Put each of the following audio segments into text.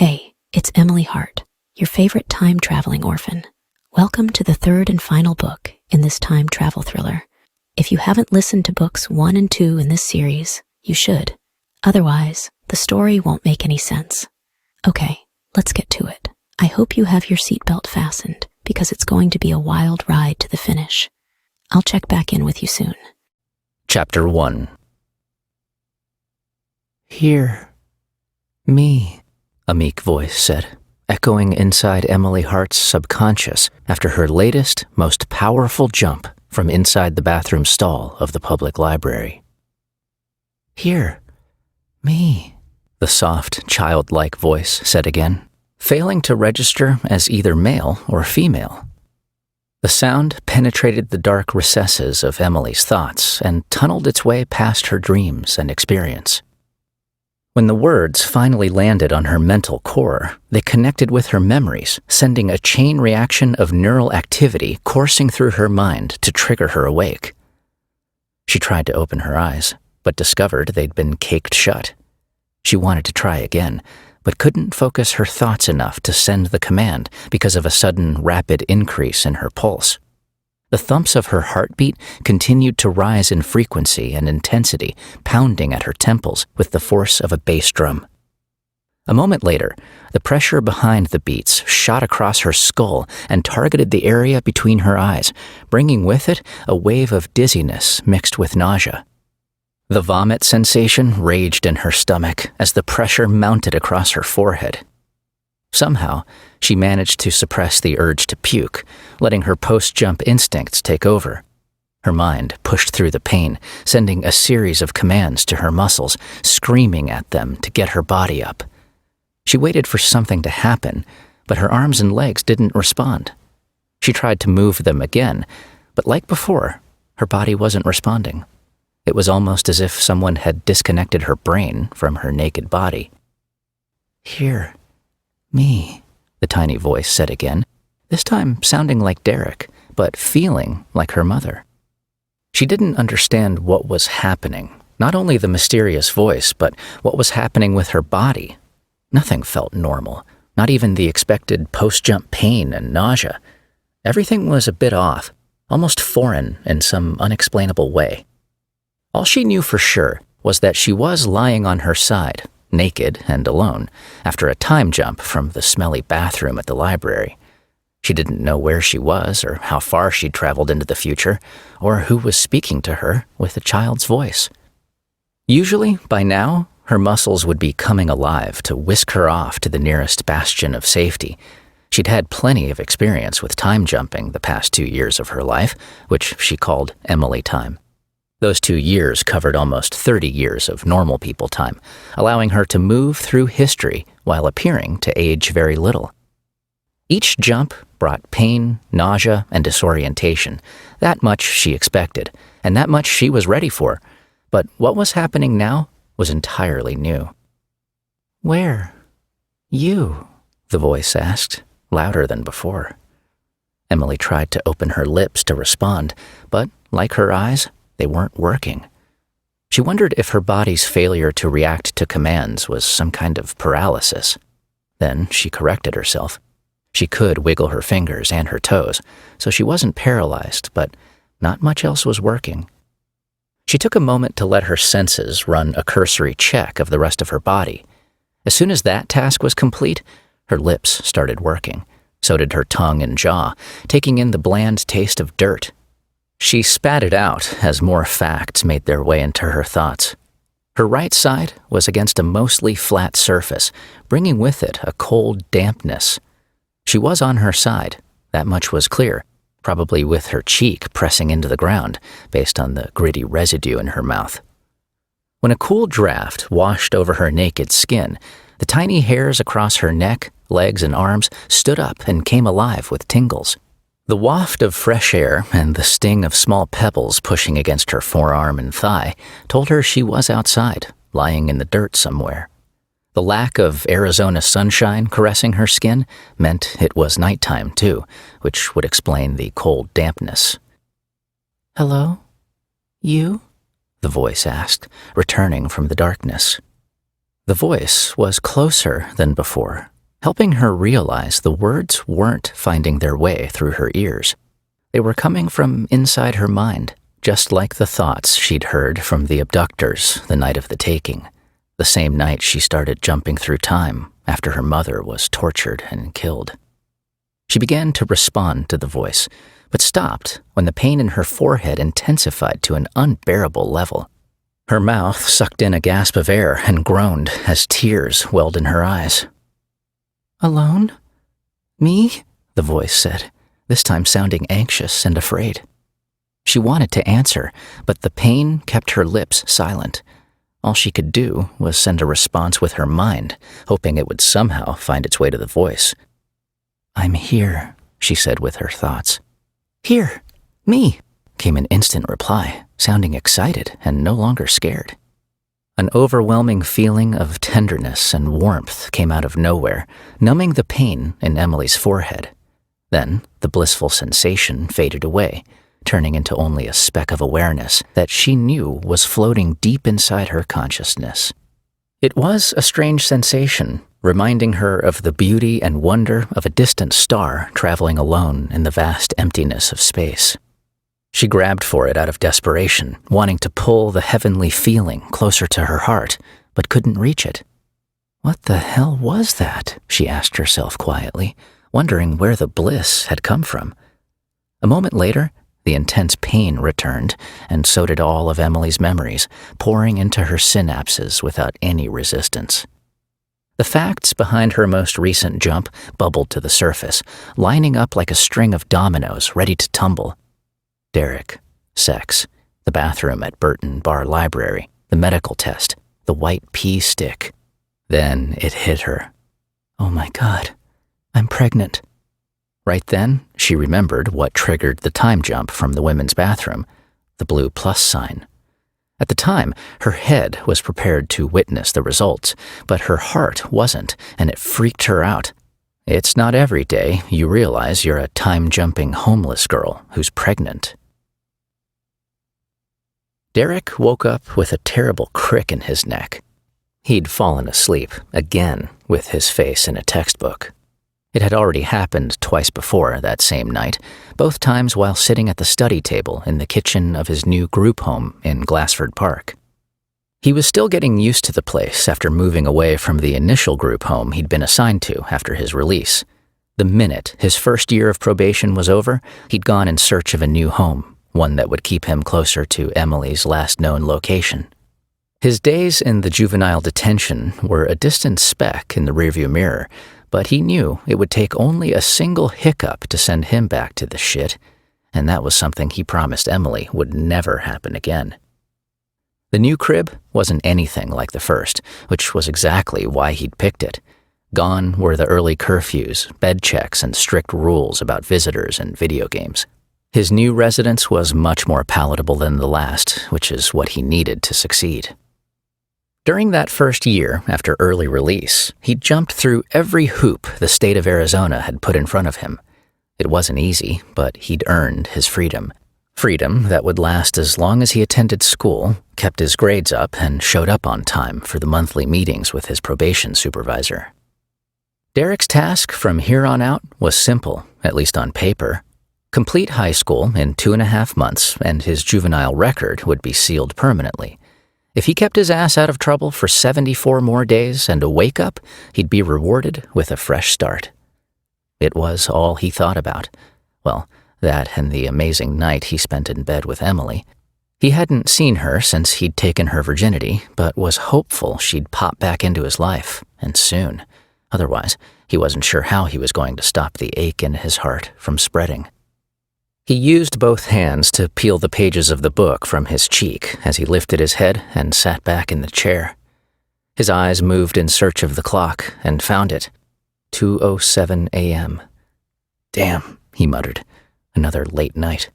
Hey, it's Emily Hart, your favorite time-traveling orphan. Welcome to the third and final book in this time travel thriller. If you haven't listened to books 1 and 2 in this series, you should. Otherwise, the story won't make any sense. Okay, let's get to it. I hope you have your seatbelt fastened, because it's going to be a wild ride to the finish. I'll check back in with you soon. Chapter 1. "Hear me," a meek voice said, echoing inside Emily Hart's subconscious after her latest, most powerful jump from inside the bathroom stall of the public library. "Hear me," the soft, childlike voice said again, failing to register as either male or female. The sound penetrated the dark recesses of Emily's thoughts and tunneled its way past her dreams and experience. When the words finally landed on her mental core, they connected with her memories, sending a chain reaction of neural activity coursing through her mind to trigger her awake. She tried to open her eyes, but discovered they'd been caked shut. She wanted to try again, but couldn't focus her thoughts enough to send the command because of a sudden rapid increase in her pulse. The thumps of her heartbeat continued to rise in frequency and intensity, pounding at her temples with the force of a bass drum. A moment later, the pressure behind the beats shot across her skull and targeted the area between her eyes, bringing with it a wave of dizziness mixed with nausea. The vomit sensation raged in her stomach as the pressure mounted across her forehead. Somehow, she managed to suppress the urge to puke, letting her post-jump instincts take over. Her mind pushed through the pain, sending a series of commands to her muscles, screaming at them to get her body up. She waited for something to happen, but her arms and legs didn't respond. She tried to move them again, but like before, her body wasn't responding. It was almost as if someone had disconnected her brain from her naked body. "Hear me," the tiny voice said again, this time sounding like Derek, but feeling like her mother. She didn't understand what was happening, not only the mysterious voice, but what was happening with her body. Nothing felt normal, not even the expected post-jump pain and nausea. Everything was a bit off, almost foreign in some unexplainable way. All she knew for sure was that she was lying on her side, naked and alone, after a time jump from the smelly bathroom at the library. She didn't know where she was or how far she'd traveled into the future, or who was speaking to her with a child's voice. Usually, by now, her muscles would be coming alive to whisk her off to the nearest bastion of safety. She'd had plenty of experience with time jumping the past 2 years of her life, which she called Emily time. Those 2 years covered almost 30 years of normal people time, allowing her to move through history while appearing to age very little. Each jump brought pain, nausea, and disorientation. That much she expected, and that much she was ready for. But what was happening now was entirely new. "Where? You?" the voice asked, louder than before. Emily tried to open her lips to respond, but, like her eyes, they weren't working. She wondered if her body's failure to react to commands was some kind of paralysis. Then she corrected herself. She could wiggle her fingers and her toes, so she wasn't paralyzed, but not much else was working. She took a moment to let her senses run a cursory check of the rest of her body. As soon as that task was complete, her lips started working. So did her tongue and jaw, taking in the bland taste of dirt. She spat it out as more facts made their way into her thoughts. Her right side was against a mostly flat surface, bringing with it a cold dampness. She was on her side, that much was clear, probably with her cheek pressing into the ground, based on the gritty residue in her mouth. When a cool draft washed over her naked skin, the tiny hairs across her neck, legs, and arms stood up and came alive with tingles. The waft of fresh air and the sting of small pebbles pushing against her forearm and thigh told her she was outside, lying in the dirt somewhere. The lack of Arizona sunshine caressing her skin meant it was nighttime too, which would explain the cold dampness. "Hello? You?" the voice asked, returning from the darkness. The voice was closer than before, helping her realize the words weren't finding their way through her ears. They were coming from inside her mind, just like the thoughts she'd heard from the abductors the night of the taking, the same night she started jumping through time after her mother was tortured and killed. She began to respond to the voice, but stopped when the pain in her forehead intensified to an unbearable level. Her mouth sucked in a gasp of air and groaned as tears welled in her eyes. "Alone? Me?" the voice said, this time sounding anxious and afraid. She wanted to answer, but the pain kept her lips silent. All she could do was send a response with her mind, hoping it would somehow find its way to the voice. "I'm here," she said with her thoughts. "Here, me," came an instant reply, sounding excited and no longer scared. An overwhelming feeling of tenderness and warmth came out of nowhere, numbing the pain in Emily's forehead. Then the blissful sensation faded away, turning into only a speck of awareness that she knew was floating deep inside her consciousness. It was a strange sensation, reminding her of the beauty and wonder of a distant star traveling alone in the vast emptiness of space. She grabbed for it out of desperation, wanting to pull the heavenly feeling closer to her heart, but couldn't reach it. What the hell was that? She asked herself quietly, wondering where the bliss had come from. A moment later, the intense pain returned, and so did all of Emily's memories, pouring into her synapses without any resistance. The facts behind her most recent jump bubbled to the surface, lining up like a string of dominoes ready to tumble. Derek, sex, the bathroom at Burton Bar Library, the medical test, the white pea stick. Then it hit her. "Oh my God, I'm pregnant." Right then, she remembered what triggered the time jump from the women's bathroom, the blue plus sign. At the time, her head was prepared to witness the results, but her heart wasn't, and it freaked her out. It's not every day you realize you're a time-jumping homeless girl who's pregnant. Derek woke up with a terrible crick in his neck. He'd fallen asleep, again, with his face in a textbook. It had already happened twice before that same night, both times while sitting at the study table in the kitchen of his new group home in Glassford Park. He was still getting used to the place after moving away from the initial group home he'd been assigned to after his release. The minute his first year of probation was over, he'd gone in search of a new home, one that would keep him closer to Emily's last known location. His days in the juvenile detention were a distant speck in the rearview mirror, but he knew it would take only a single hiccup to send him back to the shit, and that was something he promised Emily would never happen again. The new crib wasn't anything like the first, which was exactly why he'd picked it. Gone were the early curfews, bed checks, and strict rules about visitors and video games. His new residence was much more palatable than the last, which is what he needed to succeed. During that first year after early release, he jumped through every hoop the state of Arizona had put in front of him. It wasn't easy, but he'd earned his freedom. Freedom that would last as long as he attended school, kept his grades up, and showed up on time for the monthly meetings with his probation supervisor. Derek's task from here on out was simple, at least on paper. Complete high school in 2.5 months, and his juvenile record would be sealed permanently. If he kept his ass out of trouble for 74 more days and a wake-up, he'd be rewarded with a fresh start. It was all he thought about. Well, that and the amazing night he spent in bed with Emily. He hadn't seen her since he'd taken her virginity, but was hopeful she'd pop back into his life, and soon. Otherwise, he wasn't sure how he was going to stop the ache in his heart from spreading. He used both hands to peel the pages of the book from his cheek as he lifted his head and sat back in the chair. His eyes moved in search of the clock and found it. 2:07 a.m. "Damn," he muttered. "Another late night."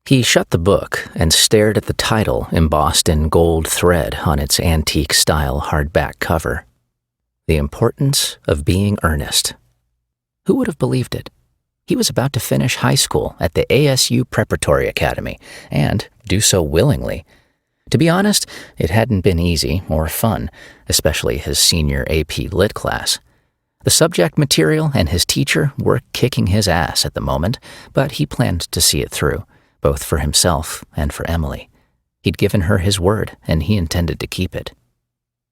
He shut the book and stared at the title embossed in gold thread on its antique-style hardback cover. The Importance of Being Earnest. Who would have believed it? He was about to finish high school at the ASU Preparatory Academy, and do so willingly. To be honest, it hadn't been easy or fun, especially his senior AP Lit class. The subject material and his teacher were kicking his ass at the moment, but he planned to see it through, both for himself and for Emily. He'd given her his word, and he intended to keep it.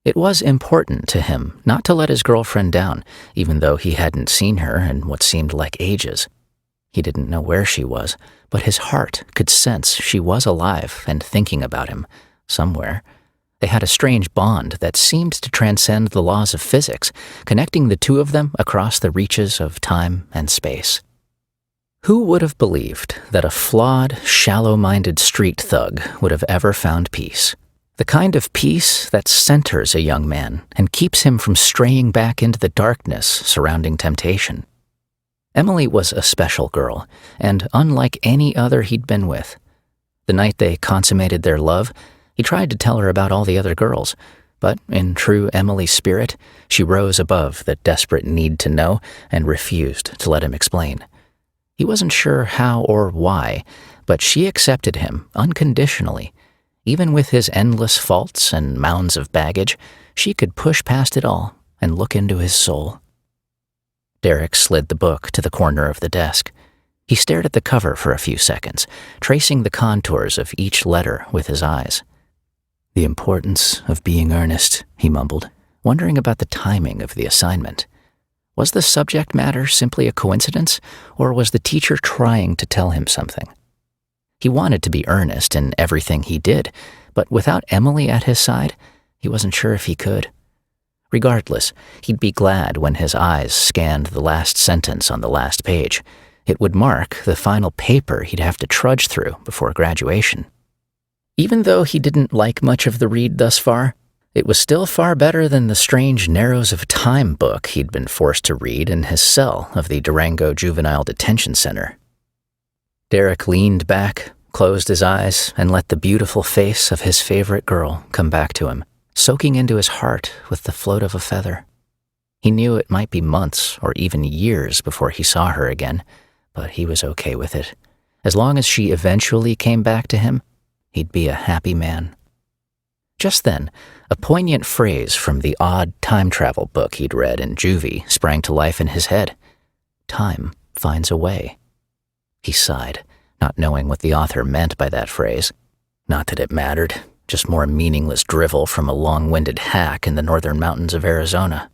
It was important to him not to let his girlfriend down, even though he hadn't seen her in what seemed like ages. He didn't know where she was, but his heart could sense she was alive and thinking about him, somewhere. They had a strange bond that seemed to transcend the laws of physics, connecting the two of them across the reaches of time and space. Who would have believed that a flawed, shallow-minded street thug would have ever found peace? The kind of peace that centers a young man and keeps him from straying back into the darkness surrounding temptation. Emily was a special girl, and unlike any other he'd been with. The night they consummated their love, he tried to tell her about all the other girls, but in true Emily spirit, she rose above the desperate need to know and refused to let him explain. He wasn't sure how or why, but she accepted him unconditionally. Even with his endless faults and mounds of baggage, she could push past it all and look into his soul. Derek slid the book to the corner of the desk. He stared at the cover for a few seconds, tracing the contours of each letter with his eyes. "The importance of being earnest," he mumbled, wondering about the timing of the assignment. Was the subject matter simply a coincidence, or was the teacher trying to tell him something? He wanted to be earnest in everything he did, but without Emily at his side, he wasn't sure if he could. Regardless, he'd be glad when his eyes scanned the last sentence on the last page. It would mark the final paper he'd have to trudge through before graduation. Even though he didn't like much of the read thus far, it was still far better than the strange Narrows of Time book he'd been forced to read in his cell of the Durango Juvenile Detention Center. Derek leaned back, closed his eyes, and let the beautiful face of his favorite girl come back to him, soaking into his heart with the float of a feather. He knew it might be months or even years before he saw her again, but he was okay with it. As long as she eventually came back to him, he'd be a happy man. Just then, a poignant phrase from the odd time travel book he'd read in juvie sprang to life in his head. Time finds a way. He sighed, not knowing what the author meant by that phrase. Not that it mattered, just more meaningless drivel from a long-winded hack in the northern mountains of Arizona.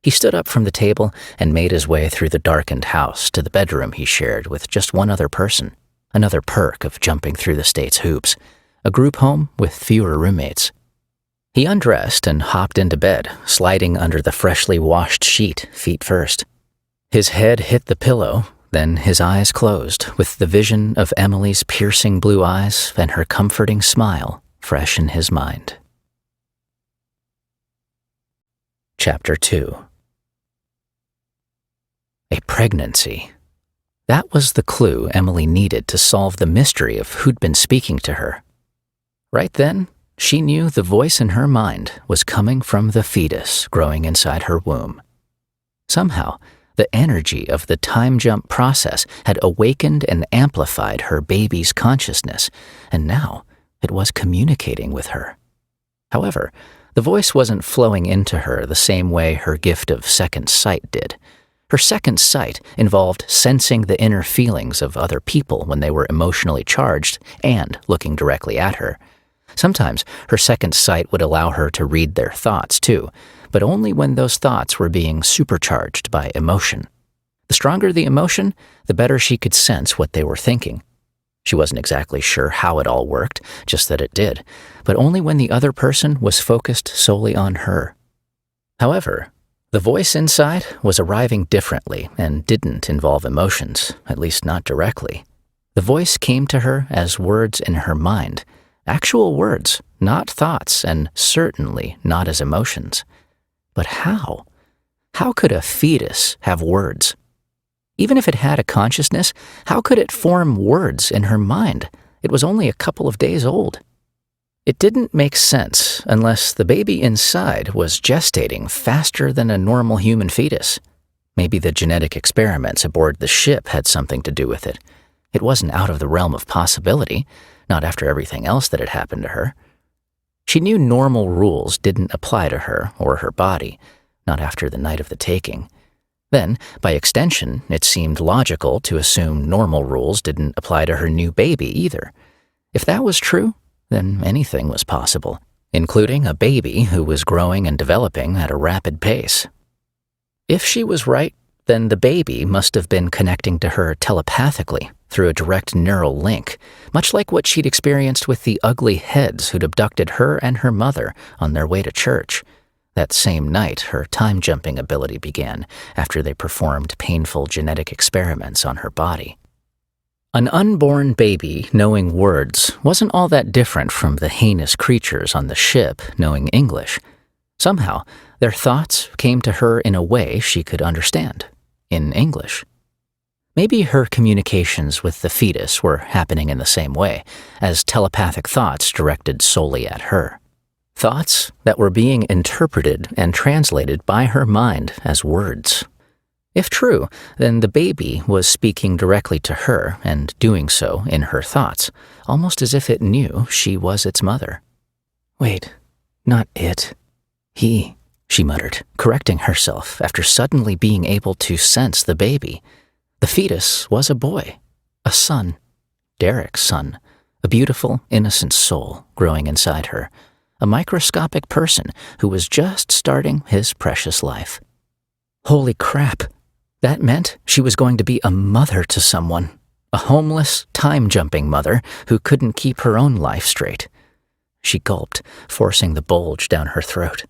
He stood up from the table and made his way through the darkened house to the bedroom he shared with just one other person, another perk of jumping through the state's hoops, a group home with fewer roommates. He undressed and hopped into bed, sliding under the freshly washed sheet, feet first. His head hit the pillow, then his eyes closed with the vision of Emily's piercing blue eyes and her comforting smile fresh in his mind. Chapter 2. A pregnancy. That was the clue Emily needed to solve the mystery of who'd been speaking to her. Right then, she knew the voice in her mind was coming from the fetus growing inside her womb. Somehow, the energy of the time jump process had awakened and amplified her baby's consciousness, and now it was communicating with her. However, the voice wasn't flowing into her the same way her gift of second sight did. Her second sight involved sensing the inner feelings of other people when they were emotionally charged and looking directly at her. Sometimes her second sight would allow her to read their thoughts too, but only when those thoughts were being supercharged by emotion. The stronger the emotion, the better she could sense what they were thinking. She wasn't exactly sure how it all worked, just that it did, but only when the other person was focused solely on her. However, the voice inside was arriving differently and didn't involve emotions, at least not directly. The voice came to her as words in her mind, actual words, not thoughts, and certainly not as emotions. But how? How could a fetus have words? Even if it had a consciousness, how could it form words in her mind? It was only a couple of days old. It didn't make sense unless the baby inside was gestating faster than a normal human fetus. Maybe the genetic experiments aboard the ship had something to do with it. It wasn't out of the realm of possibility, not after everything else that had happened to her. She knew normal rules didn't apply to her or her body, not after the night of the taking. Then, by extension, it seemed logical to assume normal rules didn't apply to her new baby either. If that was true, then anything was possible, including a baby who was growing and developing at a rapid pace. If she was right, then the baby must have been connecting to her telepathically through a direct neural link, much like what she'd experienced with the ugly heads who'd abducted her and her mother on their way to church. That same night, her time-jumping ability began after they performed painful genetic experiments on her body. An unborn baby knowing words wasn't all that different from the heinous creatures on the ship knowing English. Somehow, their thoughts came to her in a way she could understand, in English. Maybe her communications with the fetus were happening in the same way, as telepathic thoughts directed solely at her. Thoughts that were being interpreted and translated by her mind as words. If true, then the baby was speaking directly to her and doing so in her thoughts, almost as if it knew she was its mother. Wait, not it. He, she muttered, correcting herself after suddenly being able to sense the baby. The fetus was a boy, a son, Derek's son, a beautiful, innocent soul growing inside her, a microscopic person who was just starting his precious life. Holy crap! That meant she was going to be a mother to someone, a homeless, time-jumping mother who couldn't keep her own life straight. She gulped, forcing the bulge down her throat.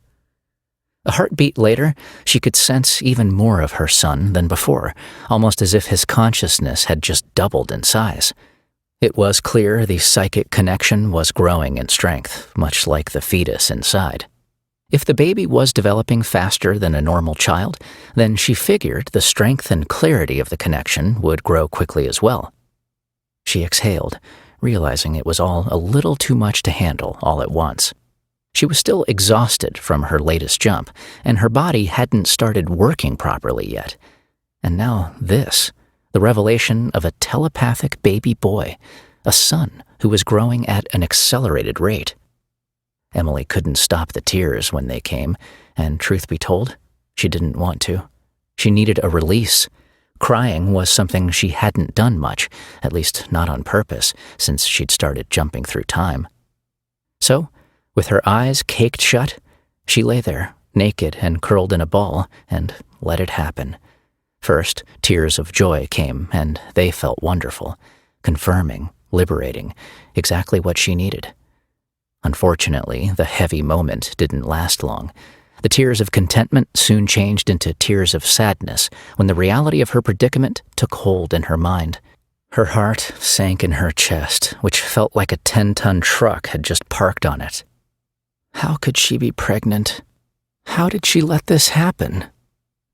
A heartbeat later, she could sense even more of her son than before, almost as if his consciousness had just doubled in size. It was clear the psychic connection was growing in strength, much like the fetus inside. If the baby was developing faster than a normal child, then she figured the strength and clarity of the connection would grow quickly as well. She exhaled, realizing it was all a little too much to handle all at once. She was still exhausted from her latest jump, and her body hadn't started working properly yet. And now this, the revelation of a telepathic baby boy, a son who was growing at an accelerated rate. Emily couldn't stop the tears when they came, and truth be told, she didn't want to. She needed a release. Crying was something she hadn't done much, at least not on purpose, since she'd started jumping through time. So, with her eyes caked shut, she lay there, naked and curled in a ball, and let it happen. First, tears of joy came, and they felt wonderful, confirming, liberating, exactly what she needed. Unfortunately, the heavy moment didn't last long. The tears of contentment soon changed into tears of sadness when the reality of her predicament took hold in her mind. Her heart sank in her chest, which felt like a 10-ton truck had just parked on it. How could she be pregnant? How did she let this happen?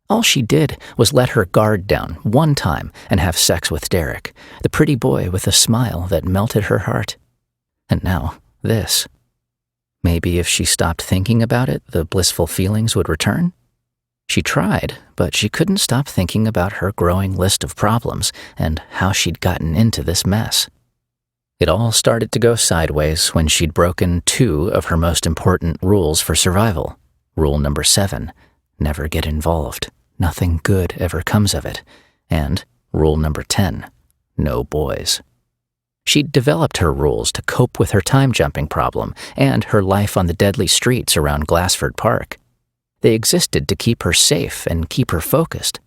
All she did was let her guard down one time and have sex with Derek, the pretty boy with a smile that melted her heart. And now, this. Maybe if she stopped thinking about it, the blissful feelings would return? She tried, but she couldn't stop thinking about her growing list of problems and how she'd gotten into this mess. It all started to go sideways when she'd broken 2 of her most important rules for survival. Rule number 7, never get involved. Nothing good ever comes of it. And rule number 10, no boys. She'd developed her rules to cope with her time-jumping problem and her life on the deadly streets around Glassford Park. They existed to keep her safe and keep her focused.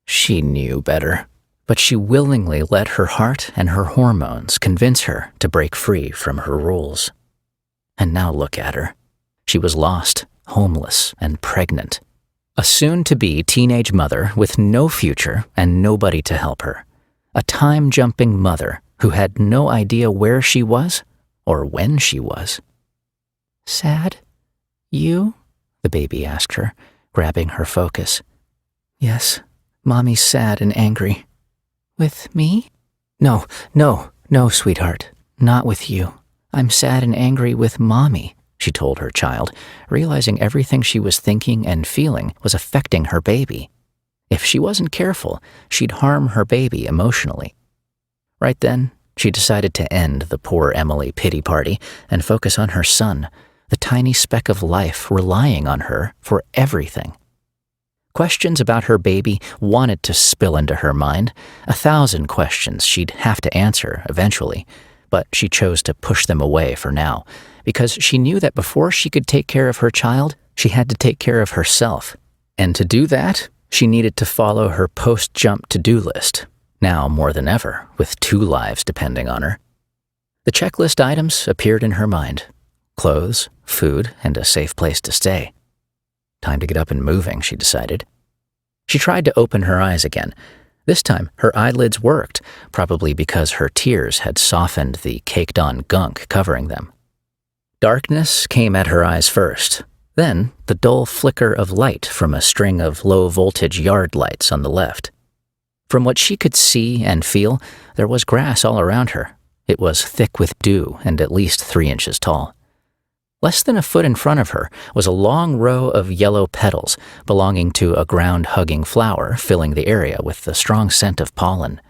She knew better, but she willingly let her heart and her hormones convince her to break free from her rules. And now look at her. She was lost, homeless, and pregnant. A soon-to-be teenage mother with no future and nobody to help her. A time-jumping mother who had no idea where she was or when she was. Sad? You? The baby asked her, grabbing her focus. Yes, Mommy's sad and angry. With me? No, sweetheart, not with you. I'm sad and angry with Mommy, she told her child, realizing everything she was thinking and feeling was affecting her baby. If she wasn't careful, she'd harm her baby emotionally. Right then, she decided to end the poor Emily pity party and focus on her son, the tiny speck of life relying on her for everything. Questions about her baby wanted to spill into her mind, 1,000 questions she'd have to answer eventually, but she chose to push them away for now, because she knew that before she could take care of her child, she had to take care of herself. And to do that, she needed to follow her post-jump to-do list, now more than ever, with 2 lives depending on her. The checklist items appeared in her mind: clothes, food, and a safe place to stay. Time to get up and moving, she decided. She tried to open her eyes again. This time, her eyelids worked, probably because her tears had softened the caked-on gunk covering them. Darkness came at her eyes first, then the dull flicker of light from a string of low-voltage yard lights on the left. From what she could see and feel, there was grass all around her. It was thick with dew and at least 3 inches tall. Less than a foot in front of her was a long row of yellow petals belonging to a ground-hugging flower filling the area with the strong scent of pollen.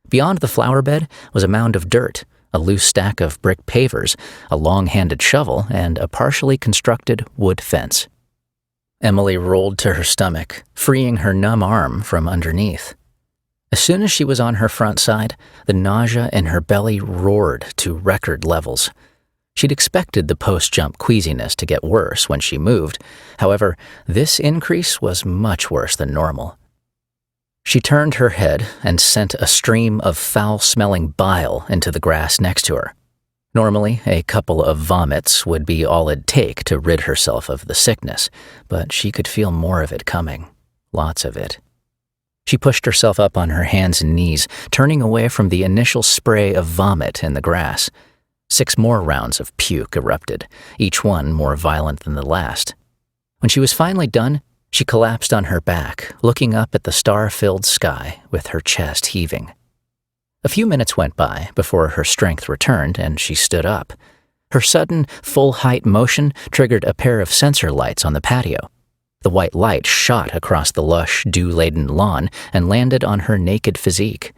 Beyond the flower bed was a mound of dirt, a loose stack of brick pavers, a long-handed shovel, and a partially constructed wood fence. Emily rolled to her stomach, freeing her numb arm from underneath. As soon as she was on her front side, the nausea in her belly roared to record levels. She'd expected the post-jump queasiness to get worse when she moved. However, this increase was much worse than normal. She turned her head and sent a stream of foul-smelling bile into the grass next to her. Normally, a couple of vomits would be all it'd take to rid herself of the sickness, but she could feel more of it coming. Lots of it. She pushed herself up on her hands and knees, turning away from the initial spray of vomit in the grass. 6 more rounds of puke erupted, each one more violent than the last. When she was finally done, she collapsed on her back, looking up at the star-filled sky with her chest heaving. A few minutes went by before her strength returned and she stood up. Her sudden, full-height motion triggered a pair of sensor lights on the patio. The white light shot across the lush, dew-laden lawn and landed on her naked physique.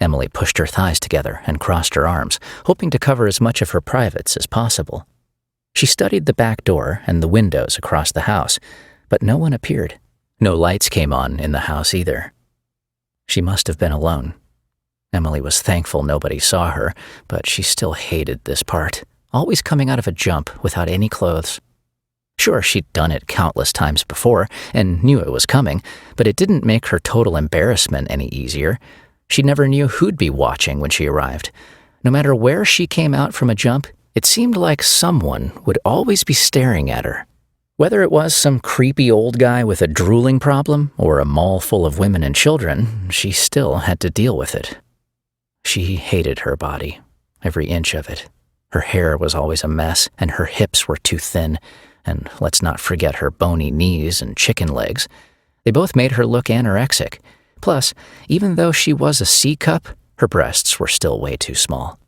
Emily pushed her thighs together and crossed her arms, hoping to cover as much of her privates as possible. She studied the back door and the windows across the house, but no one appeared. No lights came on in the house either. She must have been alone. Emily was thankful nobody saw her, but she still hated this part, always coming out of a jump without any clothes. Sure, she'd done it countless times before and knew it was coming, but it didn't make her total embarrassment any easier. She never knew who'd be watching when she arrived. No matter where she came out from a jump, it seemed like someone would always be staring at her. Whether it was some creepy old guy with a drooling problem or a mall full of women and children, she still had to deal with it. She hated her body, every inch of it. Her hair was always a mess, and her hips were too thin, and let's not forget her bony knees and chicken legs. They both made her look anorexic. Plus, even though she was a C-cup, her breasts were still way too small.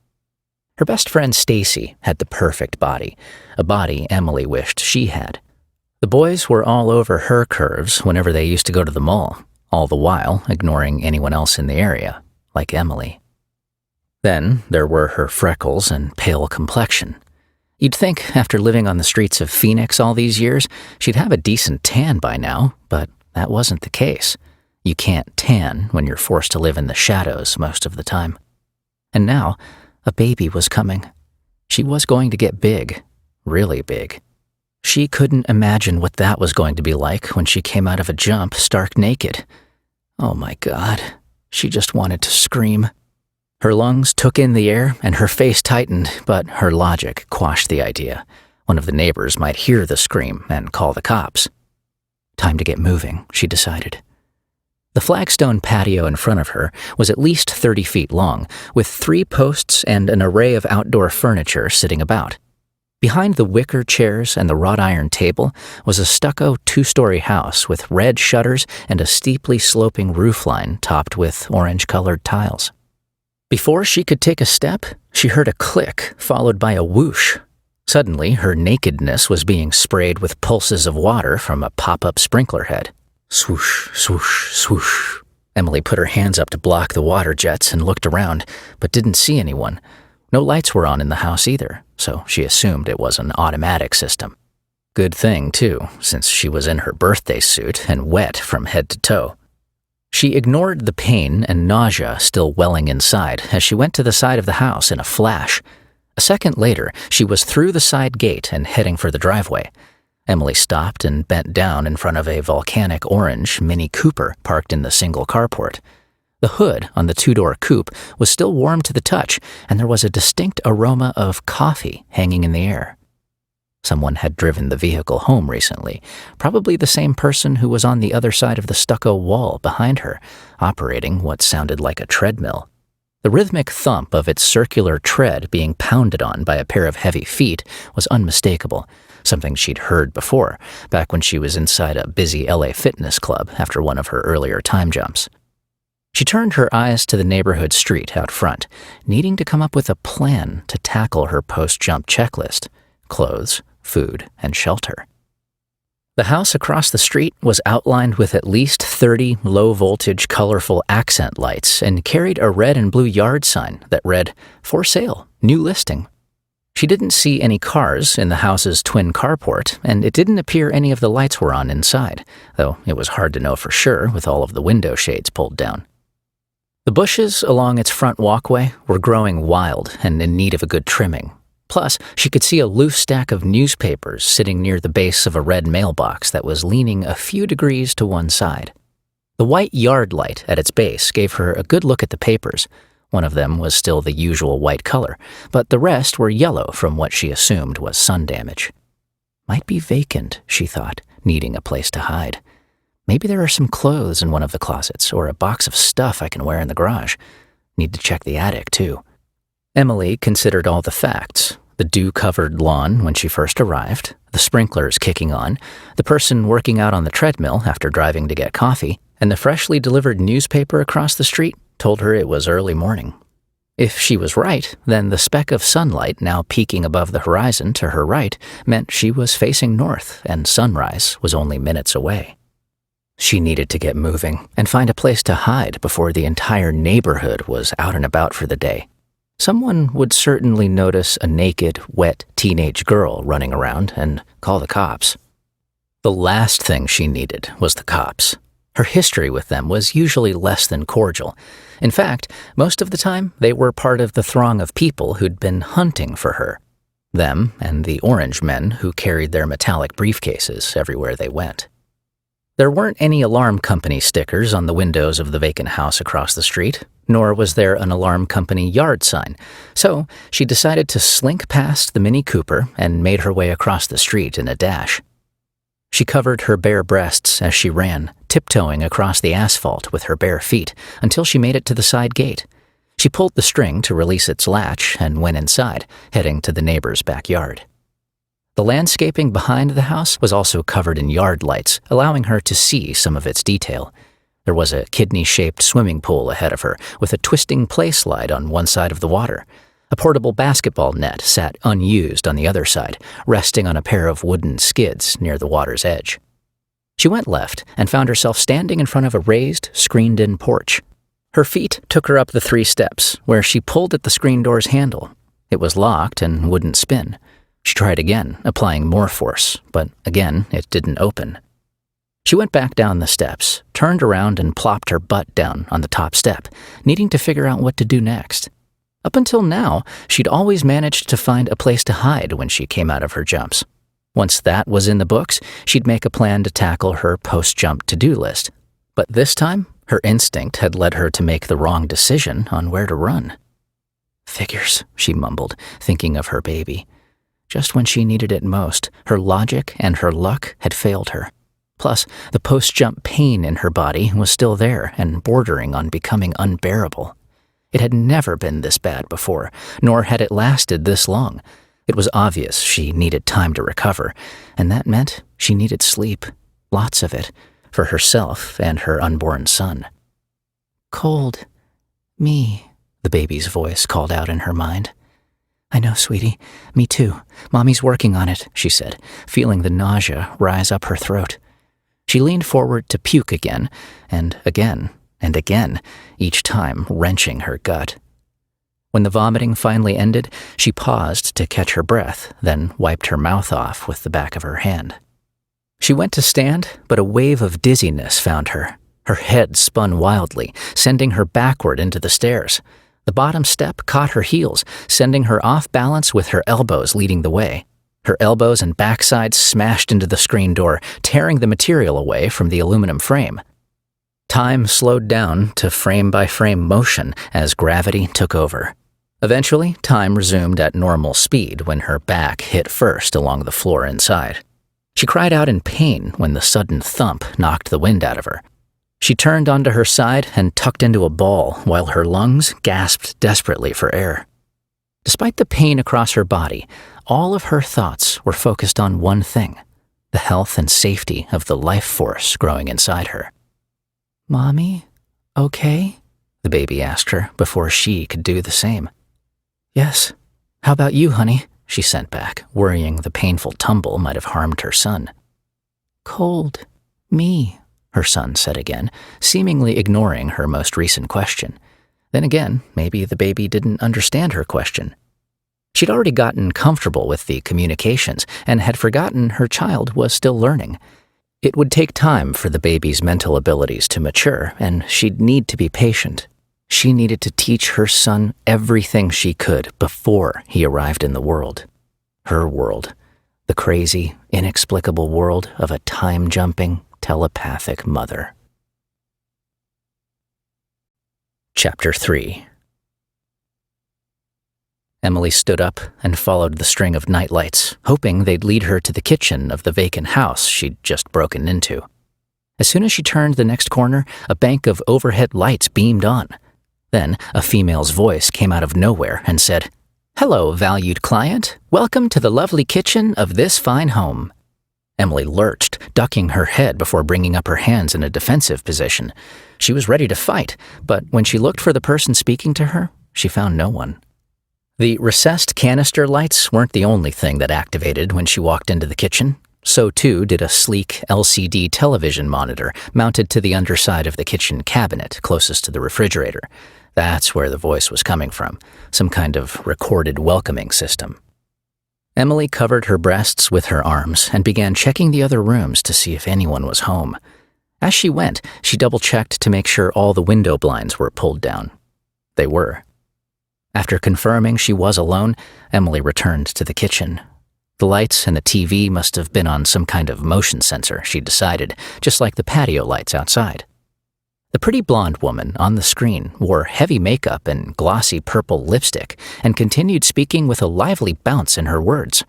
Her best friend Stacy had the perfect body, a body Emily wished she had. The boys were all over her curves whenever they used to go to the mall, all the while ignoring anyone else in the area, like Emily. Then there were her freckles and pale complexion. You'd think after living on the streets of Phoenix all these years, she'd have a decent tan by now, but that wasn't the case. You can't tan when you're forced to live in the shadows most of the time. And now, a baby was coming. She was going to get big, really big. She couldn't imagine what that was going to be like when she came out of a jump stark naked. Oh my God, she just wanted to scream. Her lungs took in the air and her face tightened, but her logic quashed the idea. One of the neighbors might hear the scream and call the cops. Time to get moving, she decided. The flagstone patio in front of her was at least 30 feet long, with 3 posts and an array of outdoor furniture sitting about. Behind the wicker chairs and the wrought iron table was a stucco 2-story house with red shutters and a steeply sloping roofline topped with orange-colored tiles. Before she could take a step, she heard a click followed by a whoosh. Suddenly, her nakedness was being sprayed with pulses of water from a pop-up sprinkler head. Swoosh, swoosh, swoosh. Emily put her hands up to block the water jets and looked around, but didn't see anyone. No lights were on in the house either, so she assumed it was an automatic system. Good thing, too, since she was in her birthday suit and wet from head to toe. She ignored the pain and nausea still welling inside as she went to the side of the house in a flash. A second later, she was through the side gate and heading for the driveway. Emily stopped and bent down in front of a volcanic orange Mini Cooper parked in the single carport. The hood on the two-door coupe was still warm to the touch, and there was a distinct aroma of coffee hanging in the air. Someone had driven the vehicle home recently, probably the same person who was on the other side of the stucco wall behind her, operating what sounded like a treadmill. The rhythmic thump of its circular tread being pounded on by a pair of heavy feet was unmistakable, something she'd heard before, back when she was inside a busy LA fitness club after one of her earlier time jumps. She turned her eyes to the neighborhood street out front, needing to come up with a plan to tackle her post-jump checklist: clothes, food, and shelter. The house across the street was outlined with at least 30 low-voltage colorful accent lights and carried a red and blue yard sign that read, "For sale, new listing." She didn't see any cars in the house's twin carport, and it didn't appear any of the lights were on inside, though it was hard to know for sure with all of the window shades pulled down. The bushes along its front walkway were growing wild and in need of a good trimming. Plus, she could see a loose stack of newspapers sitting near the base of a red mailbox that was leaning a few degrees to one side. The white yard light at its base gave her a good look at the papers. One of them was still the usual white color, but the rest were yellow from what she assumed was sun damage. Might be vacant, she thought, needing a place to hide. Maybe there are some clothes in one of the closets or a box of stuff I can wear in the garage. Need to check the attic, too. Emily considered all the facts: the dew-covered lawn when she first arrived, the sprinklers kicking on, the person working out on the treadmill after driving to get coffee, and the freshly delivered newspaper across the street told her it was early morning. If she was right, then the speck of sunlight now peeking above the horizon to her right meant she was facing north and sunrise was only minutes away. She needed to get moving and find a place to hide before the entire neighborhood was out and about for the day. Someone would certainly notice a naked, wet teenage girl running around and call the cops. The last thing she needed was the cops. Her history with them was usually less than cordial. In fact, most of the time, they were part of the throng of people who'd been hunting for her. Them and the orange men who carried their metallic briefcases everywhere they went. There weren't any alarm company stickers on the windows of the vacant house across the street, nor was there an alarm company yard sign, so she decided to slink past the Mini Cooper and made her way across the street in a dash. She covered her bare breasts as she ran, tiptoeing across the asphalt with her bare feet until she made it to the side gate. She pulled the string to release its latch and went inside, heading to the neighbor's backyard. The landscaping behind the house was also covered in yard lights, allowing her to see some of its detail. There was a kidney-shaped swimming pool ahead of her, with a twisting play slide on one side of the water. A portable basketball net sat unused on the other side, resting on a pair of wooden skids near the water's edge. She went left and found herself standing in front of a raised, screened-in porch. Her feet took her up the 3 steps, where she pulled at the screen door's handle. It was locked and wouldn't spin. She tried again, applying more force, but again it didn't open. She went back down the steps, turned around and plopped her butt down on the top step, needing to figure out what to do next. Up until now, she'd always managed to find a place to hide when she came out of her jumps. Once that was in the books, she'd make a plan to tackle her post-jump to-do list. But this time, her instinct had led her to make the wrong decision on where to run. "Figures," she mumbled, thinking of her baby. Just when she needed it most, her logic and her luck had failed her. Plus, the post-jump pain in her body was still there and bordering on becoming unbearable. It had never been this bad before, nor had it lasted this long. It was obvious she needed time to recover, and that meant she needed sleep, lots of it, for herself and her unborn son. "Cold. Me," the baby's voice called out in her mind. "I know, sweetie. Me too. Mommy's working on it," she said, feeling the nausea rise up her throat. She leaned forward to puke again, and again, each time wrenching her gut. When the vomiting finally ended, she paused to catch her breath, then wiped her mouth off with the back of her hand. She went to stand, but a wave of dizziness found her. Her head spun wildly, sending her backward into the stairs. The bottom step caught her heels, sending her off balance with her elbows leading the way. Her elbows and backside smashed into the screen door, tearing the material away from the aluminum frame. Time slowed down to frame-by-frame motion as gravity took over. Eventually, time resumed at normal speed when her back hit first along the floor inside. She cried out in pain when the sudden thump knocked the wind out of her. She turned onto her side and tucked into a ball while her lungs gasped desperately for air. Despite the pain across her body, all of her thoughts were focused on one thing: the health and safety of the life force growing inside her. "Mommy, okay?" the baby asked her before she could do the same. "Yes. How about you, honey?" she sent back, worrying the painful tumble might have harmed her son. "Cold. Me," her son said again, seemingly ignoring her most recent question. Then again, maybe the baby didn't understand her question. She'd already gotten comfortable with the communications and had forgotten her child was still learning. It would take time for the baby's mental abilities to mature, and she'd need to be patient. She needed to teach her son everything she could before he arrived in the world. Her world. The crazy, inexplicable world of a time-jumping, telepathic mother. Chapter 3. Emily stood up and followed the string of nightlights, hoping they'd lead her to the kitchen of the vacant house she'd just broken into. As soon as she turned the next corner, a bank of overhead lights beamed on. Then a female's voice came out of nowhere and said, "Hello, valued client. Welcome to the lovely kitchen of this fine home." Emily lurched, ducking her head before bringing up her hands in a defensive position. She was ready to fight, but when she looked for the person speaking to her, she found no one. The recessed canister lights weren't the only thing that activated when she walked into the kitchen. So too did a sleek LCD television monitor mounted to the underside of the kitchen cabinet closest to the refrigerator. That's where the voice was coming from, some kind of recorded welcoming system. Emily covered her breasts with her arms and began checking the other rooms to see if anyone was home. As she went, she double-checked to make sure all the window blinds were pulled down. They were. After confirming she was alone, Emily returned to the kitchen. The lights and the TV must have been on some kind of motion sensor, she decided, just like the patio lights outside. The pretty blonde woman on the screen wore heavy makeup and glossy purple lipstick and continued speaking with a lively bounce in her words.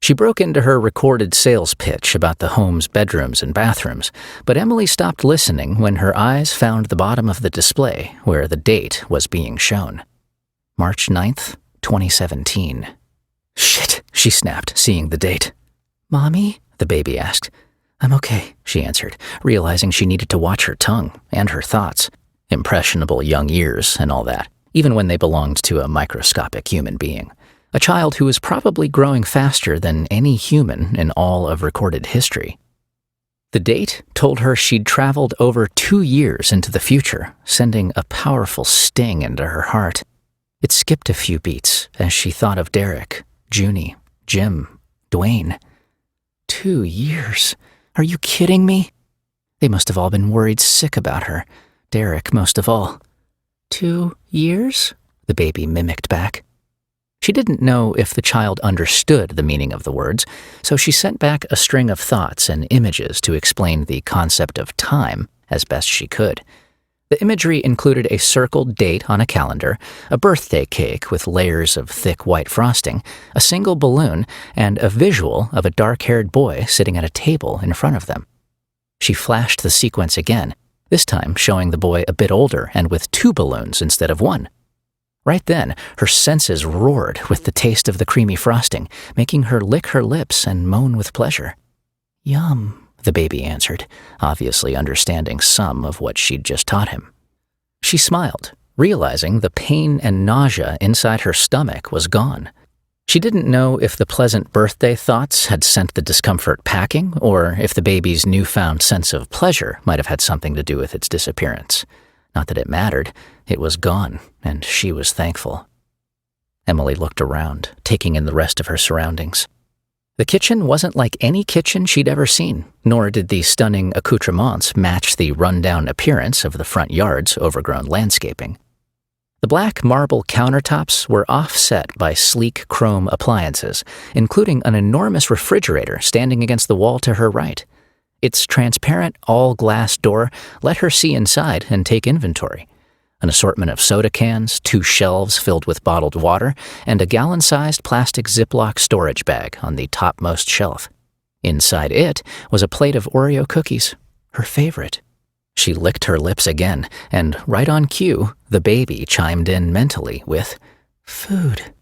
She broke into her recorded sales pitch about the home's bedrooms and bathrooms, but Emily stopped listening when her eyes found the bottom of the display where the date was being shown. March 9th, 2017. "Shit," she snapped, seeing the date. "Mommy?" the baby asked. "I'm okay," she answered, realizing she needed to watch her tongue and her thoughts. Impressionable young ears and all that, even when they belonged to a microscopic human being. A child who was probably growing faster than any human in all of recorded history. The date told her she'd traveled over 2 years into the future, sending a powerful sting into her heart. It skipped a few beats as she thought of Derek, Junie, Jim, Dwayne. 2 years? Are you kidding me? They must have all been worried sick about her. Derek most of all. 2 years? The baby mimicked back. She didn't know if the child understood the meaning of the words, so she sent back a string of thoughts and images to explain the concept of time as best she could. The imagery included a circled date on a calendar, a birthday cake with layers of thick white frosting, a single balloon, and a visual of a dark-haired boy sitting at a table in front of them. She flashed the sequence again, this time showing the boy a bit older and with 2 balloons instead of 1. Right then, her senses roared with the taste of the creamy frosting, making her lick her lips and moan with pleasure. "Yum," the baby answered, obviously understanding some of what she'd just taught him. She smiled, realizing the pain and nausea inside her stomach was gone. She didn't know if the pleasant birthday thoughts had sent the discomfort packing, or if the baby's newfound sense of pleasure might have had something to do with its disappearance. Not that it mattered. It was gone, and she was thankful. Emily looked around, taking in the rest of her surroundings. The kitchen wasn't like any kitchen she'd ever seen, nor did the stunning accoutrements match the run-down appearance of the front yard's overgrown landscaping. The black marble countertops were offset by sleek chrome appliances, including an enormous refrigerator standing against the wall to her right. Its transparent, all-glass door let her see inside and take inventory. An assortment of soda cans, 2 shelves filled with bottled water, and a gallon-sized plastic Ziploc storage bag on the topmost shelf. Inside it was a plate of Oreo cookies, her favorite. She licked her lips again, and right on cue, the baby chimed in mentally with, "Food."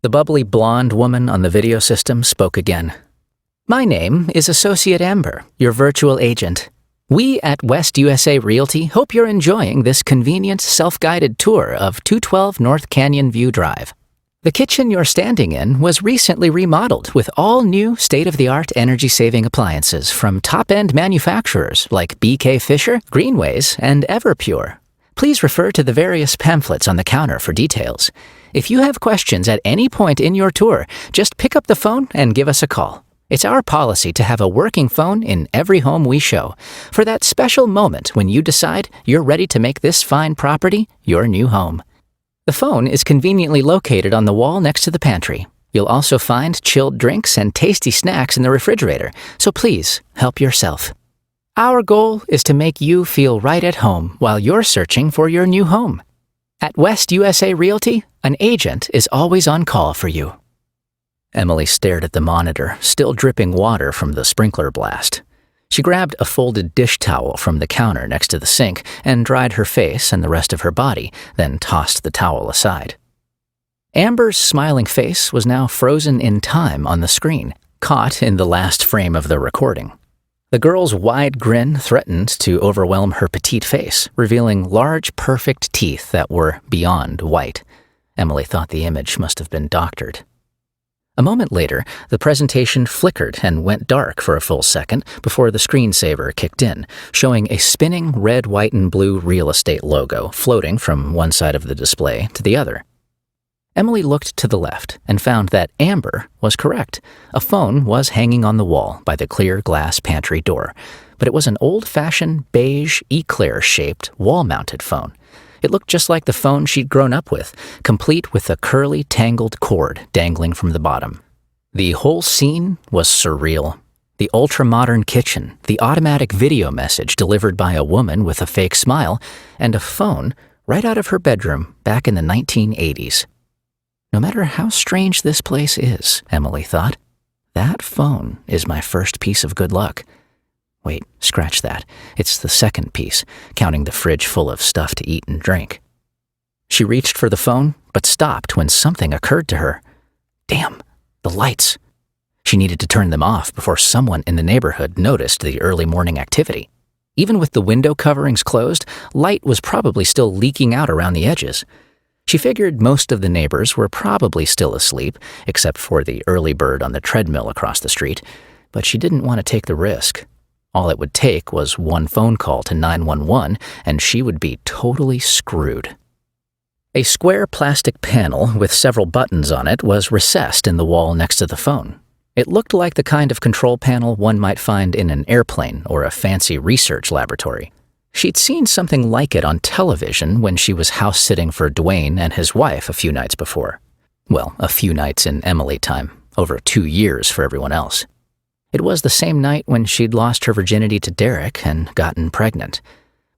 The bubbly blonde woman on the video system spoke again. "My name is Associate Amber, your virtual agent. We at West USA Realty hope you're enjoying this convenient self-guided tour of 212 North Canyon View Drive. The kitchen you're standing in was recently remodeled with all new state-of-the-art energy-saving appliances from top-end manufacturers like BK Fisher, Greenways, and Everpure. Please refer to the various pamphlets on the counter for details. If you have questions at any point in your tour, just pick up the phone and give us a call. It's our policy to have a working phone in every home we show, for that special moment when you decide you're ready to make this fine property your new home. The phone is conveniently located on the wall next to the pantry. You'll also find chilled drinks and tasty snacks in the refrigerator, so please help yourself. Our goal is to make you feel right at home while you're searching for your new home. At West USA Realty, an agent is always on call for you." Emily stared at the monitor, still dripping water from the sprinkler blast. She grabbed a folded dish towel from the counter next to the sink and dried her face and the rest of her body, then tossed the towel aside. Amber's smiling face was now frozen in time on the screen, caught in the last frame of the recording. The girl's wide grin threatened to overwhelm her petite face, revealing large, perfect teeth that were beyond white. Emily thought the image must have been doctored. A moment later, the presentation flickered and went dark for a full second before the screensaver kicked in, showing a spinning red, white, and blue real estate logo floating from one side of the display to the other. Emily looked to the left and found that Amber was correct. A phone was hanging on the wall by the clear glass pantry door, but it was an old-fashioned beige, eclair-shaped, wall-mounted phone. It looked just like the phone she'd grown up with, complete with a curly, tangled cord dangling from the bottom. The whole scene was surreal. The ultra-modern kitchen, the automatic video message delivered by a woman with a fake smile, and a phone right out of her bedroom back in the 1980s. No matter how strange this place is, Emily thought, that phone is my first piece of good luck. Wait, scratch that. It's the second piece, counting the fridge full of stuff to eat and drink. She reached for the phone, but stopped when something occurred to her. Damn, the lights. She needed to turn them off before someone in the neighborhood noticed the early morning activity. Even with the window coverings closed, light was probably still leaking out around the edges. She figured most of the neighbors were probably still asleep, except for the early bird on the treadmill across the street, but she didn't want to take the risk. All it would take was one phone call to 911, and she would be totally screwed. A square plastic panel with several buttons on it was recessed in the wall next to the phone. It looked like the kind of control panel one might find in an airplane or a fancy research laboratory. She'd seen something like it on television when she was house-sitting for Dwayne and his wife a few nights before. Well, a few nights in Emily time, over 2 years for everyone else. It was the same night when she'd lost her virginity to Derek and gotten pregnant.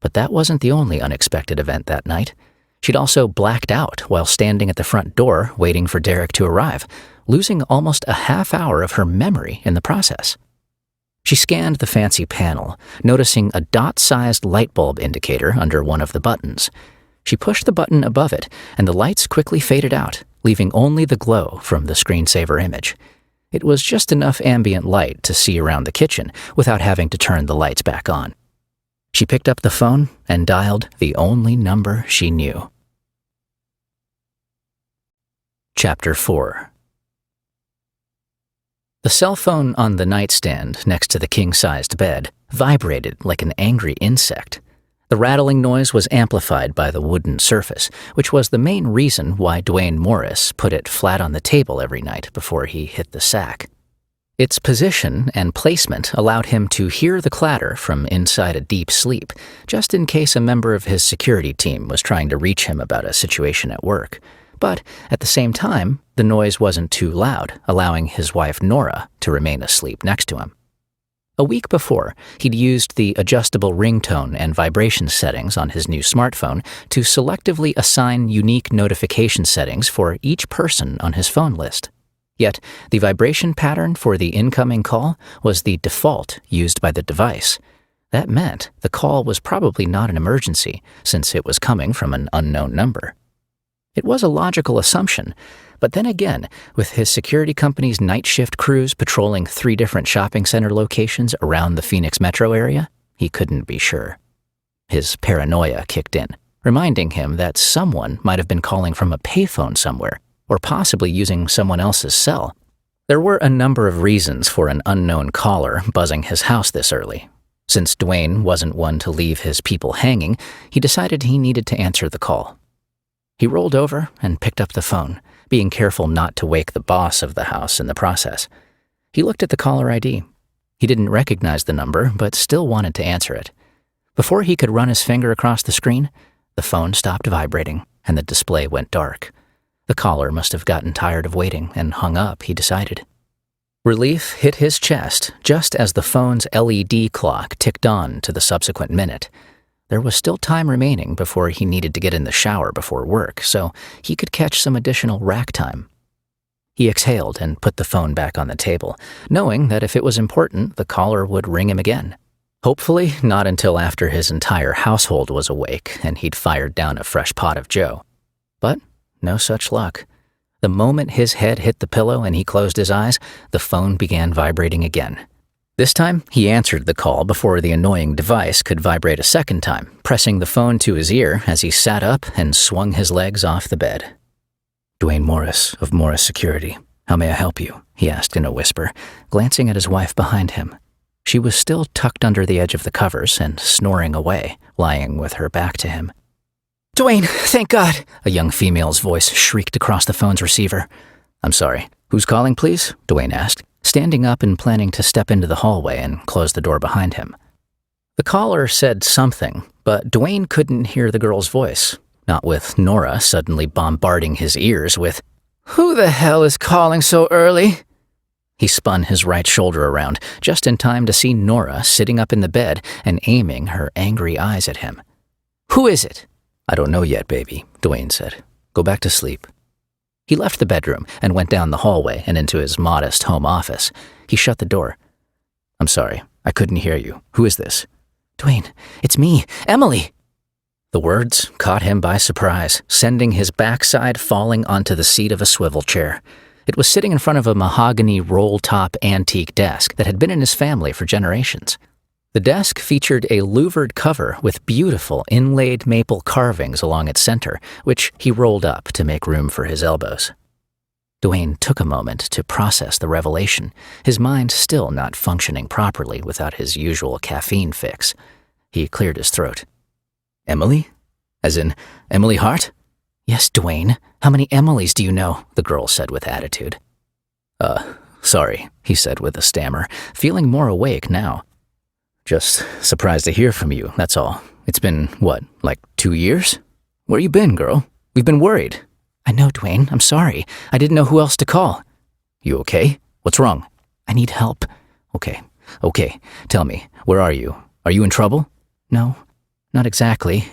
But that wasn't the only unexpected event that night. She'd also blacked out while standing at the front door waiting for Derek to arrive, losing almost a half hour of her memory in the process. She scanned the fancy panel, noticing a dot-sized light bulb indicator under one of the buttons. She pushed the button above it, and the lights quickly faded out, leaving only the glow from the screensaver image. It was just enough ambient light to see around the kitchen without having to turn the lights back on. She picked up the phone and dialed the only number she knew. Chapter 4. The cell phone on the nightstand next to the king-sized bed vibrated like an angry insect. The rattling noise was amplified by the wooden surface, which was the main reason why Dwayne Morris put it flat on the table every night before he hit the sack. Its position and placement allowed him to hear the clatter from inside a deep sleep, just in case a member of his security team was trying to reach him about a situation at work. But at the same time, the noise wasn't too loud, allowing his wife Nora to remain asleep next to him. A week before, he'd used the adjustable ringtone and vibration settings on his new smartphone to selectively assign unique notification settings for each person on his phone list. Yet, the vibration pattern for the incoming call was the default used by the device. That meant the call was probably not an emergency, since it was coming from an unknown number. It was a logical assumption, but then again, with his security company's night shift crews patrolling 3 different shopping center locations around the Phoenix metro area, he couldn't be sure. His paranoia kicked in, reminding him that someone might have been calling from a payphone somewhere, or possibly using someone else's cell. There were a number of reasons for an unknown caller buzzing his house this early. Since Dwayne wasn't one to leave his people hanging, he decided he needed to answer the call. He rolled over and picked up the phone, being careful not to wake the boss of the house in the process. He looked at the caller ID. He didn't recognize the number, but still wanted to answer it. Before he could run his finger across the screen, the phone stopped vibrating and the display went dark. The caller must have gotten tired of waiting and hung up, he decided. Relief hit his chest just as the phone's LED clock ticked on to the subsequent minute. There was still time remaining before he needed to get in the shower before work, so he could catch some additional rack time. He exhaled and put the phone back on the table, knowing that if it was important, the caller would ring him again. Hopefully not until after his entire household was awake and he'd fired down a fresh pot of joe. But no such luck. The moment his head hit the pillow and he closed his eyes, the phone began vibrating again. This time, he answered the call before the annoying device could vibrate a second time, pressing the phone to his ear as he sat up and swung his legs off the bed. "Dwayne Morris of Morris Security. How may I help you?" he asked in a whisper, glancing at his wife behind him. She was still tucked under the edge of the covers and snoring away, lying with her back to him. "Dwayne, thank God!" a young female's voice shrieked across the phone's receiver. "I'm sorry. Who's calling, please?" Dwayne asked, standing up and planning to step into the hallway and close the door behind him. The caller said something, but Dwayne couldn't hear the girl's voice, not with Nora suddenly bombarding his ears with, "Who the hell is calling so early?" He spun his right shoulder around, just in time to see Nora sitting up in the bed and aiming her angry eyes at him. "Who is it?" "I don't know yet, baby," Dwayne said. "Go back to sleep." He left the bedroom and went down the hallway and into his modest home office. He shut the door. "I'm sorry, I couldn't hear you. Who is this?" "Dwayne, it's me, Emily." The words caught him by surprise, sending his backside falling onto the seat of a swivel chair. It was sitting in front of a mahogany roll-top antique desk that had been in his family for generations. The desk featured a louvered cover with beautiful inlaid maple carvings along its center, which he rolled up to make room for his elbows. Dwayne took a moment to process the revelation, his mind still not functioning properly without his usual caffeine fix. He cleared his throat. "Emily? As in Emily Hart?" "Yes, Dwayne. How many Emilys do you know?" the girl said with attitude. Sorry, he said with a stammer, feeling more awake now. "Just surprised to hear from you, that's all. It's been, like 2 years? Where you been, girl? We've been worried." "I know, Dwayne. I'm sorry. I didn't know who else to call." "You okay? What's wrong?" "I need help." Okay. Tell me, where are you? Are you in trouble?" "No, not exactly.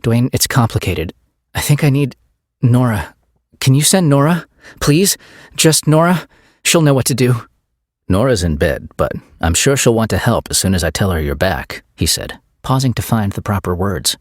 Dwayne, it's complicated. I think I need Nora. Can you send Nora? Please? Just Nora? She'll know what to do." "Nora's in bed, but I'm sure she'll want to help as soon as I tell her you're back," he said, pausing to find the proper words.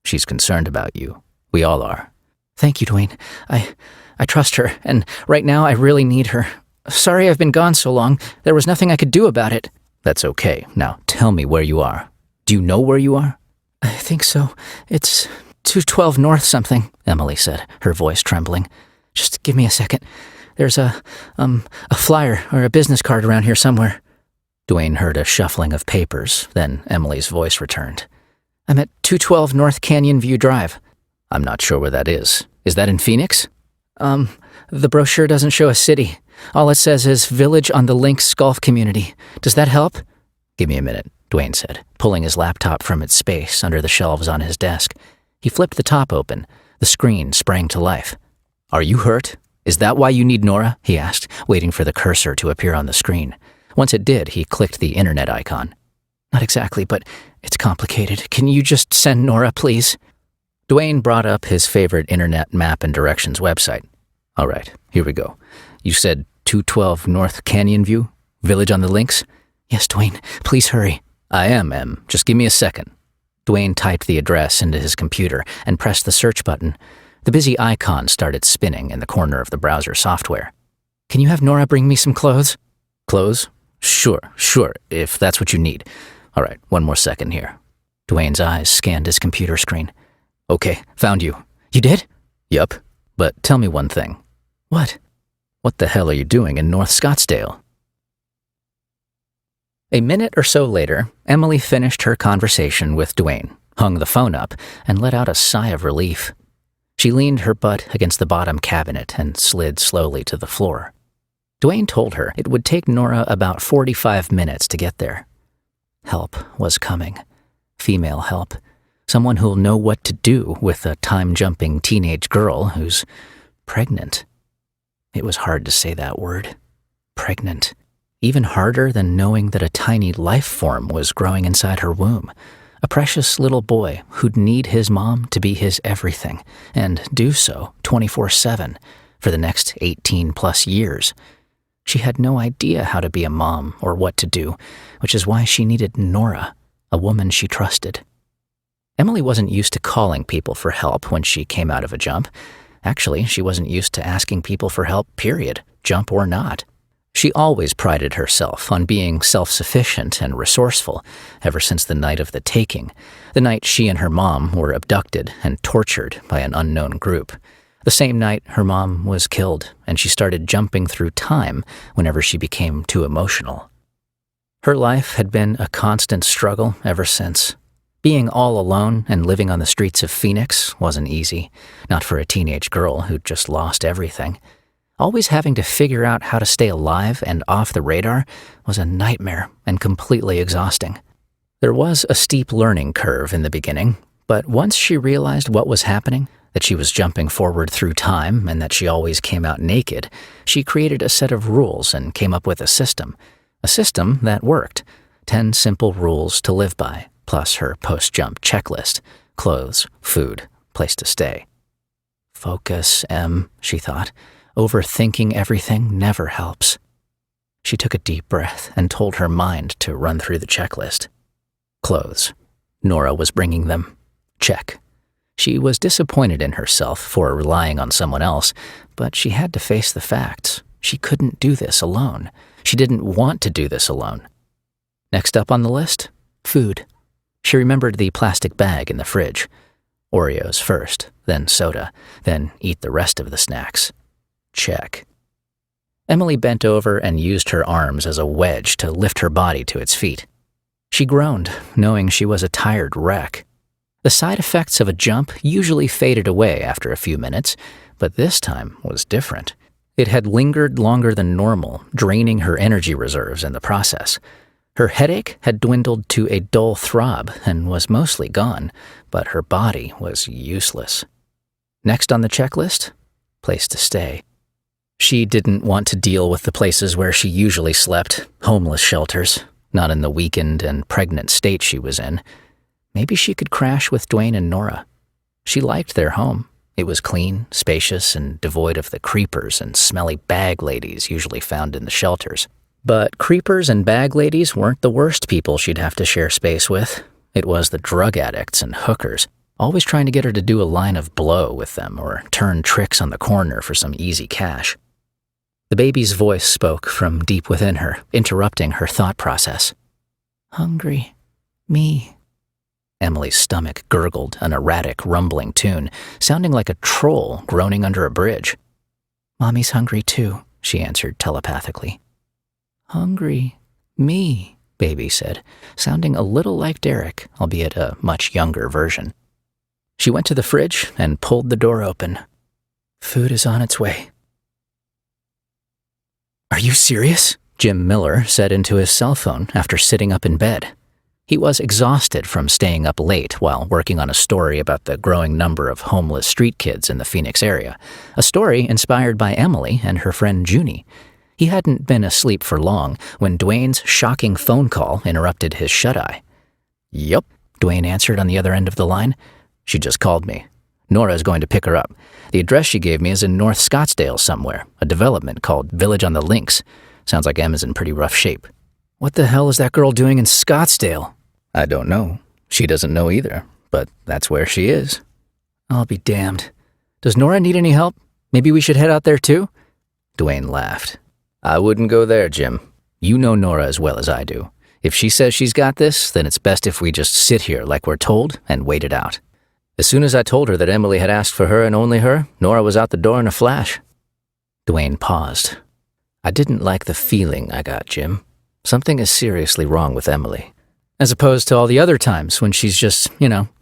"She's concerned about you. We all are." "Thank you, Dwayne. I trust her, and right now I really need her. Sorry I've been gone so long. There was nothing I could do about it." "That's okay. Now tell me where you are. Do you know where you are?" "I think so. It's 212 North something," Emily said, her voice trembling. "Just give me a second. There's a flyer or a business card around here somewhere." Dwayne heard a shuffling of papers, then Emily's voice returned. I'm at 212 North Canyon View Drive. I'm not sure where that is. Is that in Phoenix? The brochure doesn't show a city. All it says is Village on the Lynx Golf Community. Does that help? Give me a minute, Dwayne said, pulling his laptop from its space under the shelves on his desk. He flipped the top open. The screen sprang to life. Are you hurt? Is that why you need Nora? He asked, waiting for the cursor to appear on the screen. Once it did, he clicked the internet icon. Not exactly, but it's complicated. Can you just send Nora, please? Dwayne brought up his favorite internet map and directions website. All right, here we go. You said 212 North Canyon View? Village on the Lynx? Yes, Dwayne. Please hurry. I am, Em. Just give me a second. Dwayne typed the address into his computer and pressed the search button. The busy icon started spinning in the corner of the browser software. Can you have Nora bring me some clothes? Clothes? Sure, if that's what you need. All right, one more second here. Dwayne's eyes scanned his computer screen. Okay, found you. You did? Yup. But tell me one thing. What? What the hell are you doing in North Scottsdale? A minute or so later, Emily finished her conversation with Dwayne, hung the phone up, and let out a sigh of relief. She leaned her butt against the bottom cabinet and slid slowly to the floor. Dwayne told her it would take Nora about 45 minutes to get there. Help was coming. Female help. Someone who'll know what to do with a time-jumping teenage girl who's pregnant. It was hard to say that word. Pregnant. Even harder than knowing that a tiny life form was growing inside her womb. A precious little boy who'd need his mom to be his everything, and do so 24/7 for the next 18-plus years. She had no idea how to be a mom or what to do, which is why she needed Nora, a woman she trusted. Emily wasn't used to calling people for help when she came out of a jump. Actually, she wasn't used to asking people for help, period, jump or not. She always prided herself on being self-sufficient and resourceful ever since the night of the taking, the night she and her mom were abducted and tortured by an unknown group. The same night her mom was killed, and she started jumping through time whenever she became too emotional. Her life had been a constant struggle ever since. Being all alone and living on the streets of Phoenix wasn't easy, not for a teenage girl who'd just lost everything. Always having to figure out how to stay alive and off the radar was a nightmare and completely exhausting. There was a steep learning curve in the beginning, but once she realized what was happening, that she was jumping forward through time and that she always came out naked, she created a set of rules and came up with a system that worked. 10 simple rules to live by, plus her post-jump checklist: clothes, food, place to stay. Focus, Em, she thought. Overthinking everything never helps. She took a deep breath and told her mind to run through the checklist. Clothes. Nora was bringing them. Check. She was disappointed in herself for relying on someone else, but she had to face the facts. She couldn't do this alone. She didn't want to do this alone. Next up on the list, food. She remembered the plastic bag in the fridge. Oreos first, then soda, then eat the rest of the snacks. Check. Emily bent over and used her arms as a wedge to lift her body to its feet. She groaned, knowing she was a tired wreck. The side effects of a jump usually faded away after a few minutes, but this time was different. It had lingered longer than normal, draining her energy reserves in the process. Her headache had dwindled to a dull throb and was mostly gone, but her body was useless. Next on the checklist, place to stay. She didn't want to deal with the places where she usually slept, homeless shelters, not in the weakened and pregnant state she was in. Maybe she could crash with Dwayne and Nora. She liked their home. It was clean, spacious, and devoid of the creepers and smelly bag ladies usually found in the shelters. But creepers and bag ladies weren't the worst people she'd have to share space with. It was the drug addicts and hookers, always trying to get her to do a line of blow with them or turn tricks on the corner for some easy cash. The baby's voice spoke from deep within her, interrupting her thought process. Hungry. Me. Emily's stomach gurgled an erratic, rumbling tune, sounding like a troll groaning under a bridge. Mommy's hungry too, she answered telepathically. Hungry. Me. Baby said, sounding a little like Derek, albeit a much younger version. She went to the fridge and pulled the door open. Food is on its way. Are you serious? Jim Miller said into his cell phone after sitting up in bed. He was exhausted from staying up late while working on a story about the growing number of homeless street kids in the Phoenix area, a story inspired by Emily and her friend Junie. He hadn't been asleep for long when Dwayne's shocking phone call interrupted his shut-eye. Yup, Dwayne answered on the other end of the line. She just called me. Nora's going to pick her up. The address she gave me is in North Scottsdale somewhere, a development called Village on the Links. Sounds like Em is in pretty rough shape. What the hell is that girl doing in Scottsdale? I don't know. She doesn't know either, but that's where she is. I'll be damned. Does Nora need any help? Maybe we should head out there too? Dwayne laughed. I wouldn't go there, Jim. You know Nora as well as I do. If she says she's got this, then it's best if we just sit here like we're told and wait it out. As soon as I told her that Emily had asked for her and only her, Nora was out the door in a flash. Dwayne paused. I didn't like the feeling I got, Jim. Something is seriously wrong with Emily. As opposed to all the other times when she's just,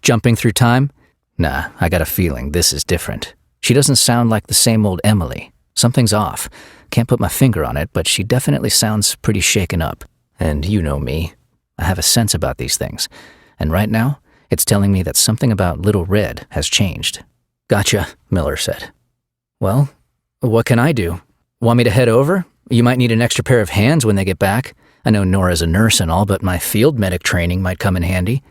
jumping through time? Nah, I got a feeling this is different. She doesn't sound like the same old Emily. Something's off. Can't put my finger on it, but she definitely sounds pretty shaken up. And you know me. I have a sense about these things. And right now, it's telling me that something about Little Red has changed. Gotcha, Miller said. Well, what can I do? Want me to head over? You might need an extra pair of hands when they get back. I know Nora's a nurse and all, but my field medic training might come in handy.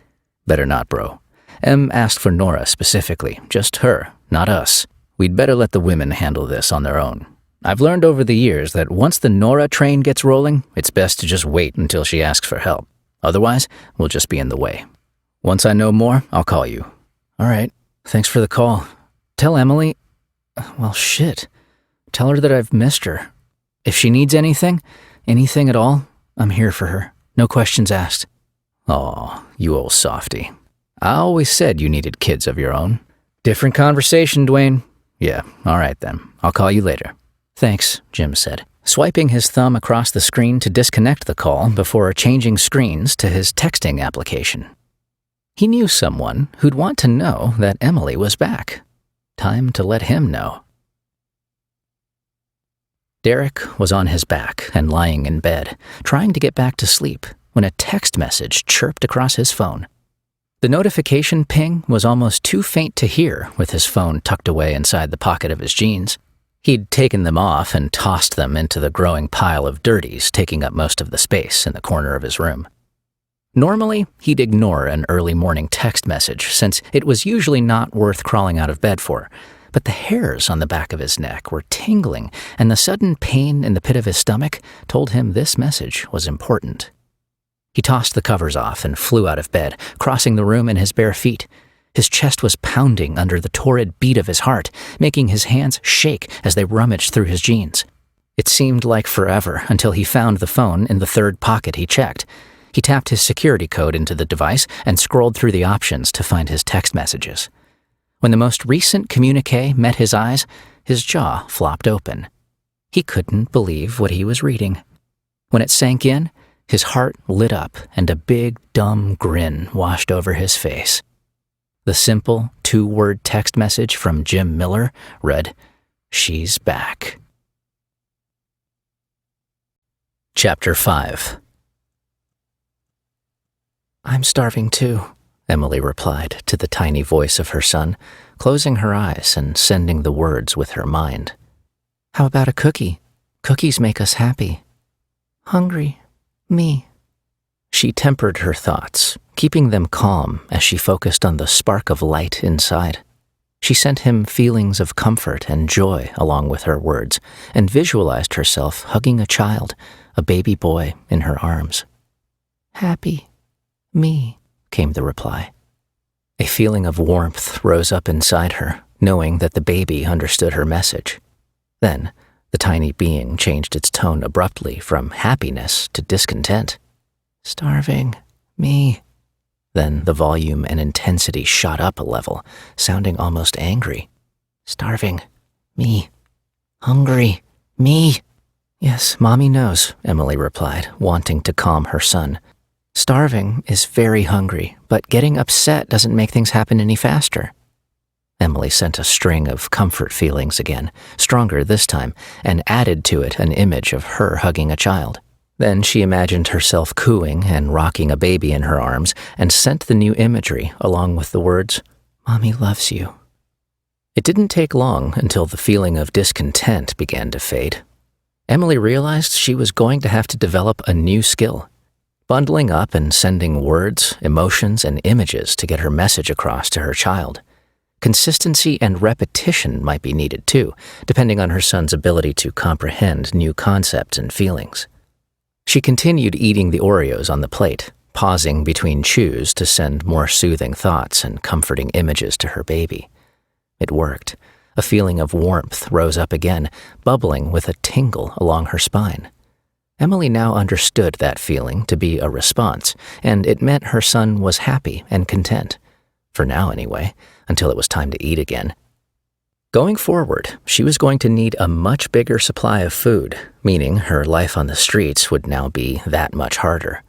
Better not, bro. Em asked for Nora specifically, just her, not us. We'd better let the women handle this on their own. I've learned over the years that once the Nora train gets rolling, it's best to just wait until she asks for help. Otherwise, we'll just be in the way. Once I know more, I'll call you. All right, thanks for the call. Tell Emily... Well, shit. Tell her that I've missed her. If she needs anything at all, I'm here for her. No questions asked. Aw, you old softy. I always said you needed kids of your own. Different conversation, Dwayne. Yeah, all right then. I'll call you later. Thanks, Jim said, swiping his thumb across the screen to disconnect the call before changing screens to his texting application. He knew someone who'd want to know that Emily was back. Time to let him know. Derek was on his back and lying in bed, trying to get back to sleep, when a text message chirped across his phone. The notification ping was almost too faint to hear with his phone tucked away inside the pocket of his jeans. He'd taken them off and tossed them into the growing pile of dirties taking up most of the space in the corner of his room. Normally, he'd ignore an early morning text message since it was usually not worth crawling out of bed for. But the hairs on the back of his neck were tingling, and the sudden pain in the pit of his stomach told him this message was important. He tossed the covers off and flew out of bed, crossing the room in his bare feet. His chest was pounding under the torrid beat of his heart, making his hands shake as they rummaged through his jeans. It seemed like forever until he found the phone in the third pocket he checked. He tapped his security code into the device and scrolled through the options to find his text messages. When the most recent communique met his eyes, his jaw flopped open. He couldn't believe what he was reading. When it sank in, his heart lit up and a big, dumb grin washed over his face. The simple, 2-word text message from Jim Miller read, "She's back." Chapter 5. I'm starving too, Emily replied to the tiny voice of her son, closing her eyes and sending the words with her mind. How about a cookie? Cookies make us happy. Hungry. Me. She tempered her thoughts, keeping them calm as she focused on the spark of light inside. She sent him feelings of comfort and joy along with her words, and visualized herself hugging a child, a baby boy, in her arms. Happy. Me, came the reply. A feeling of warmth rose up inside her, knowing that the baby understood her message. Then, the tiny being changed its tone abruptly from happiness to discontent. Starving. Me. Then the volume and intensity shot up a level, sounding almost angry. Starving. Me. Hungry. Me. Yes, Mommy knows, Emily replied, wanting to calm her son. Starving is very hungry, but getting upset doesn't make things happen any faster. Emily sent a string of comfort feelings again, stronger this time, and added to it an image of her hugging a child. Then she imagined herself cooing and rocking a baby in her arms and sent the new imagery along with the words, "Mommy loves you." It didn't take long until the feeling of discontent began to fade. Emily realized she was going to have to develop a new skill, bundling up and sending words, emotions, and images to get her message across to her child. Consistency and repetition might be needed too, depending on her son's ability to comprehend new concepts and feelings. She continued eating the Oreos on the plate, pausing between chews to send more soothing thoughts and comforting images to her baby. It worked. A feeling of warmth rose up again, bubbling with a tingle along her spine. Emily now understood that feeling to be a response, and it meant her son was happy and content. For now anyway, until it was time to eat again. Going forward, she was going to need a much bigger supply of food, meaning her life on the streets would now be that much harder.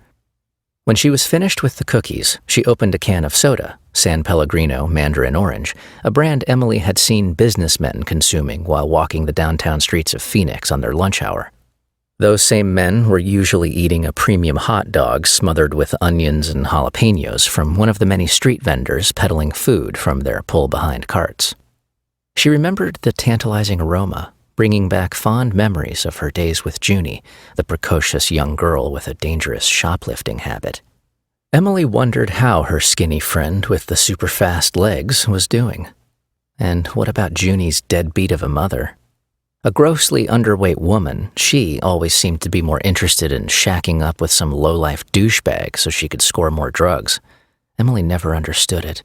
When she was finished with the cookies, she opened a can of soda, San Pellegrino Mandarin Orange, a brand Emily had seen businessmen consuming while walking the downtown streets of Phoenix on their lunch hour. Those same men were usually eating a premium hot dog smothered with onions and jalapenos from one of the many street vendors peddling food from their pull-behind carts. She remembered the tantalizing aroma, bringing back fond memories of her days with Junie, the precocious young girl with a dangerous shoplifting habit. Emily wondered how her skinny friend with the super-fast legs was doing. And what about Junie's deadbeat of a mother? A grossly underweight woman, she always seemed to be more interested in shacking up with some low-life douchebag so she could score more drugs. Emily never understood it.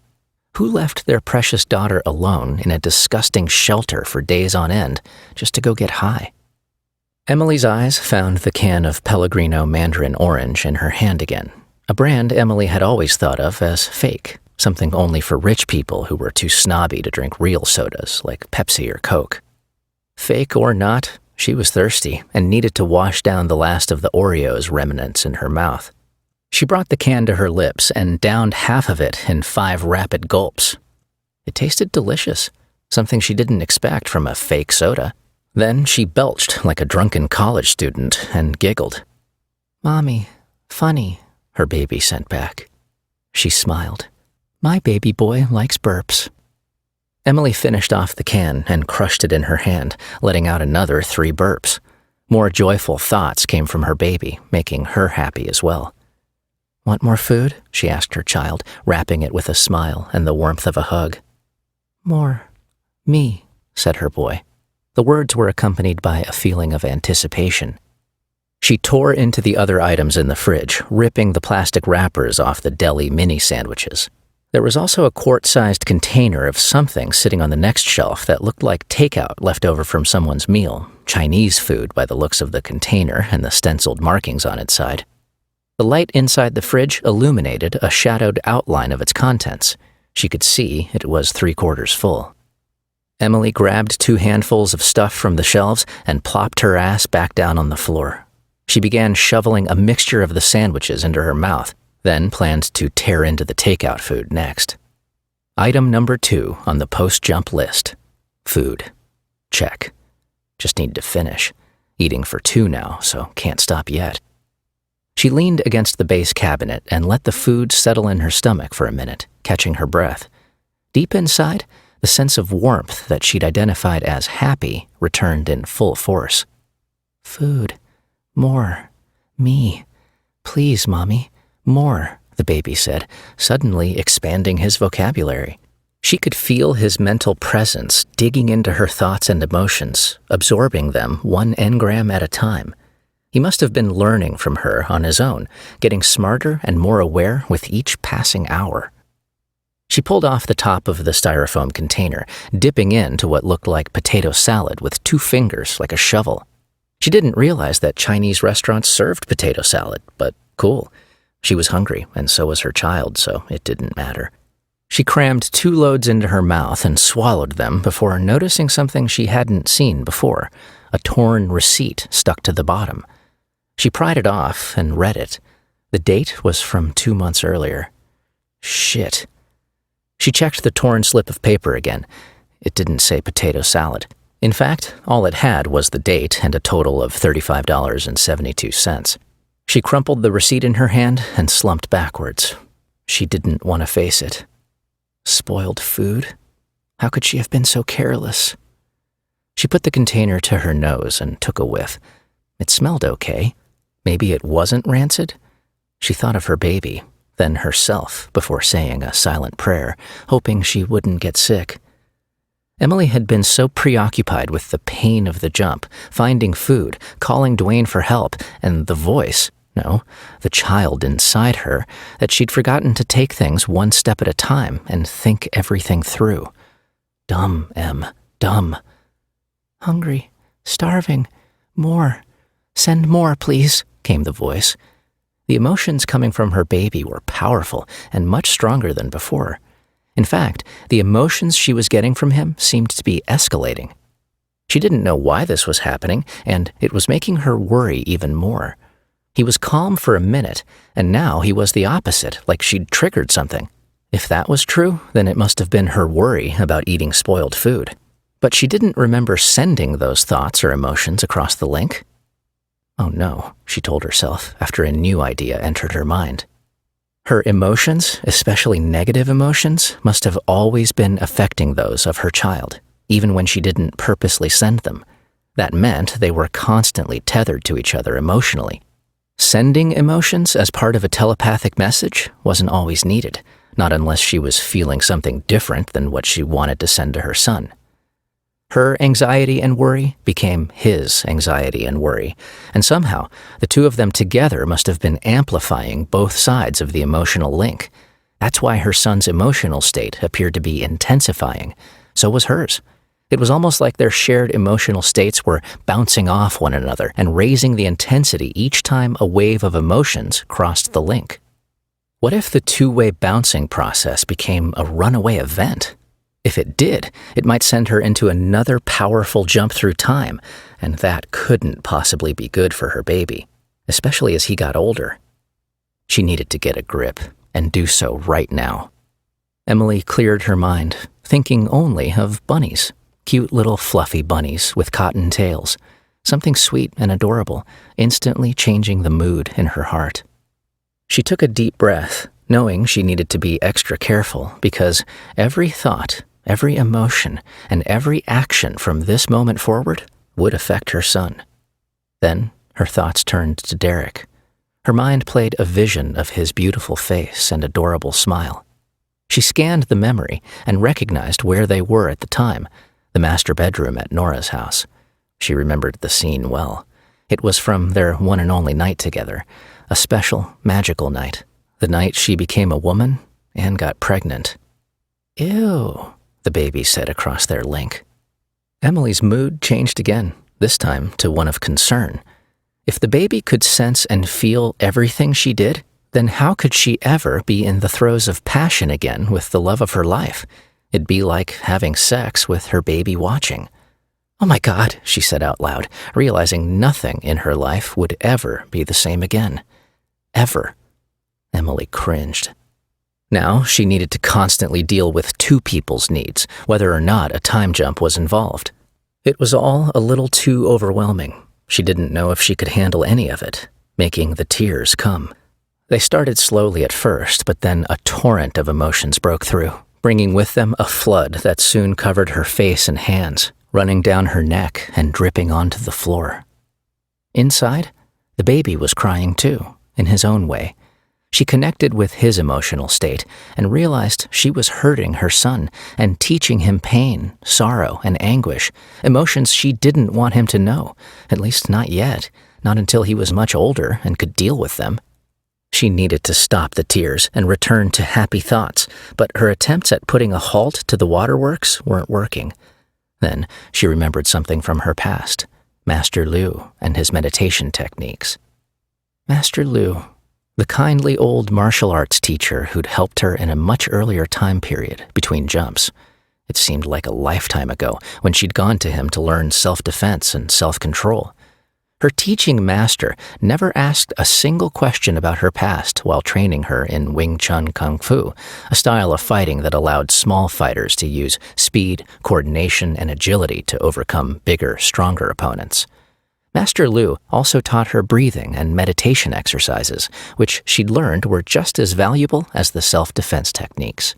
Who left their precious daughter alone in a disgusting shelter for days on end just to go get high? Emily's eyes found the can of Pellegrino Mandarin Orange in her hand again, a brand Emily had always thought of as fake, something only for rich people who were too snobby to drink real sodas like Pepsi or Coke. Fake or not, she was thirsty and needed to wash down the last of the Oreos remnants in her mouth. She brought the can to her lips and downed half of it in 5 rapid gulps. It tasted delicious, something she didn't expect from a fake soda. Then she belched like a drunken college student and giggled. "Mommy, funny," her baby sent back. She smiled. "My baby boy likes burps." Emily finished off the can and crushed it in her hand, letting out another 3 burps. More joyful thoughts came from her baby, making her happy as well. "Want more food?" she asked her child, wrapping it with a smile and the warmth of a hug. "More. Me," said her boy. The words were accompanied by a feeling of anticipation. She tore into the other items in the fridge, ripping the plastic wrappers off the deli mini sandwiches. There was also a quart-sized container of something sitting on the next shelf that looked like takeout left over from someone's meal, Chinese food by the looks of the container and the stenciled markings on its side. The light inside the fridge illuminated a shadowed outline of its contents. She could see it was 3/4 full. Emily grabbed 2 handfuls of stuff from the shelves and plopped her ass back down on the floor. She began shoveling a mixture of the sandwiches into her mouth, then planned to tear into the takeout food next. Item number 2 on the post-jump list. Food. Check. Just need to finish. Eating for 2 now, so can't stop yet. She leaned against the base cabinet and let the food settle in her stomach for a minute, catching her breath. Deep inside, the sense of warmth that she'd identified as happy returned in full force. "Food. More. Me. Please, Mommy. More," the baby said, suddenly expanding his vocabulary. She could feel his mental presence digging into her thoughts and emotions, absorbing them 1 engram at a time. He must have been learning from her on his own, getting smarter and more aware with each passing hour. She pulled off the top of the styrofoam container, dipping into what looked like potato salad with 2 fingers like a shovel. She didn't realize that Chinese restaurants served potato salad, but cool. She was hungry, and so was her child, so it didn't matter. She crammed 2 loads into her mouth and swallowed them before noticing something she hadn't seen before, a torn receipt stuck to the bottom. She pried it off and read it. The date was from 2 months earlier. Shit. She checked the torn slip of paper again. It didn't say potato salad. In fact, all it had was the date and a total of $35.72. She crumpled the receipt in her hand and slumped backwards. She didn't want to face it. Spoiled food? How could she have been so careless? She put the container to her nose and took a whiff. It smelled okay. Maybe it wasn't rancid? She thought of her baby, then herself, before saying a silent prayer, hoping she wouldn't get sick. Emily had been so preoccupied with the pain of the jump, finding food, calling Dwayne for help, and the voice, no, the child inside her, that she'd forgotten to take things one step at a time and think everything through. Dumb, Em, dumb. Hungry, starving, more. Send more, please, came the voice. The emotions coming from her baby were powerful and much stronger than before. In fact, the emotions she was getting from him seemed to be escalating. She didn't know why this was happening, and it was making her worry even more. He was calm for a minute, and now he was the opposite, like she'd triggered something. If that was true, then it must have been her worry about eating spoiled food. But she didn't remember sending those thoughts or emotions across the link. Oh no, she told herself after a new idea entered her mind. Her emotions, especially negative emotions, must have always been affecting those of her child, even when she didn't purposely send them. That meant they were constantly tethered to each other emotionally. Sending emotions as part of a telepathic message wasn't always needed, not unless she was feeling something different than what she wanted to send to her son. Her anxiety and worry became his anxiety and worry, and somehow the two of them together must have been amplifying both sides of the emotional link. That's why her son's emotional state appeared to be intensifying. So was hers. It was almost like their shared emotional states were bouncing off one another and raising the intensity each time a wave of emotions crossed the link. What if the two-way bouncing process became a runaway event? If it did, it might send her into another powerful jump through time, and that couldn't possibly be good for her baby, especially as he got older. She needed to get a grip, and do so right now. Emily cleared her mind, thinking only of bunnies, cute little fluffy bunnies with cotton tails, something sweet and adorable, instantly changing the mood in her heart. She took a deep breath, knowing she needed to be extra careful because every thought, every emotion, and every action from this moment forward would affect her son. Then her thoughts turned to Derek. Her mind played a vision of his beautiful face and adorable smile. She scanned the memory and recognized where they were at the time, the master bedroom at Nora's house. She remembered the scene well. It was from their one and only night together, a special, magical night, the night she became a woman and got pregnant. Ew, the baby said across their link. Emily's mood changed again, this time to one of concern. If the baby could sense and feel everything she did, then how could she ever be in the throes of passion again with the love of her life? It'd be like having sex with her baby watching. Oh my God, she said out loud, realizing nothing in her life would ever be the same again. Ever. Emily cringed. Now she needed to constantly deal with two people's needs, whether or not a time jump was involved. It was all a little too overwhelming. She didn't know if she could handle any of it, making the tears come. They started slowly at first, but then a torrent of emotions broke through, bringing with them a flood that soon covered her face and hands, running down her neck and dripping onto the floor. Inside, the baby was crying too, in his own way. She connected with his emotional state and realized she was hurting her son and teaching him pain, sorrow, and anguish, emotions she didn't want him to know, at least not yet, not until he was much older and could deal with them. She needed to stop the tears and return to happy thoughts, but her attempts at putting a halt to the waterworks weren't working. Then she remembered something from her past, Master Lu and his meditation techniques. Master Lu, the kindly old martial arts teacher who'd helped her in a much earlier time period between jumps. It seemed like a lifetime ago when she'd gone to him to learn self-defense and self-control. Her teaching master never asked a single question about her past while training her in Wing Chun Kung Fu, a style of fighting that allowed small fighters to use speed, coordination, and agility to overcome bigger, stronger opponents. Master Lu also taught her breathing and meditation exercises, which she'd learned were just as valuable as the self-defense techniques.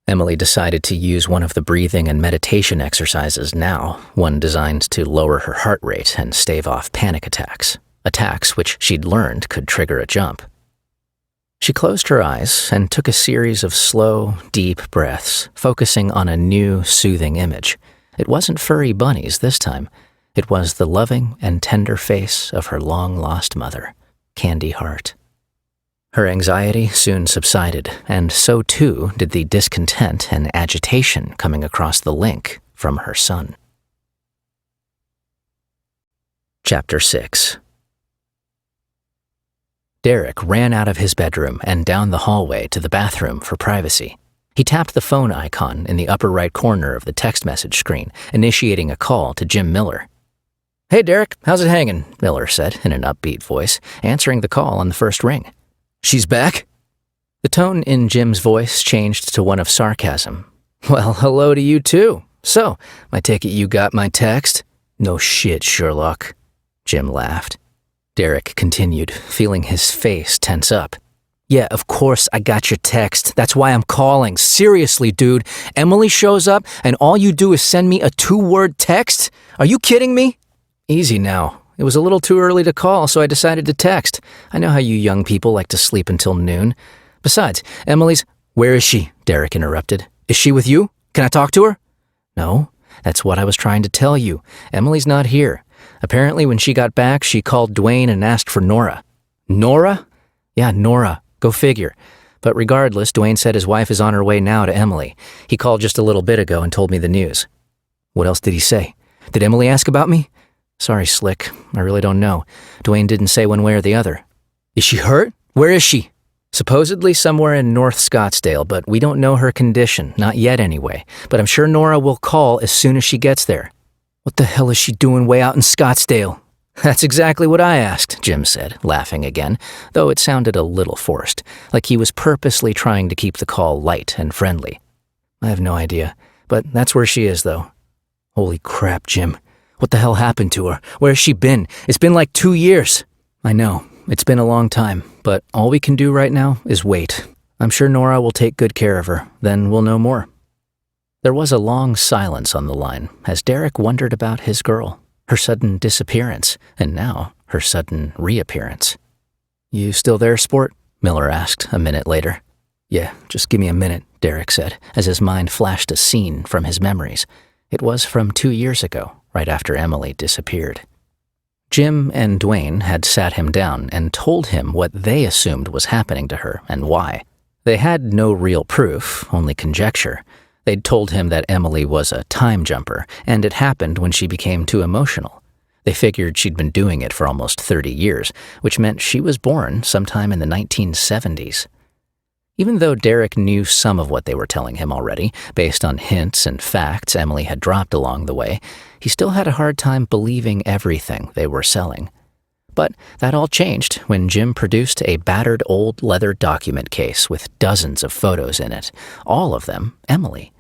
Emily decided to use one of the breathing and meditation exercises now, one designed to lower her heart rate and stave off panic attacks which she'd learned could trigger a jump. She closed her eyes and took a series of slow, deep breaths, focusing on a new, soothing image. It wasn't furry bunnies this time. It was the loving and tender face of her long-lost mother, Candy Hart. Her anxiety soon subsided, and so too did the discontent and agitation coming across the link from her son. Chapter 6. Derek ran out of his bedroom and down the hallway to the bathroom for privacy. He tapped the phone icon in the upper right corner of the text message screen, initiating a call to Jim Miller. "Hey, Derek, how's it hanging?" Miller said in an upbeat voice, answering the call on the first ring. "She's back?" The tone in Jim's voice changed to one of sarcasm. "Well, hello to you too. So, I take it you got my text?" "No shit, Sherlock." Jim laughed. Derek continued, feeling his face tense up. "Yeah, of course I got your text. That's why I'm calling. Seriously, dude. Emily shows up and all you do is send me a 2-word text? Are you kidding me?" "Easy now. It was a little too early to call, so I decided to text. I know how you young people like to sleep until noon. Besides, Emily's—" "Where is she?" Derek interrupted. "Is she with you? Can I talk to her?" "No, that's what I was trying to tell you. Emily's not here. Apparently when she got back, she called Dwayne and asked for Nora." "Nora?" "Yeah, Nora. Go figure. But regardless, Dwayne said his wife is on her way now to Emily. He called just a little bit ago and told me the news." "What else did he say? Did Emily ask about me?" "Sorry, Slick. I really don't know. Dwayne didn't say one way or the other." "Is she hurt? Where is she?" "Supposedly somewhere in North Scottsdale, but we don't know her condition, not yet anyway. But I'm sure Nora will call as soon as she gets there." "What the hell is she doing way out in Scottsdale?" "That's exactly what I asked," Jim said, laughing again, though it sounded a little forced, like he was purposely trying to keep the call light and friendly. "I have no idea, but that's where she is, though." "Holy crap, Jim. What the hell happened to her? Where's she been? It's been like 2 years. "I know. It's been a long time, but all we can do right now is wait. I'm sure Nora will take good care of her. Then we'll know more." There was a long silence on the line as Derek wondered about his girl, her sudden disappearance, and now her sudden reappearance. "You still there, sport?" Miller asked a minute later. "Yeah, just give me a minute," Derek said, as his mind flashed a scene from his memories. It was from 2 years ago, right after Emily disappeared. Jim and Dwayne had sat him down and told him what they assumed was happening to her and why. They had no real proof, only conjecture. They'd told him that Emily was a time jumper, and it happened when she became too emotional. They figured she'd been doing it for almost 30 years, which meant she was born sometime in the 1970s. Even though Derek knew some of what they were telling him already, based on hints and facts Emily had dropped along the way, he still had a hard time believing everything they were selling. But that all changed when Jim produced a battered old leather document case with dozens of photos in it, all of them Emily.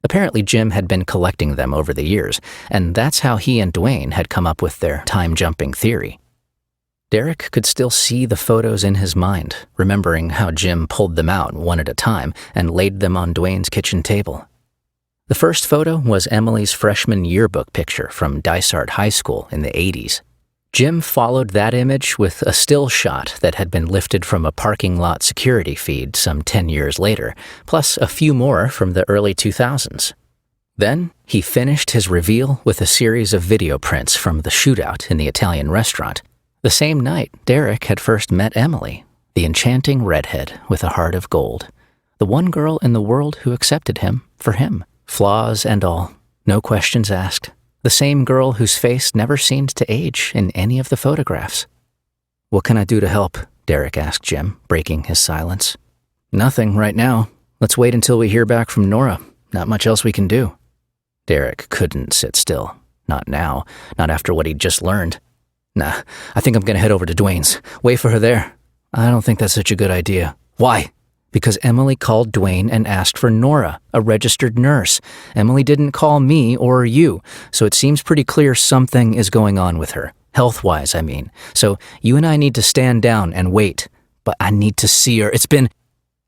Apparently Jim had been collecting them over the years, and that's how he and Dwayne had come up with their time-jumping theory. Derek could still see the photos in his mind, remembering how Jim pulled them out one at a time and laid them on Dwayne's kitchen table. The first photo was Emily's freshman yearbook picture from Dysart High School in the 80s. Jim followed that image with a still shot that had been lifted from a parking lot security feed some 10 years later, plus a few more from the early 2000s. Then, he finished his reveal with a series of video prints from the shootout in the Italian restaurant. The same night, Derek had first met Emily, the enchanting redhead with a heart of gold. The one girl in the world who accepted him for him, flaws and all, no questions asked. The same girl whose face never seemed to age in any of the photographs. "What can I do to help?" Derek asked Jim, breaking his silence. "Nothing right now. Let's wait until we hear back from Nora. Not much else we can do." Derek couldn't sit still. Not now. Not after what he'd just learned. Nah, I think I'm gonna head over to Dwayne's. Wait for her there. I don't think that's such a good idea. Why? Because Emily called Dwayne and asked for Nora, a registered nurse. Emily didn't call me or you, so it seems pretty clear something is going on with her. Health-wise, I mean. So you and I need to stand down and wait. But I need to see her.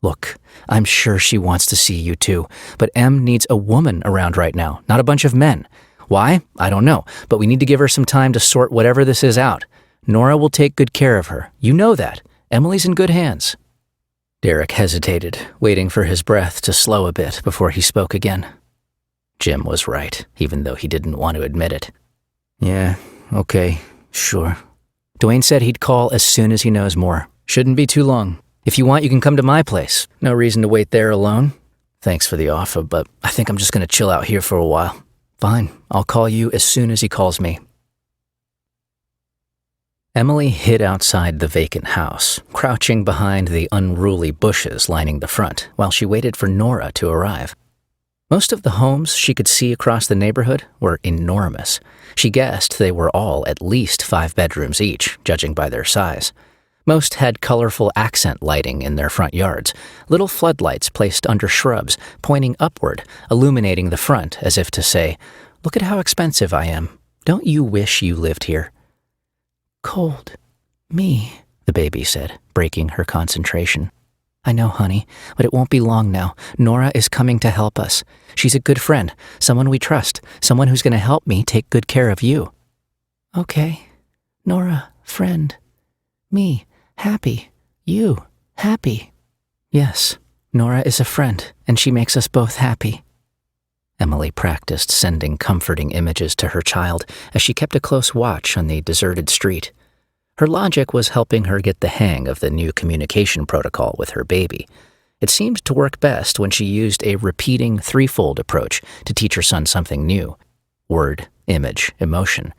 Look, I'm sure she wants to see you too, but Em needs a woman around right now, not a bunch of men. Why? I don't know, but we need to give her some time to sort whatever this is out. Nora will take good care of her. You know that. Emily's in good hands. Derek hesitated, waiting for his breath to slow a bit before he spoke again. Jim was right, even though he didn't want to admit it. Yeah, okay, sure. Dwayne said he'd call as soon as he knows more. Shouldn't be too long. If you want, you can come to my place. No reason to wait there alone. Thanks for the offer, but I think I'm just going to chill out here for a while. Fine, I'll call you as soon as he calls me. Emily hid outside the vacant house, crouching behind the unruly bushes lining the front, while she waited for Nora to arrive. Most of the homes she could see across the neighborhood were enormous. She guessed they were all at least 5 bedrooms each, judging by their size. Most had colorful accent lighting in their front yards, little floodlights placed under shrubs, pointing upward, illuminating the front as if to say, "Look at how expensive I am. Don't you wish you lived here?" "Cold. Me," the baby said, breaking her concentration. "I know, honey, but it won't be long now. Nora is coming to help us. She's a good friend, someone we trust, someone who's going to help me take good care of you." "Okay. Nora, friend. Me, happy. You, happy." "Yes, Nora is a friend, and she makes us both happy." Emily practiced sending comforting images to her child as she kept a close watch on the deserted street. Her logic was helping her get the hang of the new communication protocol with her baby. It seemed to work best when she used a repeating threefold approach to teach her son something new. Word, image, emotion.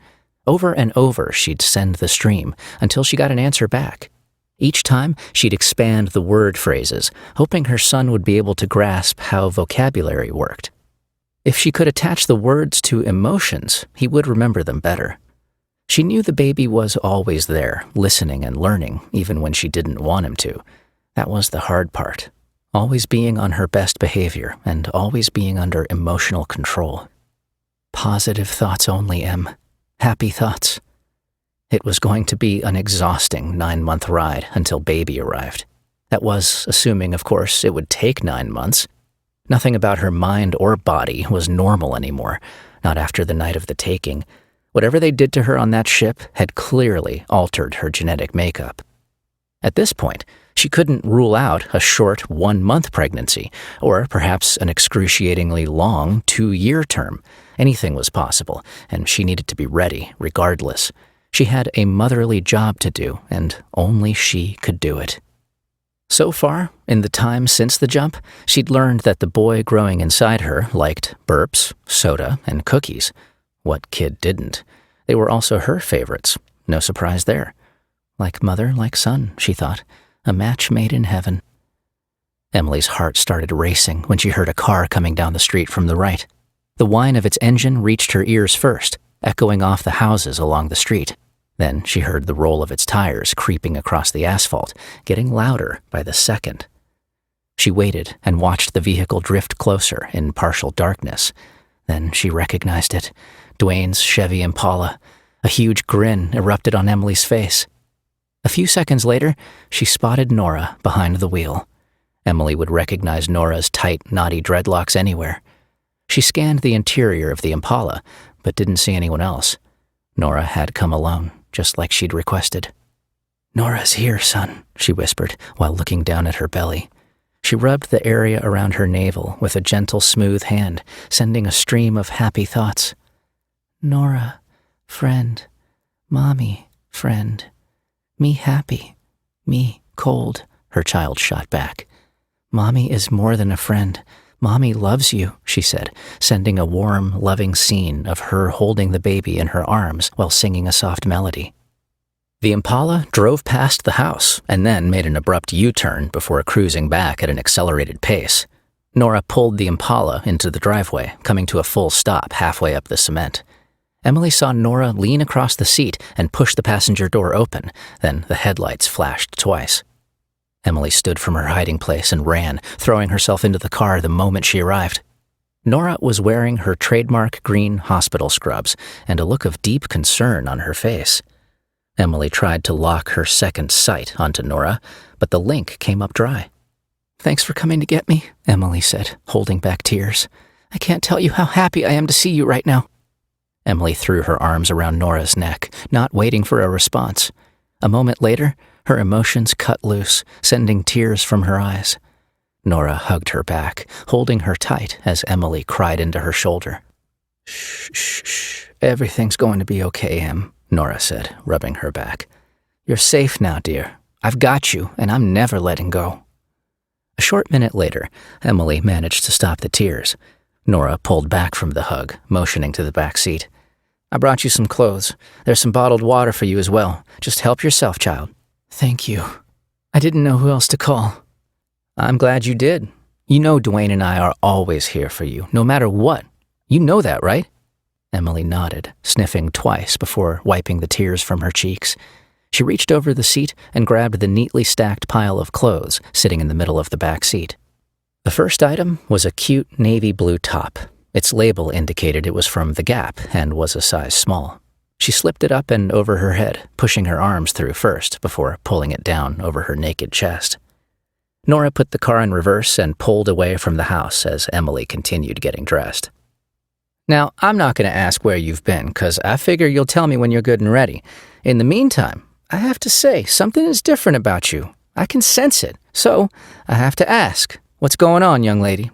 Over and over, she'd send the stream until she got an answer back. Each time, she'd expand the word phrases, hoping her son would be able to grasp how vocabulary worked. If she could attach the words to emotions, he would remember them better. She knew the baby was always there, listening and learning, even when she didn't want him to. That was the hard part. Always being on her best behavior and always being under emotional control. Positive thoughts only, Em. Happy thoughts. It was going to be an exhausting 9-month ride until baby arrived. That was assuming, of course, it would take 9 months. Nothing about her mind or body was normal anymore, not after the night of the taking. Whatever they did to her on that ship had clearly altered her genetic makeup. At this point, she couldn't rule out a short 1-month pregnancy, or perhaps an excruciatingly long 2-year term. Anything was possible, and she needed to be ready, regardless. She had a motherly job to do, and only she could do it. So far, in the time since the jump, she'd learned that the boy growing inside her liked burps, soda, and cookies. What kid didn't? They were also her favorites. No surprise there. Like mother, like son, she thought. A match made in heaven. Emily's heart started racing when she heard a car coming down the street from the right. The whine of its engine reached her ears first, echoing off the houses along the street. Then she heard the roll of its tires creeping across the asphalt, getting louder by the second. She waited and watched the vehicle drift closer in partial darkness. Then she recognized it. Dwayne's Chevy Impala. A huge grin erupted on Emily's face. A few seconds later, she spotted Nora behind the wheel. Emily would recognize Nora's tight, knotty dreadlocks anywhere. She scanned the interior of the Impala, but didn't see anyone else. Nora had come alone, just like she'd requested. "Nora's here, son," she whispered, while looking down at her belly. She rubbed the area around her navel with a gentle, smooth hand, sending a stream of happy thoughts. "Nora, friend. Mommy, friend. Me happy. Me cold," her child shot back. "Mommy is more than a friend. Mommy loves you," she said, sending a warm, loving scene of her holding the baby in her arms while singing a soft melody. The Impala drove past the house and then made an abrupt U-turn before cruising back at an accelerated pace. Nora pulled the Impala into the driveway, coming to a full stop halfway up the cement. Emily saw Nora lean across the seat and push the passenger door open, then the headlights flashed twice. Emily stood from her hiding place and ran, throwing herself into the car the moment she arrived. Nora was wearing her trademark green hospital scrubs and a look of deep concern on her face. Emily tried to lock her second sight onto Nora, but the link came up dry. "Thanks for coming to get me," Emily said, holding back tears. "I can't tell you how happy I am to see you right now." Emily threw her arms around Nora's neck, not waiting for a response. A moment later, her emotions cut loose, sending tears from her eyes. Nora hugged her back, holding her tight as Emily cried into her shoulder. "Shh, shh, shh. Everything's going to be okay, Em," Nora said, rubbing her back. "You're safe now, dear. I've got you, and I'm never letting go." A short minute later, Emily managed to stop the tears. Nora pulled back from the hug, motioning to the back seat. "I brought you some clothes. There's some bottled water for you as well. Just help yourself, child." "Thank you. I didn't know who else to call." "I'm glad you did. You know Dwayne and I are always here for you, no matter what. You know that, right?" Emily nodded, sniffing twice before wiping the tears from her cheeks. She reached over the seat and grabbed the neatly stacked pile of clothes sitting in the middle of the back seat. The first item was a cute navy blue top. Its label indicated it was from The Gap and was a size small. She slipped it up and over her head, pushing her arms through first before pulling it down over her naked chest. Nora put the car in reverse and pulled away from the house as Emily continued getting dressed. "Now, I'm not going to ask where you've been, because I figure you'll tell me when you're good and ready. In the meantime, I have to say, something is different about you. I can sense it. So, I have to ask, what's going on, young lady?"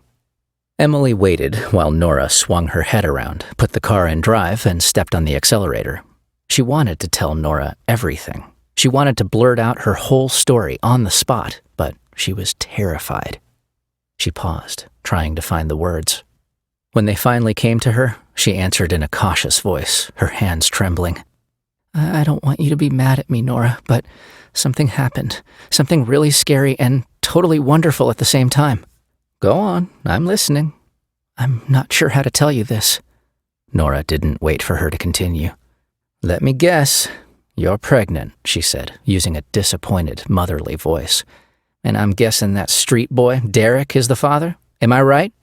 Emily waited while Nora swung her head around, put the car in drive, and stepped on the accelerator. She wanted to tell Nora everything. She wanted to blurt out her whole story on the spot, but she was terrified. She paused, trying to find the words. When they finally came to her, she answered in a cautious voice, her hands trembling. "I don't want you to be mad at me, Nora, but something happened. Something really scary and totally wonderful at the same time." "Go on, I'm listening." "I'm not sure how to tell you this." Nora didn't wait for her to continue. "Let me guess. You're pregnant," she said, using a disappointed, motherly voice. "And I'm guessing that street boy, Derek, is the father? Am I right?"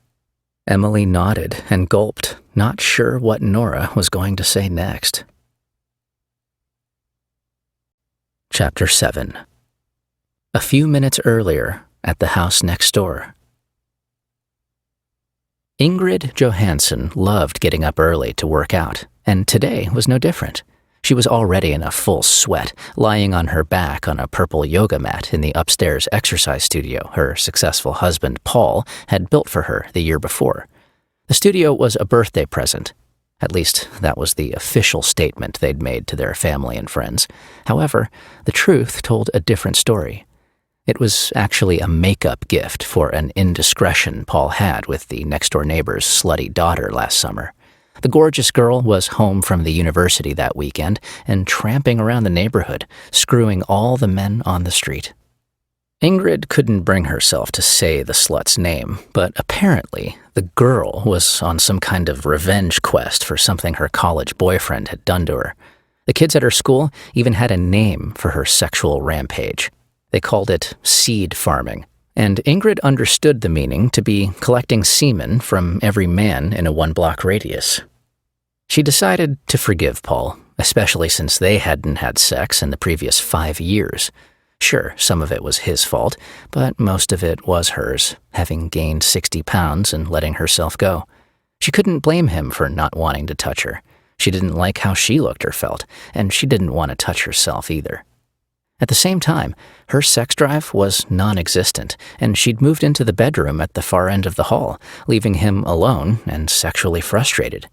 Emily nodded and gulped, not sure what Nora was going to say next. Chapter 7. A few minutes earlier, at the house next door. Ingrid Johansson loved getting up early to work out, and today was no different. She was already in a full sweat, lying on her back on a purple yoga mat in the upstairs exercise studio her successful husband, Paul, had built for her the year before. The studio was a birthday present. At least, that was the official statement they'd made to their family and friends. However, the truth told a different story. It was actually a makeup gift for an indiscretion Paul had with the next-door neighbor's slutty daughter last summer. The gorgeous girl was home from the university that weekend and tramping around the neighborhood, screwing all the men on the street. Ingrid couldn't bring herself to say the slut's name, but apparently the girl was on some kind of revenge quest for something her college boyfriend had done to her. The kids at her school even had a name for her sexual rampage. They called it seed farming, and Ingrid understood the meaning to be collecting semen from every man in a one-block radius. She decided to forgive Paul, especially since they hadn't had sex in the previous 5 years. Sure, some of it was his fault, but most of it was hers, having gained 60 pounds and letting herself go. She couldn't blame him for not wanting to touch her. She didn't like how she looked or felt, and she didn't want to touch herself either. At the same time, her sex drive was non-existent, and she'd moved into the bedroom at the far end of the hall, leaving him alone and sexually frustrated.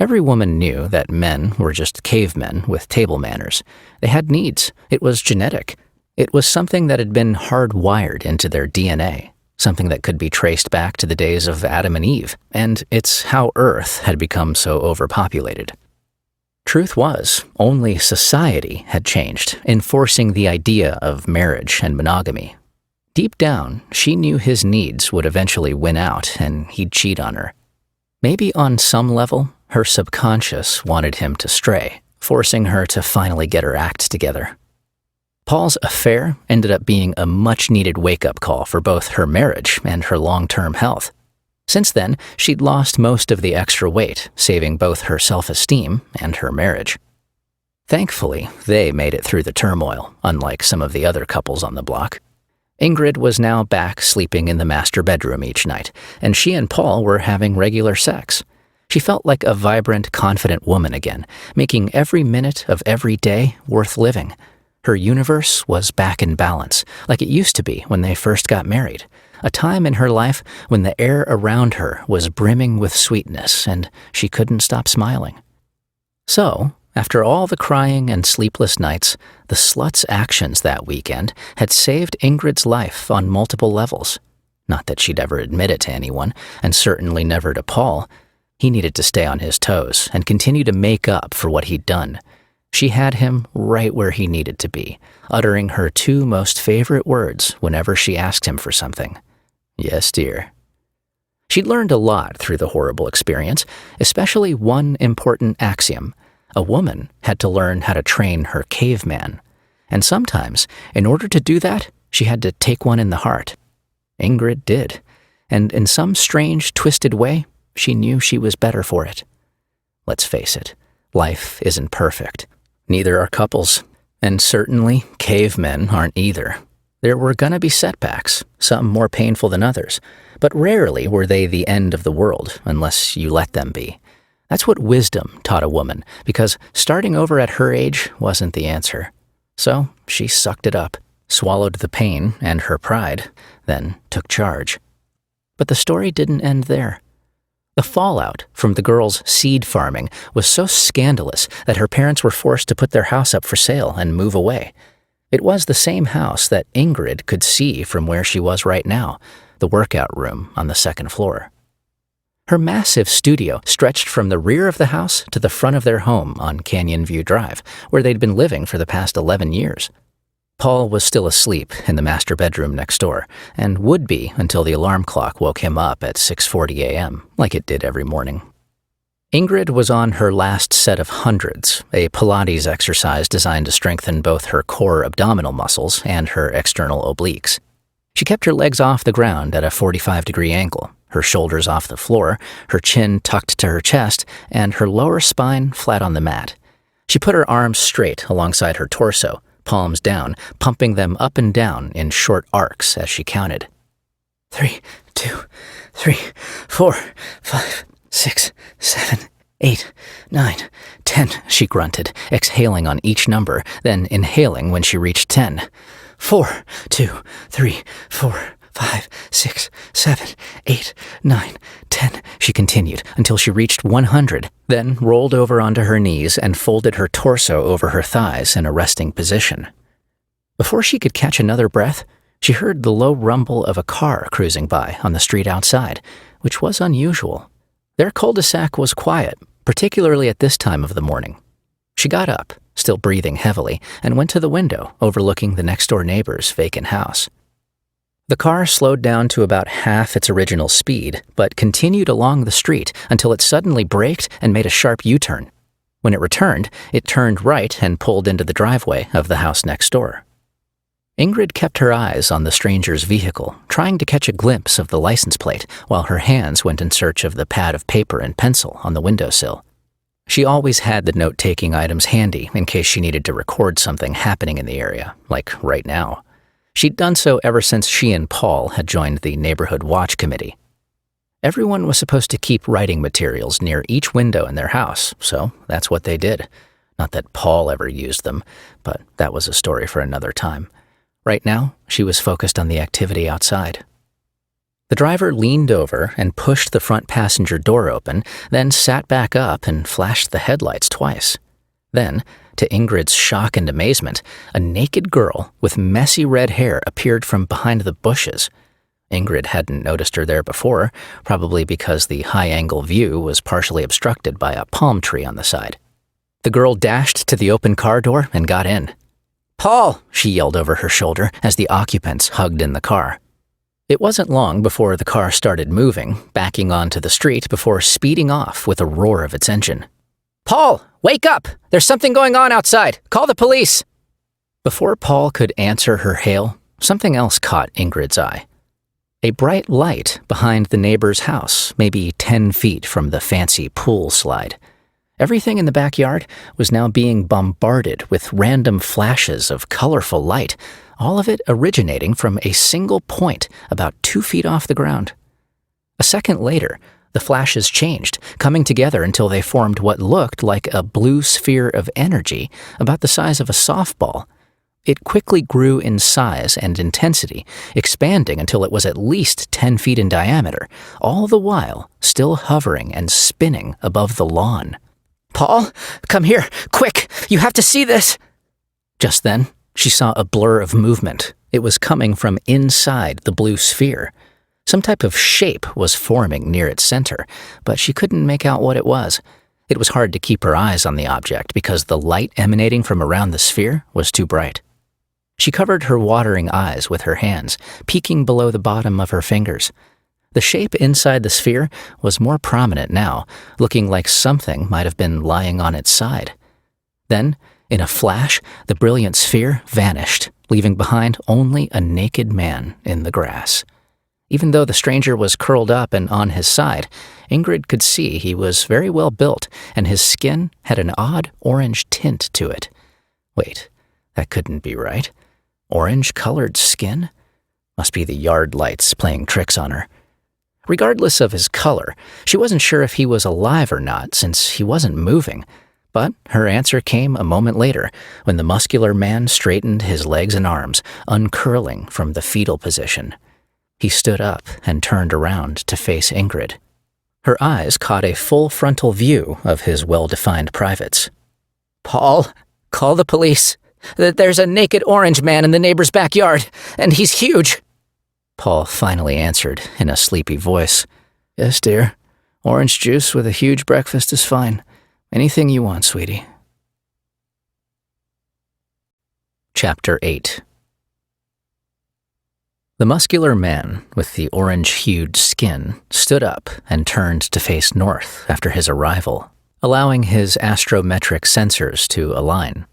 Every woman knew that men were just cavemen with table manners. They had needs. It was genetic. It was something that had been hardwired into their DNA, something that could be traced back to the days of Adam and Eve, and it's how Earth had become so overpopulated. Truth was, only society had changed, enforcing the idea of marriage and monogamy. Deep down, she knew his needs would eventually win out and he'd cheat on her. Maybe on some level, her subconscious wanted him to stray, forcing her to finally get her act together. Paul's affair ended up being a much-needed wake-up call for both her marriage and her long-term health. Since then, she'd lost most of the extra weight, saving both her self-esteem and her marriage. Thankfully, they made it through the turmoil, unlike some of the other couples on the block. Ingrid was now back sleeping in the master bedroom each night, and she and Paul were having regular sex. She felt like a vibrant, confident woman again, making every minute of every day worth living. Her universe was back in balance, like it used to be when they first got married, a time in her life when the air around her was brimming with sweetness and she couldn't stop smiling. So, after all the crying and sleepless nights, the slut's actions that weekend had saved Ingrid's life on multiple levels. Not that she'd ever admit it to anyone, and certainly never to Paul. He needed to stay on his toes and continue to make up for what he'd done. She had him right where he needed to be, uttering her two most favorite words whenever she asked him for something. "Yes, dear." She'd learned a lot through the horrible experience, especially one important axiom. A woman had to learn how to train her caveman. And sometimes, in order to do that, she had to take one in the heart. Ingrid did, and in some strange, twisted way, she knew she was better for it. Let's face it, life isn't perfect. Neither are couples, and certainly cavemen aren't either. There were gonna be setbacks, some more painful than others, but rarely were they the end of the world unless you let them be. That's what wisdom taught a woman, because starting over at her age wasn't the answer. So she sucked it up, swallowed the pain and her pride, then took charge. But the story didn't end there. The fallout from the girl's seed farming was so scandalous that her parents were forced to put their house up for sale and move away. It was the same house that Ingrid could see from where she was right now, the workout room on the second floor. Her massive studio stretched from the rear of the house to the front of their home on Canyon View Drive, where they'd been living for the past 11 years. Paul was still asleep in the master bedroom next door, and would be until the alarm clock woke him up at 6:40 a.m., like it did every morning. Ingrid was on her last set of hundreds, a Pilates exercise designed to strengthen both her core abdominal muscles and her external obliques. She kept her legs off the ground at a 45-degree angle, her shoulders off the floor, her chin tucked to her chest, and her lower spine flat on the mat. She put her arms straight alongside her torso, palms down, pumping them up and down in short arcs as she counted. 3, 2, 3, 4, 5, 6, 7, 8, 9, 10, she grunted, exhaling on each number, then inhaling when she reached 10. 4, 2, 3, 4, 5, 6, 7, 8, 9, 10, she continued until she reached 100, then rolled over onto her knees and folded her torso over her thighs in a resting position. Before she could catch another breath, she heard the low rumble of a car cruising by on the street outside, which was unusual. Their cul-de-sac was quiet, particularly at this time of the morning. She got up, still breathing heavily, and went to the window overlooking the next-door neighbor's vacant house. The car slowed down to about half its original speed, but continued along the street until it suddenly braked and made a sharp U-turn. When it returned, it turned right and pulled into the driveway of the house next door. Ingrid kept her eyes on the stranger's vehicle, trying to catch a glimpse of the license plate, while her hands went in search of the pad of paper and pencil on the windowsill. She always had the note-taking items handy in case she needed to record something happening in the area, like right now. She'd done so ever since she and Paul had joined the neighborhood watch committee. Everyone was supposed to keep writing materials near each window in their house, so that's what they did. Not that Paul ever used them, but that was a story for another time. Right now, she was focused on the activity outside. The driver leaned over and pushed the front passenger door open, then sat back up and flashed the headlights twice. Then, to Ingrid's shock and amazement, a naked girl with messy red hair appeared from behind the bushes. Ingrid hadn't noticed her there before, probably because the high-angle view was partially obstructed by a palm tree on the side. The girl dashed to the open car door and got in. "Paul!" she yelled over her shoulder as the occupants hugged in the car. It wasn't long before the car started moving, backing onto the street before speeding off with a roar of its engine. "Paul, wake up! There's something going on outside! Call the police!" Before Paul could answer her hail, something else caught Ingrid's eye. A bright light behind the neighbor's house, maybe 10 feet from the fancy pool slide. Everything in the backyard was now being bombarded with random flashes of colorful light, all of it originating from a single point about 2 feet off the ground. A second later, the flashes changed, coming together until they formed what looked like a blue sphere of energy about the size of a softball. It quickly grew in size and intensity, expanding until it was at least 10 feet in diameter, all the while still hovering and spinning above the lawn. "Paul, come here, quick! You have to see this!" Just then, she saw a blur of movement. It was coming from inside the blue sphere. Some type of shape was forming near its center, but she couldn't make out what it was. It was hard to keep her eyes on the object because the light emanating from around the sphere was too bright. She covered her watering eyes with her hands, peeking below the bottom of her fingers. The shape inside the sphere was more prominent now, looking like something might have been lying on its side. Then, in a flash, the brilliant sphere vanished, leaving behind only a naked man in the grass. Even though the stranger was curled up and on his side, Ingrid could see he was very well built, and his skin had an odd orange tint to it. Wait, that couldn't be right. Orange-colored skin? Must be the yard lights playing tricks on her. Regardless of his color, she wasn't sure if he was alive or not since he wasn't moving. But her answer came a moment later when the muscular man straightened his legs and arms, uncurling from the fetal position. He stood up and turned around to face Ingrid. Her eyes caught a full frontal view of his well-defined privates. "Paul, call the police. There's a naked orange man in the neighbor's backyard, and he's huge." Paul finally answered in a sleepy voice. "Yes, dear. Orange juice with a huge breakfast is fine. Anything you want, sweetie." Chapter 8. The muscular man with the orange-hued skin stood up and turned to face north after his arrival, allowing his astrometric sensors to align.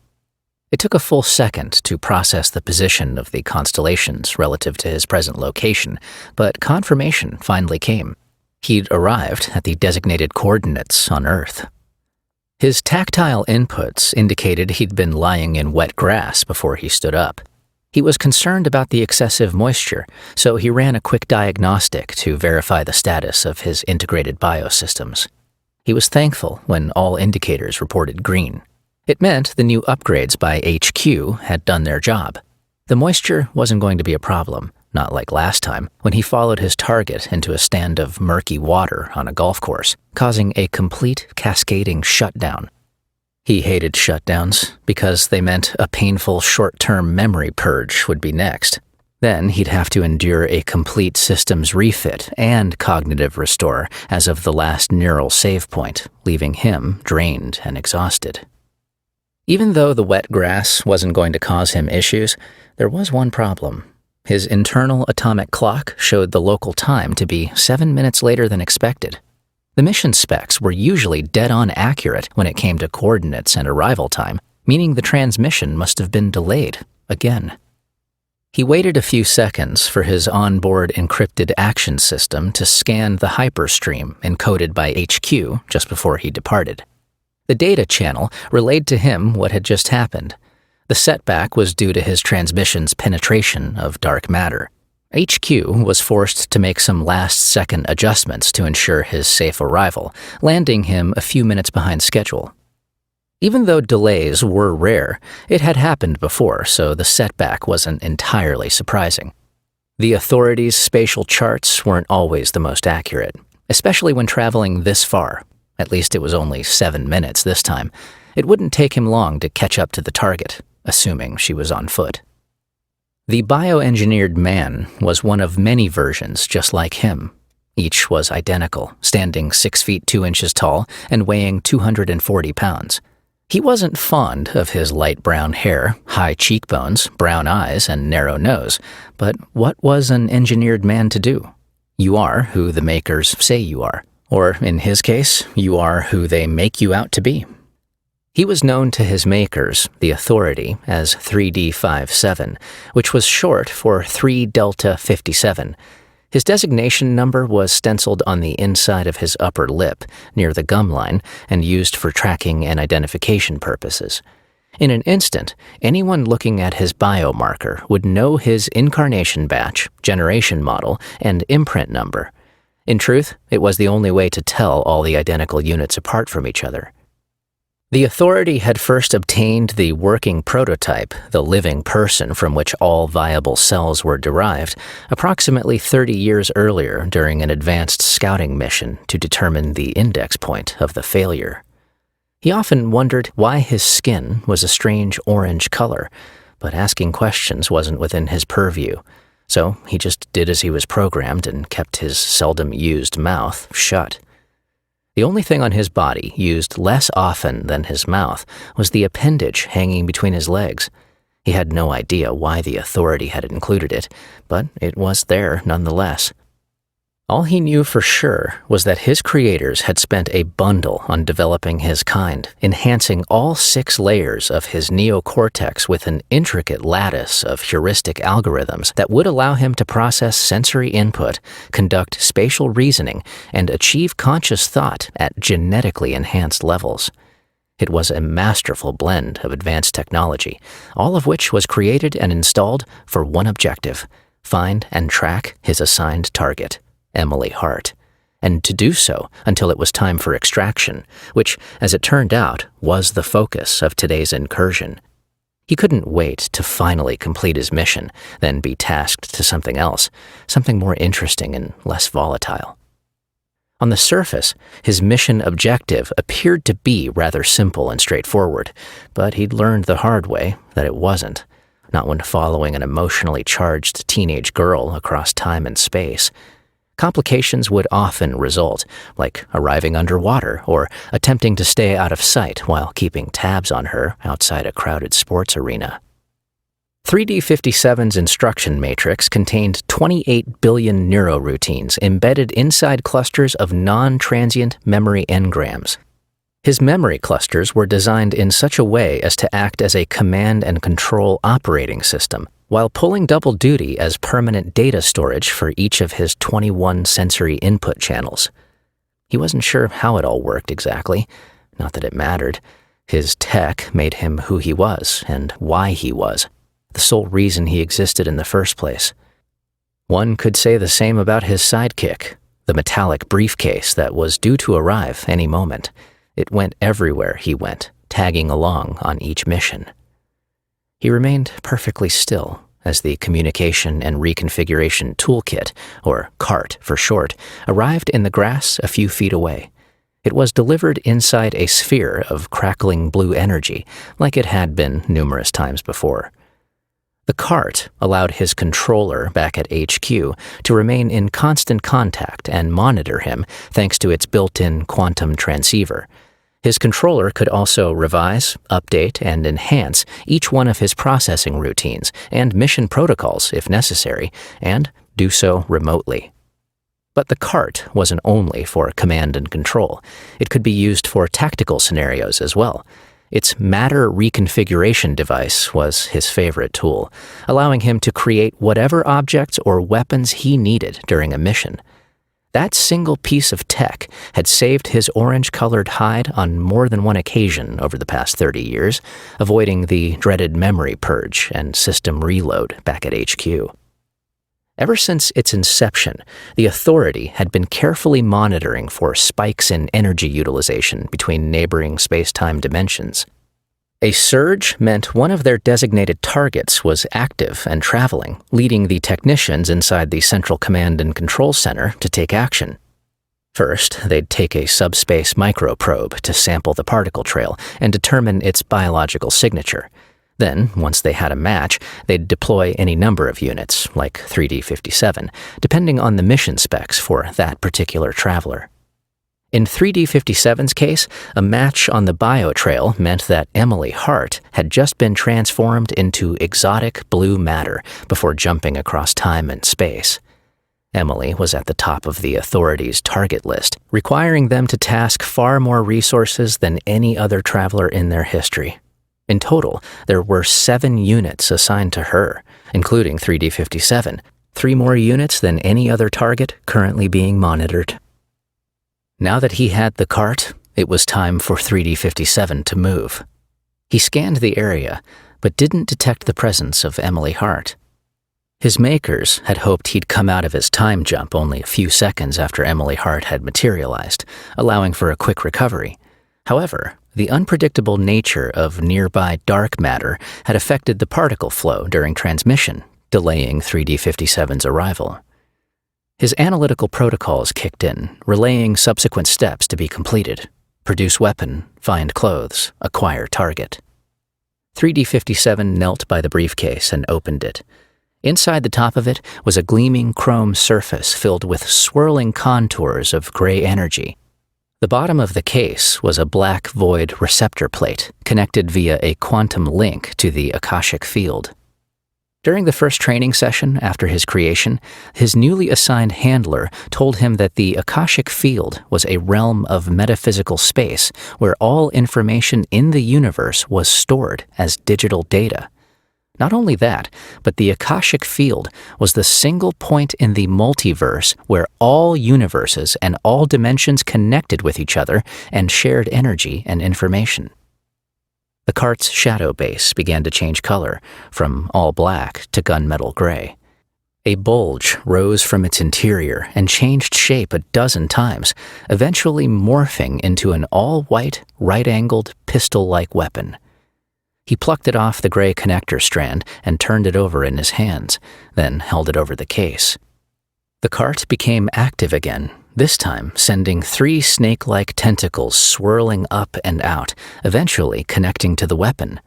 It took a full second to process the position of the constellations relative to his present location, but confirmation finally came. He'd arrived at the designated coordinates on Earth. His tactile inputs indicated he'd been lying in wet grass before he stood up. He was concerned about the excessive moisture, so he ran a quick diagnostic to verify the status of his integrated biosystems. He was thankful when all indicators reported green. It meant the new upgrades by HQ had done their job. The moisture wasn't going to be a problem, not like last time when he followed his target into a stand of murky water on a golf course, causing a complete cascading shutdown. He hated shutdowns because they meant a painful short-term memory purge would be next. Then he'd have to endure a complete systems refit and cognitive restore as of the last neural save point, leaving him drained and exhausted. Even though the wet grass wasn't going to cause him issues, there was one problem. His internal atomic clock showed the local time to be 7 minutes later than expected. The mission specs were usually dead-on accurate when it came to coordinates and arrival time, meaning the transmission must have been delayed again. He waited a few seconds for his onboard encrypted action system to scan the hyperstream encoded by HQ just before he departed. The data channel relayed to him what had just happened. The setback was due to his transmission's penetration of dark matter. HQ was forced to make some last-second adjustments to ensure his safe arrival, landing him a few minutes behind schedule. Even though delays were rare, it had happened before, so the setback wasn't entirely surprising. The authorities' spatial charts weren't always the most accurate, especially when traveling this far. At least it was only 7 minutes this time. It wouldn't take him long to catch up to the target, assuming she was on foot. The bioengineered man was one of many versions just like him. Each was identical, standing 6 feet 2 inches tall and weighing 240 pounds. He wasn't fond of his light brown hair, high cheekbones, brown eyes, and narrow nose, but what was an engineered man to do? You are who the makers say you are, or in his case, you are who they make you out to be. He was known to his makers, the Authority, as 3D57, which was short for 3 Delta 57. His designation number was stenciled on the inside of his upper lip, near the gum line, and used for tracking and identification purposes. In an instant, anyone looking at his biomarker would know his incarnation batch, generation model, and imprint number. In truth, it was the only way to tell all the identical units apart from each other. The Authority had first obtained the working prototype, the living person from which all viable cells were derived, approximately 30 years earlier during an advanced scouting mission to determine the index point of the failure. He often wondered why his skin was a strange orange color, but asking questions wasn't within his purview, so he just did as he was programmed and kept his seldom-used mouth shut. The only thing on his body used less often than his mouth was the appendage hanging between his legs. He had no idea why the Authority had included it, but it was there nonetheless. All he knew for sure was that his creators had spent a bundle on developing his kind, enhancing all 6 layers of his neocortex with an intricate lattice of heuristic algorithms that would allow him to process sensory input, conduct spatial reasoning, and achieve conscious thought at genetically enhanced levels. It was a masterful blend of advanced technology, all of which was created and installed for one objective: find and track his assigned target, Emily Hart, and to do so until it was time for extraction, which, as it turned out, was the focus of today's incursion. He couldn't wait to finally complete his mission, then be tasked to something else, something more interesting and less volatile. On the surface, his mission objective appeared to be rather simple and straightforward, but he'd learned the hard way that it wasn't, not when following an emotionally charged teenage girl across time and space. Complications would often result, like arriving underwater or attempting to stay out of sight while keeping tabs on her outside a crowded sports arena. 3D57's instruction matrix contained 28 billion neuroroutines embedded inside clusters of non-transient memory engrams. His memory clusters were designed in such a way as to act as a command and control operating system, while pulling double duty as permanent data storage for each of his 21 sensory input channels. He wasn't sure how it all worked exactly, not that it mattered. His tech made him who he was and why he was, the sole reason he existed in the first place. One could say the same about his sidekick, the metallic briefcase that was due to arrive any moment. It went everywhere he went, tagging along on each mission. He remained perfectly still as the Communication and Reconfiguration Toolkit, or CART for short, arrived in the grass a few feet away. It was delivered inside a sphere of crackling blue energy, like it had been numerous times before. The CART allowed his controller back at HQ to remain in constant contact and monitor him thanks to its built-in quantum transceiver. His controller could also revise, update, and enhance each one of his processing routines and mission protocols if necessary, and do so remotely. But the CART wasn't only for command and control. It could be used for tactical scenarios as well. Its matter reconfiguration device was his favorite tool, allowing him to create whatever objects or weapons he needed during a mission. That single piece of tech had saved his orange-colored hide on more than one occasion over the past 30 years, avoiding the dreaded memory purge and system reload back at HQ. Ever since its inception, the Authority had been carefully monitoring for spikes in energy utilization between neighboring space-time dimensions. A surge meant one of their designated targets was active and traveling, leading the technicians inside the Central Command and Control Center to take action. First, they'd take a subspace microprobe to sample the particle trail and determine its biological signature. Then, once they had a match, they'd deploy any number of units, like 3D57, depending on the mission specs for that particular traveler. In 3D57's case, a match on the biotrail meant that Emily Hart had just been transformed into exotic blue matter before jumping across time and space. Emily was at the top of the authorities' target list, requiring them to task far more resources than any other traveler in their history. In total, there were 7 units assigned to her, including 3D57, 3 more units than any other target currently being monitored. Now that he had the cart, it was time for 3D57 to move. He scanned the area, but didn't detect the presence of Emily Hart. His makers had hoped he'd come out of his time jump only a few seconds after Emily Hart had materialized, allowing for a quick recovery. However, the unpredictable nature of nearby dark matter had affected the particle flow during transmission, delaying 3D57's arrival. His analytical protocols kicked in, relaying subsequent steps to be completed: produce weapon, find clothes, acquire target. 3D57 knelt by the briefcase and opened it. Inside the top of it was a gleaming chrome surface filled with swirling contours of gray energy. The bottom of the case was a black void receptor plate connected via a quantum link to the Akashic field. During the first training session after his creation, his newly assigned handler told him that the Akashic field was a realm of metaphysical space where all information in the universe was stored as digital data. Not only that, but the Akashic field was the single point in the multiverse where all universes and all dimensions connected with each other and shared energy and information. The cart's shadow base began to change color, from all black to gunmetal gray. A bulge rose from its interior and changed shape a dozen times, eventually morphing into an all-white, right-angled, pistol-like weapon. He plucked it off the gray connector strand and turned it over in his hands, then held it over the case. The cart became active again, this time sending 3 snake-like tentacles swirling up and out, eventually connecting to the weapon.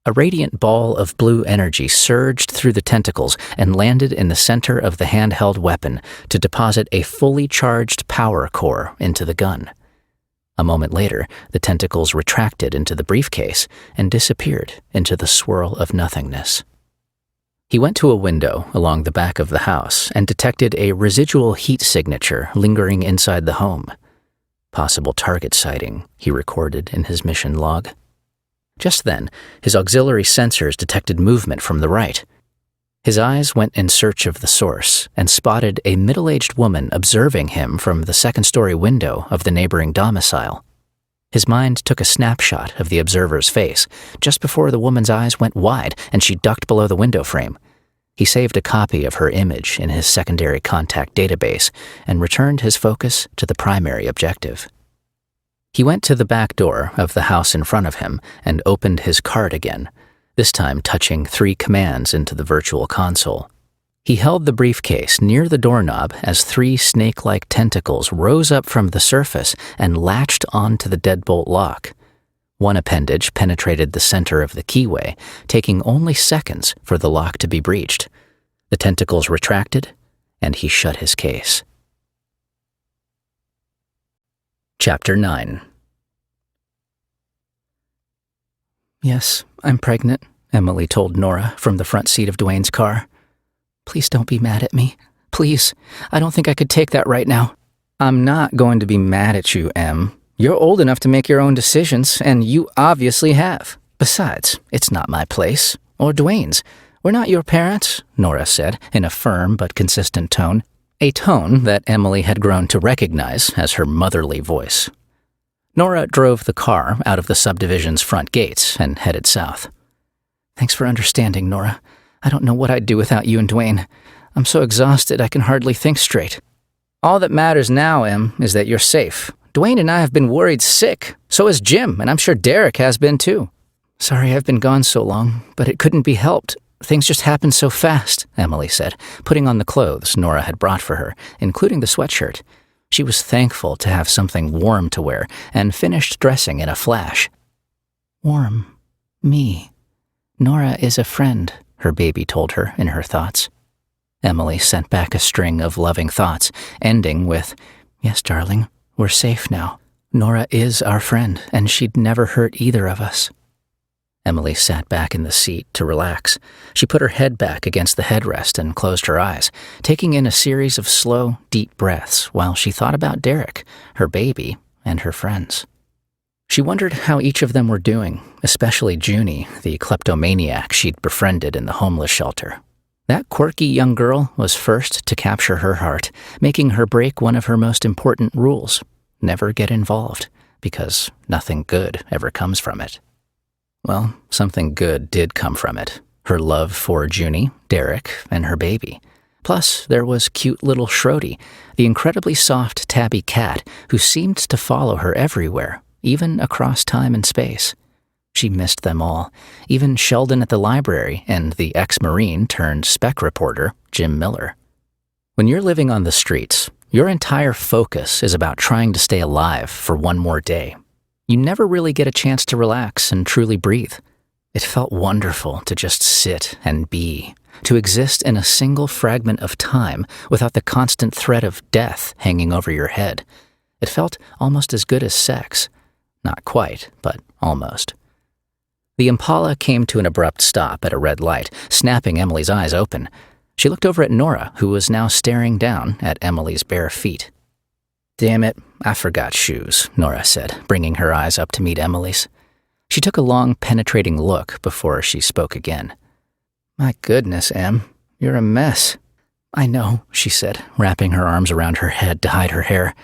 A radiant ball of blue energy surged through the tentacles and landed in the center of the handheld weapon to deposit a fully charged power core into the gun. A moment later, the tentacles retracted into the briefcase and disappeared into the swirl of nothingness. He went to a window along the back of the house and detected a residual heat signature lingering inside the home. Possible target sighting, he recorded in his mission log. Just then, his auxiliary sensors detected movement from the right. His eyes went in search of the source and spotted a middle-aged woman observing him from the second-story window of the neighboring domicile. His mind took a snapshot of the observer's face just before the woman's eyes went wide and she ducked below the window frame. He saved a copy of her image in his secondary contact database and returned his focus to the primary objective. He went to the back door of the house in front of him and opened his cart again, this time touching 3 commands into the virtual console. He held the briefcase near the doorknob as 3 snake-like tentacles rose up from the surface and latched onto the deadbolt lock. One appendage penetrated the center of the keyway, taking only seconds for the lock to be breached. The tentacles retracted, and he shut his case. Chapter 9. "Yes, I'm pregnant," Emily told Nora from the front seat of Dwayne's car. "Please don't be mad at me. Please, I don't think I could take that right now." "I'm not going to be mad at you, Em. You're old enough to make your own decisions, and you obviously have. Besides, it's not my place, or Dwayne's. We're not your parents," Nora said in a firm but consistent tone, a tone that Emily had grown to recognize as her motherly voice. Nora drove the car out of the subdivision's front gates and headed south. "Thanks for understanding, Nora. I don't know what I'd do without you and Dwayne. I'm so exhausted I can hardly think straight." "All that matters now, Em, is that you're safe. Dwayne and I have been worried sick. So has Jim, and I'm sure Derek has been too." "Sorry I've been gone so long, but it couldn't be helped. Things just happened so fast," Emily said, putting on the clothes Nora had brought for her, including the sweatshirt. She was thankful to have something warm to wear and finished dressing in a flash. "Warm. Me. Nora is a friend," her baby told her in her thoughts. Emily sent back a string of loving thoughts, ending with, "Yes, darling, We're safe now. Nora is our friend, and she'd never hurt either of us." Emily sat back in the seat to relax. She put her head back against the headrest and closed her eyes, taking in a series of slow, deep breaths while she thought about Derek, her baby, and her friends. She wondered how each of them were doing, especially Junie, the kleptomaniac she'd befriended in the homeless shelter. That quirky young girl was first to capture her heart, making her break one of her most important rules: never get involved, because nothing good ever comes from it. Well, something good did come from it. Her love for Junie, Derek, and her baby. Plus, there was cute little Schrody, the incredibly soft tabby cat who seemed to follow her everywhere, even across time and space. She missed them all, even Sheldon at the library and the ex-Marine turned spec reporter, Jim Miller. When you're living on the streets, your entire focus is about trying to stay alive for one more day. You never really get a chance to relax and truly breathe. It felt wonderful to just sit and be, to exist in a single fragment of time without the constant threat of death hanging over your head. It felt almost as good as sex. Not quite, but almost. The Impala came to an abrupt stop at a red light, snapping Emily's eyes open. She looked over at Nora, who was now staring down at Emily's bare feet. "Damn it, I forgot shoes," Nora said, bringing her eyes up to meet Emily's. She took a long, penetrating look before she spoke again. "My goodness, Em, you're a mess." "I know," she said, wrapping her arms around her head to hide her hair.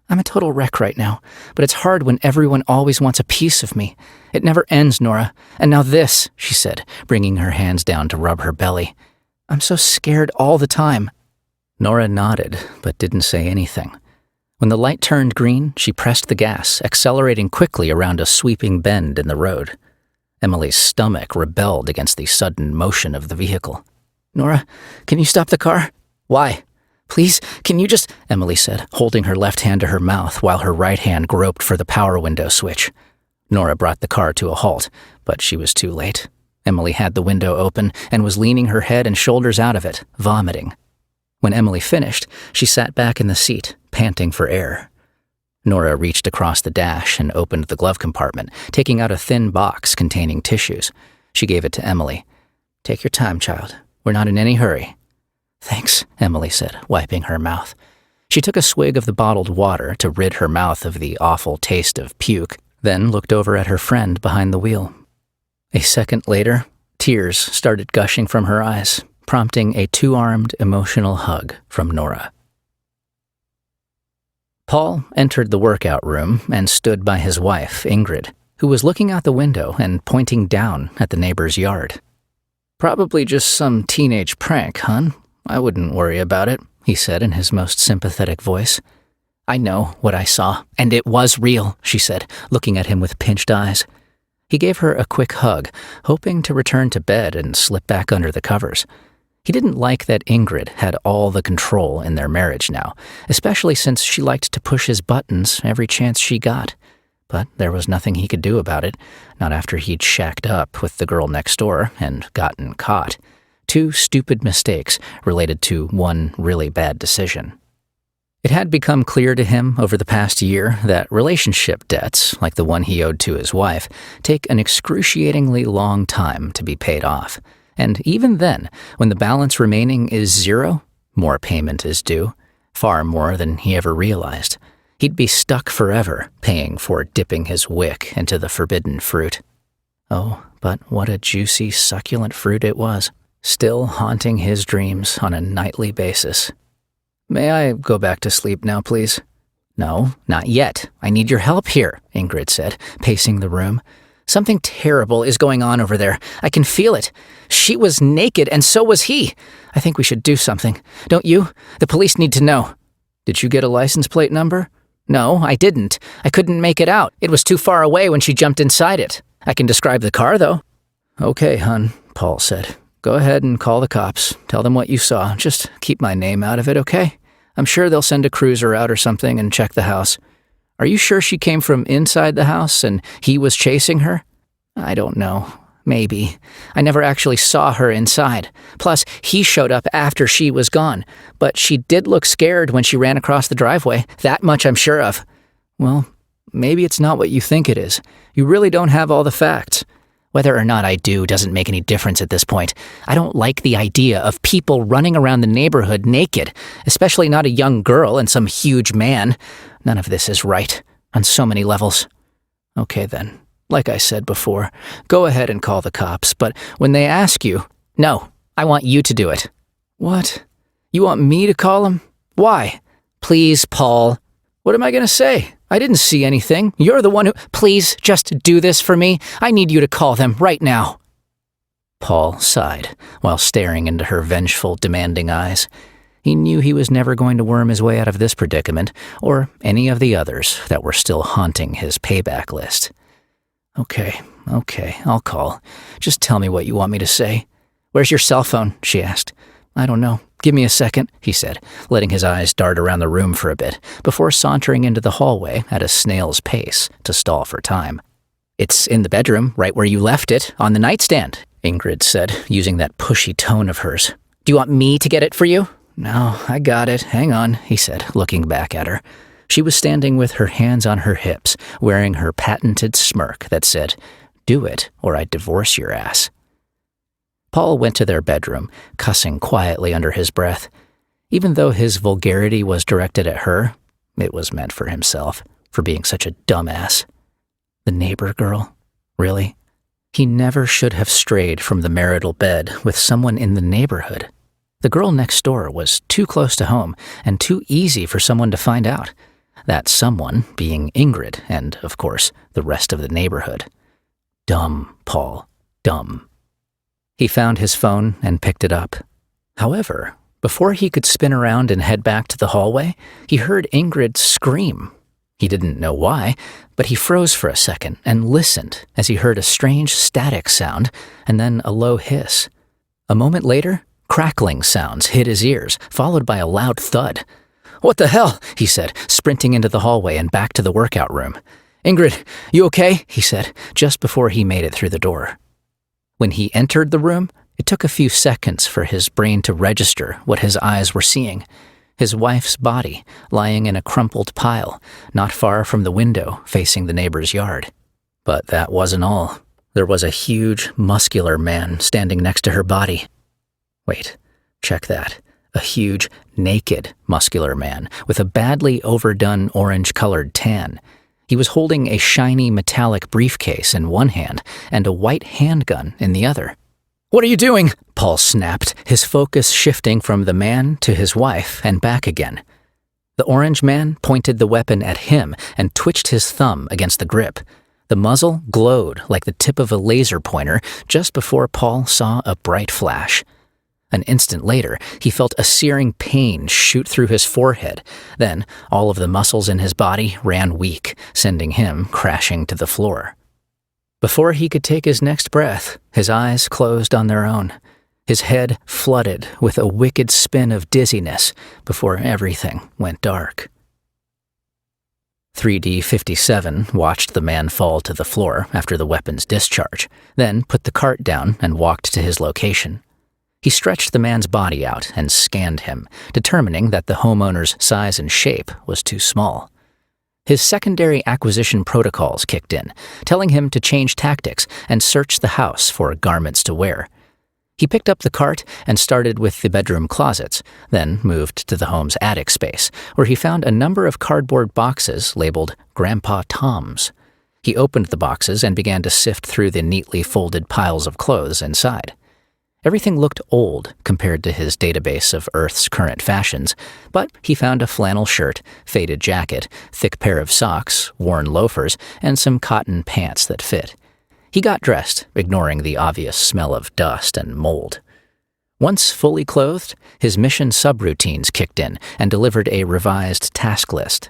"I'm a total wreck right now, but it's hard when everyone always wants a piece of me. It never ends, Nora. And now this," she said, bringing her hands down to rub her belly. "I'm so scared all the time." Nora nodded, but didn't say anything. When the light turned green, she pressed the gas, accelerating quickly around a sweeping bend in the road. Emily's stomach rebelled against the sudden motion of the vehicle. "Nora, can you stop the car?" "Why?" "Please, can you just," Emily said, holding her left hand to her mouth while her right hand groped for the power window switch. Nora brought the car to a halt, but she was too late. Emily had the window open and was leaning her head and shoulders out of it, vomiting. When Emily finished, she sat back in the seat, panting for air. Nora reached across the dash and opened the glove compartment, taking out a thin box containing tissues. She gave it to Emily. "Take your time, child. We're not in any hurry." "Thanks," Emily said, wiping her mouth. She took a swig of the bottled water to rid her mouth of the awful taste of puke, then looked over at her friend behind the wheel. A second later, tears started gushing from her eyes, prompting a two-armed emotional hug from Nora. Paul entered the workout room and stood by his wife, Ingrid, who was looking out the window and pointing down at the neighbor's yard. "Probably just some teenage prank, hon. I wouldn't worry about it," he said in his most sympathetic voice. "I know what I saw, and it was real," she said, looking at him with pinched eyes. He gave her a quick hug, hoping to return to bed and slip back under the covers. He didn't like that Ingrid had all the control in their marriage now, especially since she liked to push his buttons every chance she got. But there was nothing he could do about it, not after he'd shacked up with the girl next door and gotten caught. 2 stupid mistakes related to one really bad decision. It had become clear to him over the past year that relationship debts, like the one he owed to his wife, take an excruciatingly long time to be paid off. And even then, when the balance remaining is 0, more payment is due, far more than he ever realized. He'd be stuck forever, paying for dipping his wick into the forbidden fruit. Oh, but what a juicy, succulent fruit it was, still haunting his dreams on a nightly basis. "May I go back to sleep now, please?" "No, not yet. I need your help here," Ingrid said, pacing the room. "Something terrible is going on over there. I can feel it. She was naked, and so was he. I think we should do something. Don't you? The police need to know." "Did you get a license plate number?" "No, I didn't. I couldn't make it out. It was too far away when she jumped inside it. I can describe the car, though." "Okay, hon," Paul said. "Go ahead and call the cops. Tell them what you saw. Just keep my name out of it, okay? I'm sure they'll send a cruiser out or something and check the house. Are you sure she came from inside the house and he was chasing her?" "I don't know. Maybe. I never actually saw her inside. Plus, he showed up after she was gone. But she did look scared when she ran across the driveway. That much I'm sure of." Well, maybe it's not what you think it is. You really don't have all the facts. Whether or not I do doesn't make any difference at this point. I don't like the idea of people running around the neighborhood naked, especially not a young girl and some huge man. None of this is right, on so many levels. Okay then, like I said before, go ahead and call the cops, but when they ask you, no, I want you to do it. What? You want me to call them? Why? Please, Paul. What am I going to say? I didn't see anything. You're the one who... Please, just do this for me. I need you to call them right now. Paul sighed while staring into her vengeful, demanding eyes. He knew he was never going to worm his way out of this predicament, or any of the others that were still haunting his payback list. Okay, I'll call. Just tell me what you want me to say. Where's your cell phone? She asked. I don't know. Give me a second, he said, letting his eyes dart around the room for a bit, before sauntering into the hallway at a snail's pace to stall for time. It's in the bedroom, right where you left it, on the nightstand, Ingrid said, using that pushy tone of hers. Do you want me to get it for you? No, I got it. Hang on, he said, looking back at her. She was standing with her hands on her hips, wearing her patented smirk that said, Do it, or I divorce your ass. Paul went to their bedroom, cussing quietly under his breath. Even though his vulgarity was directed at her, it was meant for himself, for being such a dumbass. The neighbor girl? Really? He never should have strayed from the marital bed with someone in the neighborhood. The girl next door was too close to home and too easy for someone to find out. That someone being Ingrid and, of course, the rest of the neighborhood. Dumb, Paul. Dumb. He found his phone and picked it up. However, before he could spin around and head back to the hallway, he heard Ingrid scream. He didn't know why, but he froze for a second and listened as he heard a strange static sound and then a low hiss. A moment later, crackling sounds hit his ears, followed by a loud thud. What the hell? He said, sprinting into the hallway and back to the workout room. Ingrid, you okay? He said, just before he made it through the door. When he entered the room, it took a few seconds for his brain to register what his eyes were seeing. His wife's body lying in a crumpled pile, not far from the window facing the neighbor's yard. But that wasn't all. There was a huge, muscular man standing next to her body. Wait, check that. A huge, naked, muscular man with a badly overdone orange-colored tan. He was holding a shiny metallic briefcase in one hand and a white handgun in the other. What are you doing? Paul snapped, his focus shifting from the man to his wife and back again. The orange man pointed the weapon at him and twitched his thumb against the grip. The muzzle glowed like the tip of a laser pointer just before Paul saw a bright flash. An instant later, he felt a searing pain shoot through his forehead. Then, all of the muscles in his body ran weak, sending him crashing to the floor. Before he could take his next breath, his eyes closed on their own. His head flooded with a wicked spin of dizziness before everything went dark. 3D-57 watched the man fall to the floor after the weapon's discharge, then put the cart down and walked to his location. He stretched the man's body out and scanned him, determining that the homeowner's size and shape was too small. His secondary acquisition protocols kicked in, telling him to change tactics and search the house for garments to wear. He picked up the cart and started with the bedroom closets, then moved to the home's attic space, where he found a number of cardboard boxes labeled Grandpa Tom's. He opened the boxes and began to sift through the neatly folded piles of clothes inside. Everything looked old compared to his database of Earth's current fashions, but he found a flannel shirt, faded jacket, thick pair of socks, worn loafers, and some cotton pants that fit. He got dressed, ignoring the obvious smell of dust and mold. Once fully clothed, his mission subroutines kicked in and delivered a revised task list.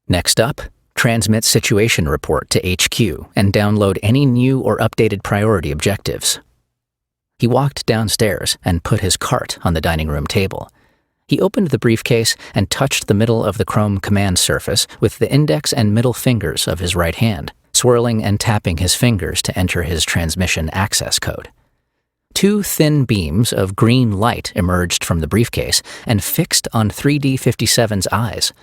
Next up, transmit situation report to HQ and download any new or updated priority objectives. He walked downstairs and put his cart on the dining room table. He opened the briefcase and touched the middle of the chrome command surface with the index and middle fingers of his right hand, swirling and tapping his fingers to enter his transmission access code. 2 thin beams of green light emerged from the briefcase and fixed on 3D-57's eyes.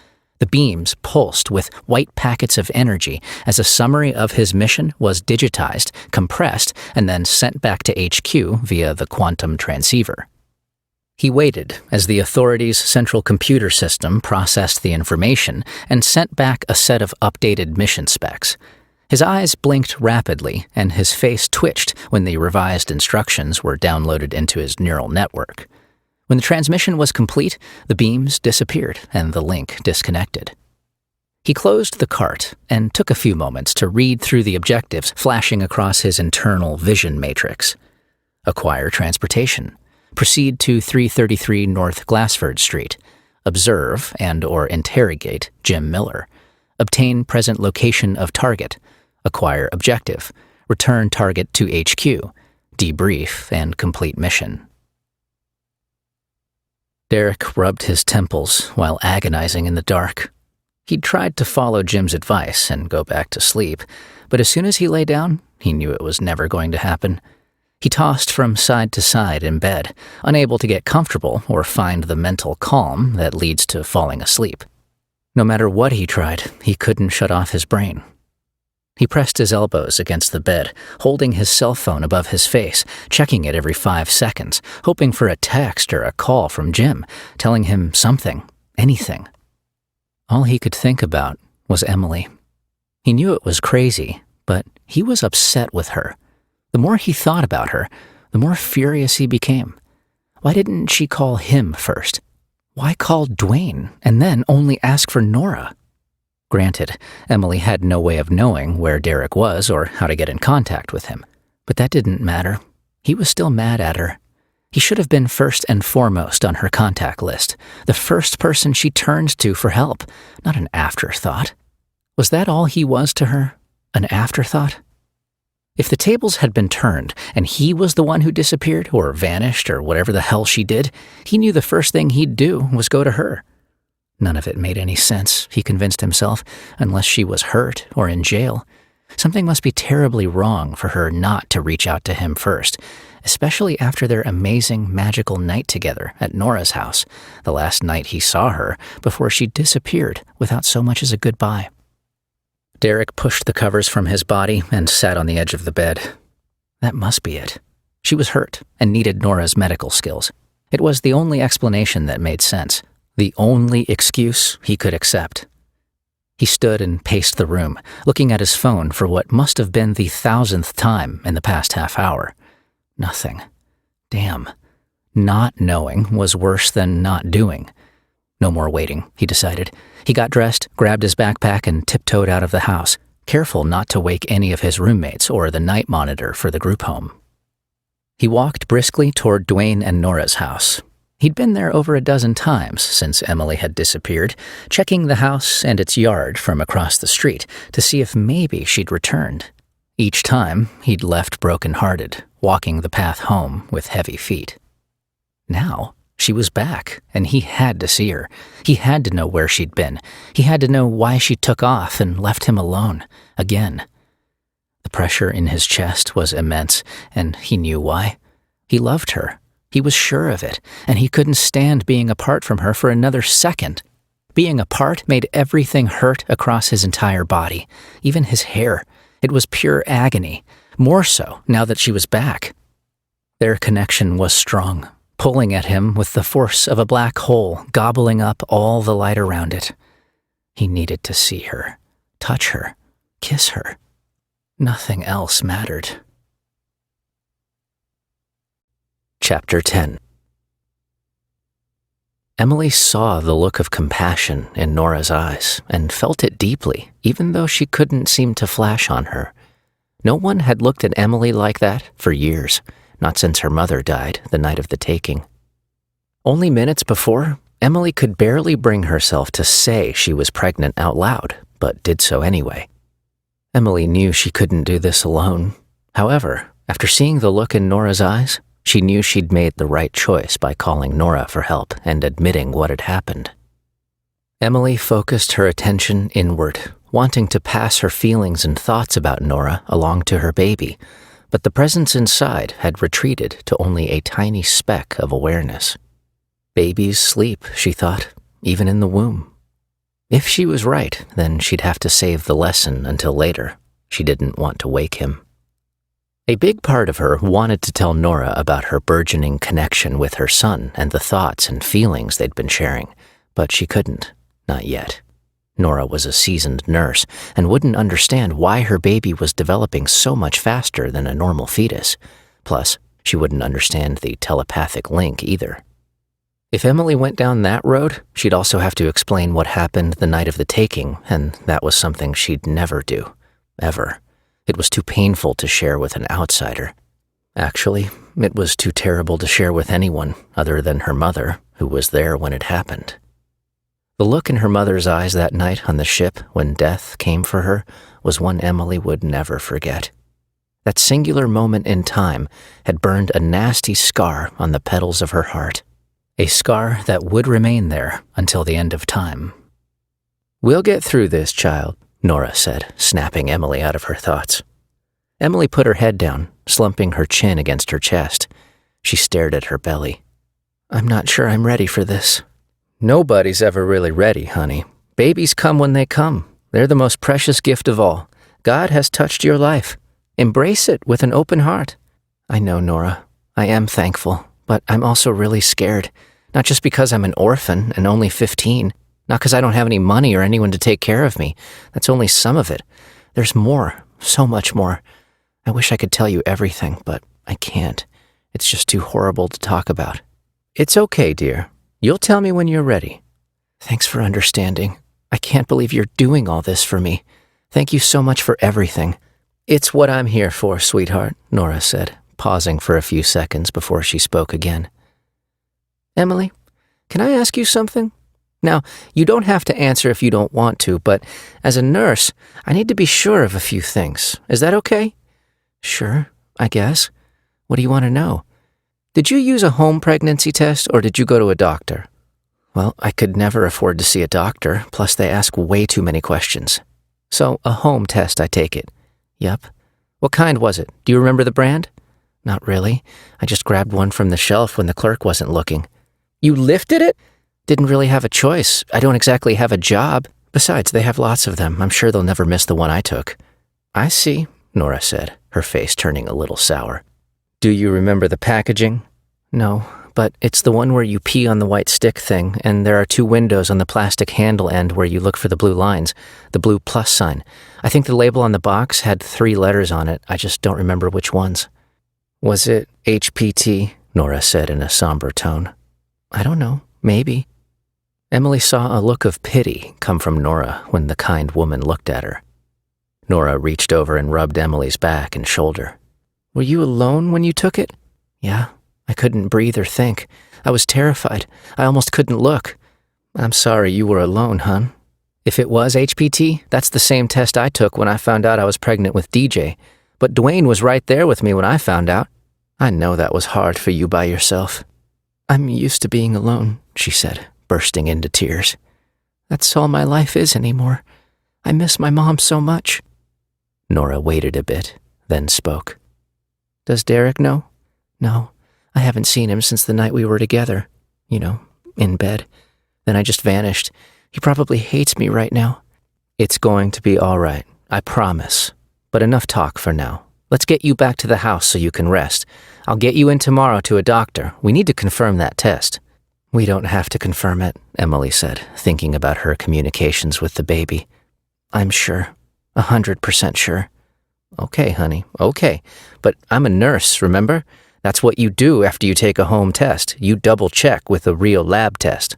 The beams pulsed with white packets of energy as a summary of his mission was digitized, compressed, and then sent back to HQ via the quantum transceiver. He waited as the authority's central computer system processed the information and sent back a set of updated mission specs. His eyes blinked rapidly, and his face twitched when the revised instructions were downloaded into his neural network. When the transmission was complete, the beams disappeared and the link disconnected. He closed the cart and took a few moments to read through the objectives flashing across his internal vision matrix. Acquire transportation. Proceed to 333 North Glassford Street. Observe and/or interrogate Jim Miller. Obtain present location of target. Acquire objective. Return target to HQ. Debrief and complete mission. Derek rubbed his temples while agonizing in the dark. He'd tried to follow Jim's advice and go back to sleep, but as soon as he lay down, he knew it was never going to happen. He tossed from side to side in bed, unable to get comfortable or find the mental calm that leads to falling asleep. No matter what he tried, he couldn't shut off his brain. He pressed his elbows against the bed, holding his cell phone above his face, checking it every 5 seconds, hoping for a text or a call from Jim, telling him something, anything. All he could think about was Emily. He knew it was crazy, but he was upset with her. The more he thought about her, the more furious he became. Why didn't she call him first? Why call Dwayne and then only ask for Nora? Granted, Emily had no way of knowing where Derek was or how to get in contact with him, but that didn't matter. He was still mad at her. He should have been first and foremost on her contact list, the first person she turned to for help, not an afterthought. Was that all he was to her? An afterthought? If the tables had been turned and he was the one who disappeared or vanished or whatever the hell she did, he knew the first thing he'd do was go to her. None of it made any sense, he convinced himself, unless she was hurt or in jail. Something must be terribly wrong for her not to reach out to him first, especially after their amazing, magical night together at Nora's house, the last night he saw her before she disappeared without so much as a goodbye. Derek pushed the covers from his body and sat on the edge of the bed. That must be it. She was hurt and needed Nora's medical skills. It was the only explanation that made sense, the only excuse he could accept. He stood and paced the room, looking at his phone for what must have been the 1,000th time in the past half hour. Nothing. Damn. Not knowing was worse than not doing. No more waiting, he decided. He got dressed, grabbed his backpack, and tiptoed out of the house, careful not to wake any of his roommates or the night monitor for the group home. He walked briskly toward Dwayne and Nora's house. He'd been there over a dozen times since Emily had disappeared, checking the house and its yard from across the street to see if maybe she'd returned. Each time, he'd left broken-hearted, walking the path home with heavy feet. Now, she was back, and he had to see her. He had to know where she'd been. He had to know why she took off and left him alone, again. The pressure in his chest was immense, and he knew why. He loved her. He was sure of it, and he couldn't stand being apart from her for another second. Being apart made everything hurt across his entire body, even his hair. It was pure agony, more so now that she was back. Their connection was strong, pulling at him with the force of a black hole, gobbling up all the light around it. He needed to see her, touch her, kiss her. Nothing else mattered. Chapter 10. Emily saw the look of compassion in Nora's eyes and felt it deeply, even though she couldn't seem to flash on her. No one had looked at Emily like that for years, not since her mother died the night of the taking. Only minutes before, Emily could barely bring herself to say she was pregnant out loud, but did so anyway. Emily knew she couldn't do this alone. However, after seeing the look in Nora's eyes, she knew she'd made the right choice by calling Nora for help and admitting what had happened. Emily focused her attention inward, wanting to pass her feelings and thoughts about Nora along to her baby, but the presence inside had retreated to only a tiny speck of awareness. Babies sleep, she thought, even in the womb. If she was right, then she'd have to save the lesson until later. She didn't want to wake him. A big part of her wanted to tell Nora about her burgeoning connection with her son and the thoughts and feelings they'd been sharing, but she couldn't, not yet. Nora was a seasoned nurse and wouldn't understand why her baby was developing so much faster than a normal fetus. Plus, she wouldn't understand the telepathic link either. If Emily went down that road, she'd also have to explain what happened the night of the taking, and that was something she'd never do, ever. It was too painful to share with an outsider. Actually, it was too terrible to share with anyone other than her mother, who was there when it happened. The look in her mother's eyes that night on the ship when death came for her was one Emily would never forget. That singular moment in time had burned a nasty scar on the petals of her heart, a scar that would remain there until the end of time. "We'll get through this, child," Nora said, snapping Emily out of her thoughts. Emily put her head down, slumping her chin against her chest. She stared at her belly. "I'm not sure I'm ready for this." "Nobody's ever really ready, honey. Babies come when they come. They're the most precious gift of all. God has touched your life. Embrace it with an open heart." "I know, Nora. I am thankful, but I'm also really scared. Not just because I'm an orphan and only 15. Not because I don't have any money or anyone to take care of me. That's only some of it. There's more, so much more. I wish I could tell you everything, but I can't. It's just too horrible to talk about." "It's okay, dear. You'll tell me when you're ready." "Thanks for understanding. I can't believe you're doing all this for me. Thank you so much for everything." "It's what I'm here for, sweetheart," Nora said, pausing for a few seconds before she spoke again. "Emily, can I ask you something? Now, you don't have to answer if you don't want to, but as a nurse, I need to be sure of a few things. Is that okay?" "Sure, I guess. What do you want to know?" "Did you use a home pregnancy test or did you go to a doctor?" "Well, I could never afford to see a doctor, plus they ask way too many questions. So, a home test, I take it." "Yep." "What kind was it? Do you remember the brand?" "Not really. I just grabbed one from the shelf when the clerk wasn't looking." "You lifted it?" "Didn't really have a choice. I don't exactly have a job. Besides, they have lots of them. I'm sure they'll never miss the one I took." "I see," Nora said, her face turning a little sour. "Do you remember the packaging?" "No, but it's the one where you pee on the white stick thing, and there are 2 windows on the plastic handle end where you look for the blue lines, the blue plus sign. I think the label on the box had 3 letters on it. I just don't remember which ones." "Was it HPT?" Nora said in a somber tone. "I don't know. Maybe." Emily saw a look of pity come from Nora when the kind woman looked at her. Nora reached over and rubbed Emily's back and shoulder. "Were you alone when you took it?" "Yeah. I couldn't breathe or think. I was terrified. I almost couldn't look." "I'm sorry you were alone, hon. If it was HPT, that's the same test I took when I found out I was pregnant with DJ. But Dwayne was right there with me when I found out. I know that was hard for you by yourself." "I'm used to being alone," she said, bursting into tears. "That's all my life is anymore. I miss my mom so much." Nora waited a bit, then spoke. "Does Derek know?" "No, I haven't seen him since the night we were together. You know, in bed. Then I just vanished. He probably hates me right now." "It's going to be all right, I promise. But enough talk for now. Let's get you back to the house so you can rest. I'll get you in tomorrow to a doctor. We need to confirm that test." "We don't have to confirm it," Emily said, thinking about her communications with the baby. "I'm sure. 100% sure." "Okay, honey, okay. But I'm a nurse, remember? That's what you do after you take a home test. You double-check with a real lab test."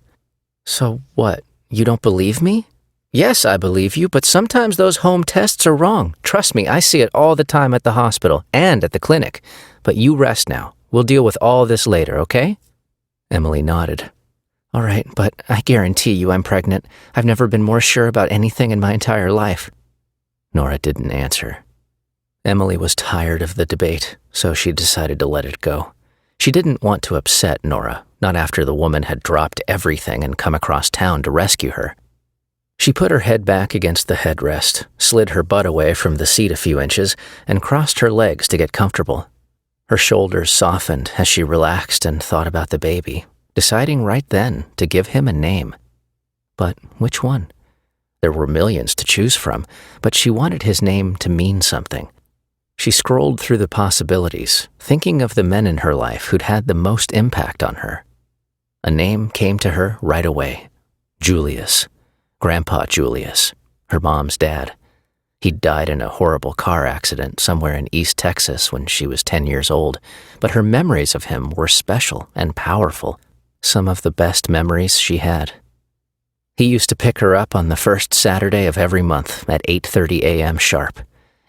"So what? You don't believe me?" "Yes, I believe you, but sometimes those home tests are wrong. Trust me, I see it all the time at the hospital and at the clinic. But you rest now. We'll deal with all this later, okay?" Emily nodded. "All right, but I guarantee you I'm pregnant. I've never been more sure about anything in my entire life." Nora didn't answer. Emily was tired of the debate, so she decided to let it go. She didn't want to upset Nora, not after the woman had dropped everything and come across town to rescue her. She put her head back against the headrest, slid her butt away from the seat a few inches, and crossed her legs to get comfortable. Her shoulders softened as she relaxed and thought about the baby, deciding right then to give him a name. But which one? There were millions to choose from, but she wanted his name to mean something. She scrolled through the possibilities, thinking of the men in her life who'd had the most impact on her. A name came to her right away. Julius. Grandpa Julius, her mom's dad. He'd died in a horrible car accident somewhere in East Texas when she was 10 years old, but her memories of him were special and powerful, some of the best memories she had. He used to pick her up on the first Saturday of every month at 8:30 a.m. sharp.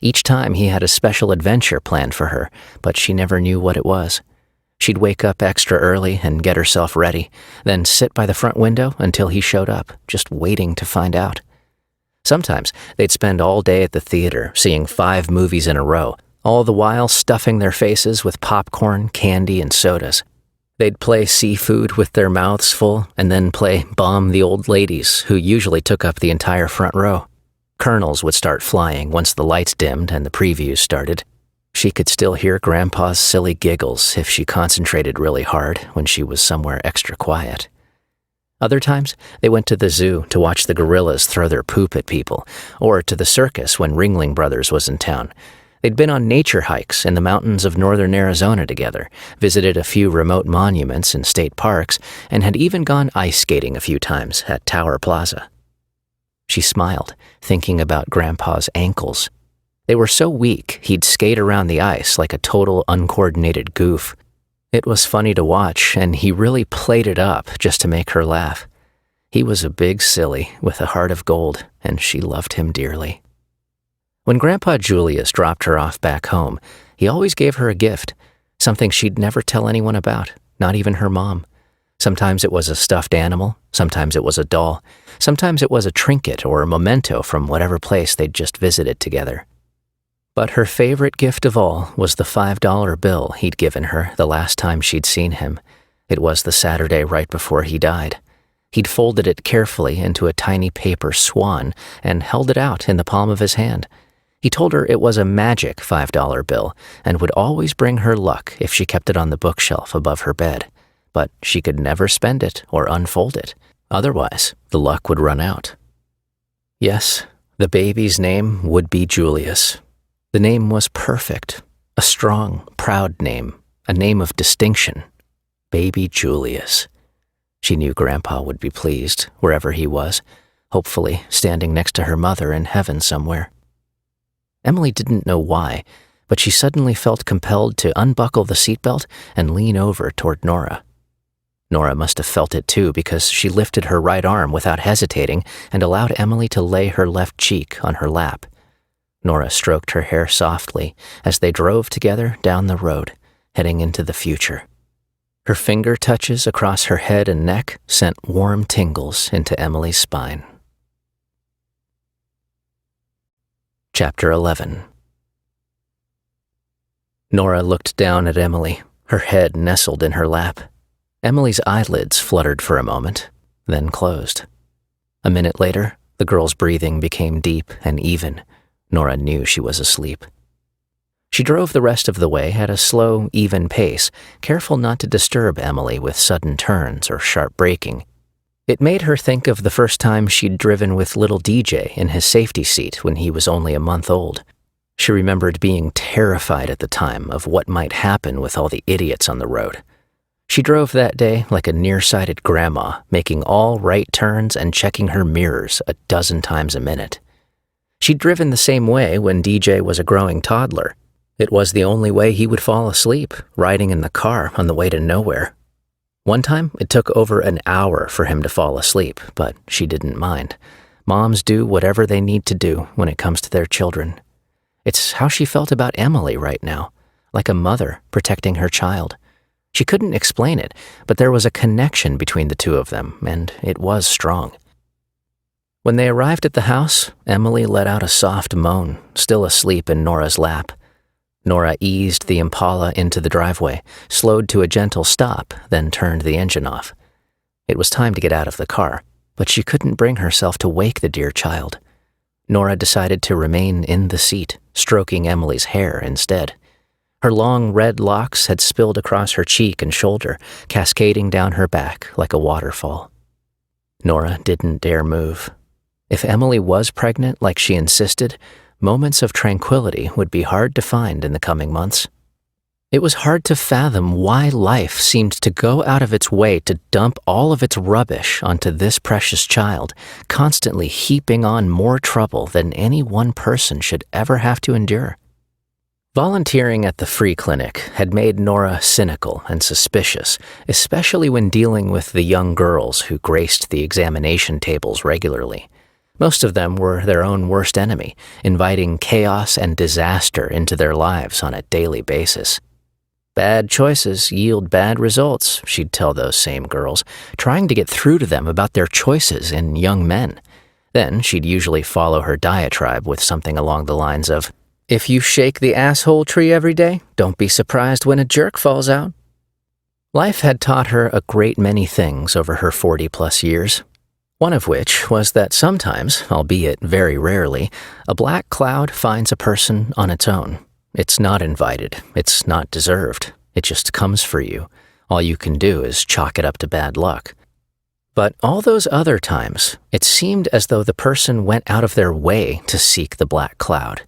Each time he had a special adventure planned for her, but she never knew what it was. She'd wake up extra early and get herself ready, then sit by the front window until he showed up, just waiting to find out. Sometimes they'd spend all day at the theater, seeing 5 movies in a row, all the while stuffing their faces with popcorn, candy, and sodas. They'd play seafood with their mouths full, and then play Bomb the Old Ladies, who usually took up the entire front row. Kernels would start flying once the lights dimmed and the previews started. She could still hear Grandpa's silly giggles if she concentrated really hard when she was somewhere extra quiet. Other times, they went to the zoo to watch the gorillas throw their poop at people, or to the circus when Ringling Brothers was in town. They'd been on nature hikes in the mountains of northern Arizona together, visited a few remote monuments and state parks, and had even gone ice skating a few times at Tower Plaza. She smiled, thinking about Grandpa's ankles. They were so weak, he'd skate around the ice like a total uncoordinated goof. It was funny to watch, and he really played it up just to make her laugh. He was a big silly with a heart of gold, and she loved him dearly. When Grandpa Julius dropped her off back home, he always gave her a gift, something she'd never tell anyone about, not even her mom. Sometimes it was a stuffed animal, sometimes it was a doll, sometimes it was a trinket or a memento from whatever place they'd just visited together. But her favorite gift of all was the $5 bill he'd given her the last time she'd seen him. It was the Saturday right before he died. He'd folded it carefully into a tiny paper swan and held it out in the palm of his hand. He told her it was a magic $5 bill and would always bring her luck if she kept it on the bookshelf above her bed. But she could never spend it or unfold it. Otherwise, the luck would run out. Yes, the baby's name would be Julius. The name was perfect, a strong, proud name, a name of distinction. Baby Julius. She knew Grandpa would be pleased, wherever he was, hopefully standing next to her mother in heaven somewhere. Emily didn't know why, but she suddenly felt compelled to unbuckle the seatbelt and lean over toward Nora. Nora must have felt it too, because she lifted her right arm without hesitating and allowed Emily to lay her left cheek on her lap. Nora stroked her hair softly as they drove together down the road, heading into the future. Her finger touches across her head and neck sent warm tingles into Emily's spine. Chapter 11. Nora looked down at Emily, her head nestled in her lap. Emily's eyelids fluttered for a moment, then closed. A minute later, the girl's breathing became deep and even. Nora knew she was asleep. She drove the rest of the way at a slow, even pace, careful not to disturb Emily with sudden turns or sharp braking. It made her think of the first time she'd driven with little DJ in his safety seat when he was only a month old. She remembered being terrified at the time of what might happen with all the idiots on the road. She drove that day like a nearsighted grandma, making all right turns and checking her mirrors 12 times a minute. She'd driven the same way when DJ was a growing toddler. It was the only way he would fall asleep, riding in the car on the way to nowhere. One time, it took over an hour for him to fall asleep, but she didn't mind. Moms do whatever they need to do when it comes to their children. It's how she felt about Emily right now, like a mother protecting her child. She couldn't explain it, but there was a connection between the two of them, and it was strong. When they arrived at the house, Emily let out a soft moan, still asleep in Nora's lap. Nora eased the Impala into the driveway, slowed to a gentle stop, then turned the engine off. It was time to get out of the car, but she couldn't bring herself to wake the dear child. Nora decided to remain in the seat, stroking Emily's hair instead. Her long red locks had spilled across her cheek and shoulder, cascading down her back like a waterfall. Nora didn't dare move. If Emily was pregnant like she insisted, moments of tranquility would be hard to find in the coming months. It was hard to fathom why life seemed to go out of its way to dump all of its rubbish onto this precious child, constantly heaping on more trouble than any one person should ever have to endure. Volunteering at the free clinic had made Nora cynical and suspicious, especially when dealing with the young girls who graced the examination tables regularly. Most of them were their own worst enemy, inviting chaos and disaster into their lives on a daily basis. Bad choices yield bad results, she'd tell those same girls, trying to get through to them about their choices in young men. Then she'd usually follow her diatribe with something along the lines of, "If you shake the asshole tree every day, don't be surprised when a jerk falls out." Life had taught her a great many things over her 40-plus years. One of which was that sometimes, albeit very rarely, a black cloud finds a person on its own. It's not invited, it's not deserved, it just comes for you. All you can do is chalk it up to bad luck. But all those other times, it seemed as though the person went out of their way to seek the black cloud.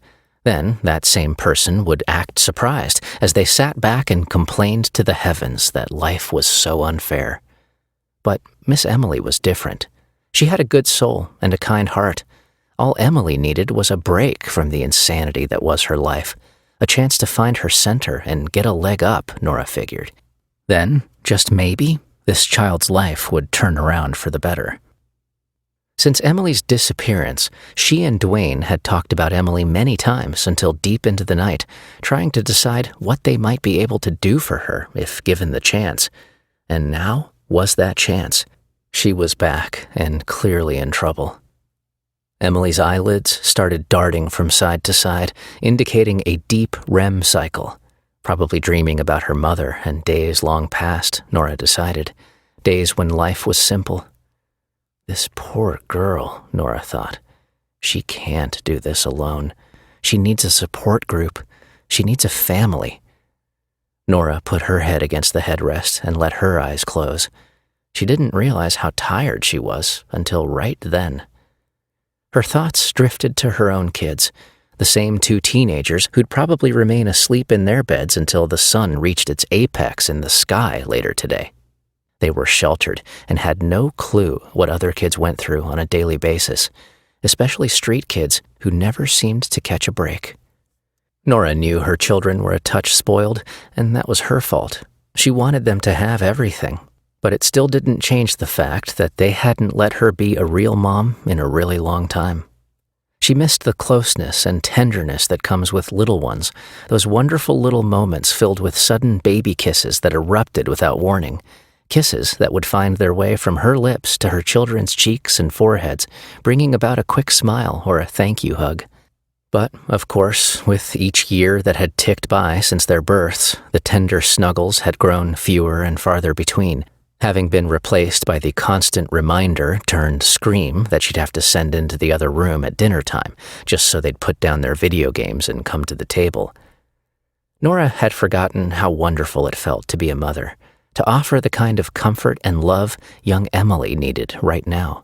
Then that same person would act surprised as they sat back and complained to the heavens that life was so unfair. But Miss Emily was different. She had a good soul and a kind heart. All Emily needed was a break from the insanity that was her life, a chance to find her center and get a leg up, Nora figured. Then, just maybe, this child's life would turn around for the better. Since Emily's disappearance, she and Dwayne had talked about Emily many times until deep into the night, trying to decide what they might be able to do for her if given the chance. And now was that chance. She was back and clearly in trouble. Emily's eyelids started darting from side to side, indicating a deep REM cycle. Probably dreaming about her mother and days long past, Nora decided. Days when life was simple. This poor girl, Nora thought. She can't do this alone. She needs a support group. She needs a family. Nora put her head against the headrest and let her eyes close. She didn't realize how tired she was until right then. Her thoughts drifted to her own kids, the same two teenagers who'd probably remain asleep in their beds until the sun reached its apex in the sky later today. They were sheltered and had no clue what other kids went through on a daily basis, especially street kids who never seemed to catch a break. Nora knew her children were a touch spoiled, and that was her fault. She wanted them to have everything. But it still didn't change the fact that they hadn't let her be a real mom in a really long time. She missed the closeness and tenderness that comes with little ones, those wonderful little moments filled with sudden baby kisses that erupted without warning, kisses that would find their way from her lips to her children's cheeks and foreheads, bringing about a quick smile or a thank you hug. But, of course, with each year that had ticked by since their births, the tender snuggles had grown fewer and farther between, having been replaced by the constant reminder turned scream that she'd have to send into the other room at dinner time, just so they'd put down their video games and come to the table. Nora had forgotten how wonderful it felt to be a mother, to offer the kind of comfort and love young Emily needed right now.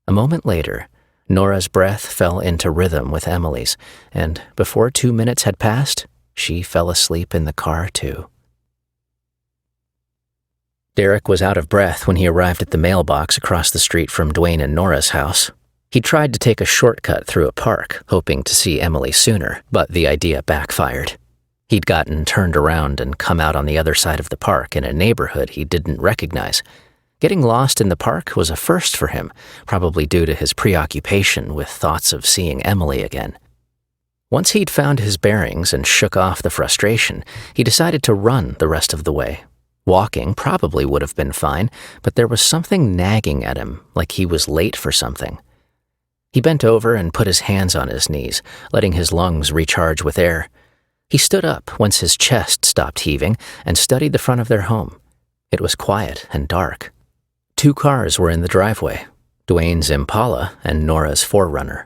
A moment later, Nora's breath fell into rhythm with Emily's, and before 2 minutes had passed, she fell asleep in the car too. Derek was out of breath when he arrived at the mailbox across the street from Dwayne and Nora's house. He tried to take a shortcut through a park, hoping to see Emily sooner, but the idea backfired. He'd gotten turned around and come out on the other side of the park in a neighborhood he didn't recognize. Getting lost in the park was a first for him, probably due to his preoccupation with thoughts of seeing Emily again. Once he'd found his bearings and shook off the frustration, he decided to run the rest of the way. Walking probably would have been fine, but there was something nagging at him, like he was late for something. He bent over and put his hands on his knees, letting his lungs recharge with air. He stood up once his chest stopped heaving and studied the front of their home. It was quiet and dark. 2 cars were in the driveway, Dwayne's Impala and Nora's 4Runner.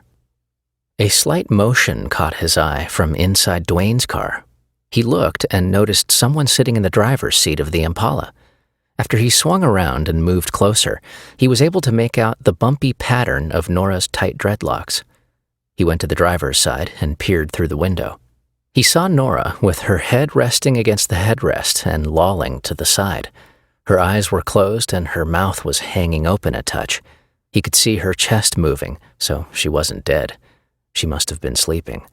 A slight motion caught his eye from inside Dwayne's car. He looked and noticed someone sitting in the driver's seat of the Impala. After he swung around and moved closer, he was able to make out the bumpy pattern of Nora's tight dreadlocks. He went to the driver's side and peered through the window. He saw Nora with her head resting against the headrest and lolling to the side. Her eyes were closed and her mouth was hanging open a touch. He could see her chest moving, so she wasn't dead. She must have been sleeping.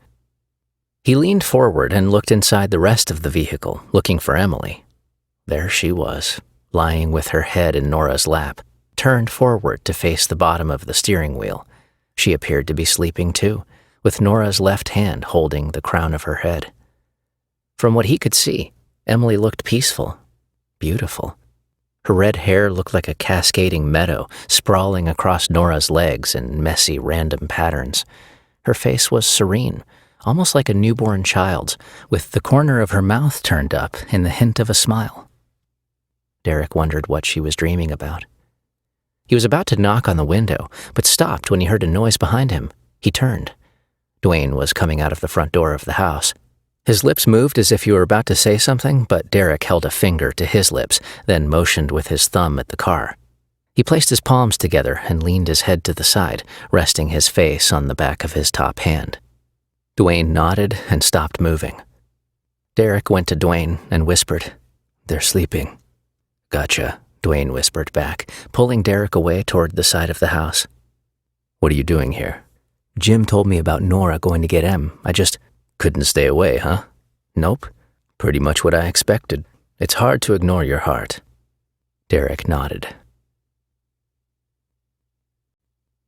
He leaned forward and looked inside the rest of the vehicle, looking for Emily. There she was, lying with her head in Nora's lap, turned forward to face the bottom of the steering wheel. She appeared to be sleeping too, with Nora's left hand holding the crown of her head. From what he could see, Emily looked peaceful, beautiful. Her red hair looked like a cascading meadow sprawling across Nora's legs in messy, random patterns. Her face was serene, almost like a newborn child's, with the corner of her mouth turned up in the hint of a smile. Derek wondered what she was dreaming about. He was about to knock on the window, but stopped when he heard a noise behind him. He turned. Dwayne was coming out of the front door of the house. His lips moved as if he were about to say something, but Derek held a finger to his lips, then motioned with his thumb at the car. He placed his palms together and leaned his head to the side, resting his face on the back of his top hand. Dwayne nodded and stopped moving. Derek went to Dwayne and whispered, "They're sleeping." "Gotcha," Dwayne whispered back, pulling Derek away toward the side of the house. "What are you doing here?" "Jim told me about Nora going to get Em. I just couldn't stay away, huh?" "Nope. Pretty much what I expected. It's hard to ignore your heart." Derek nodded.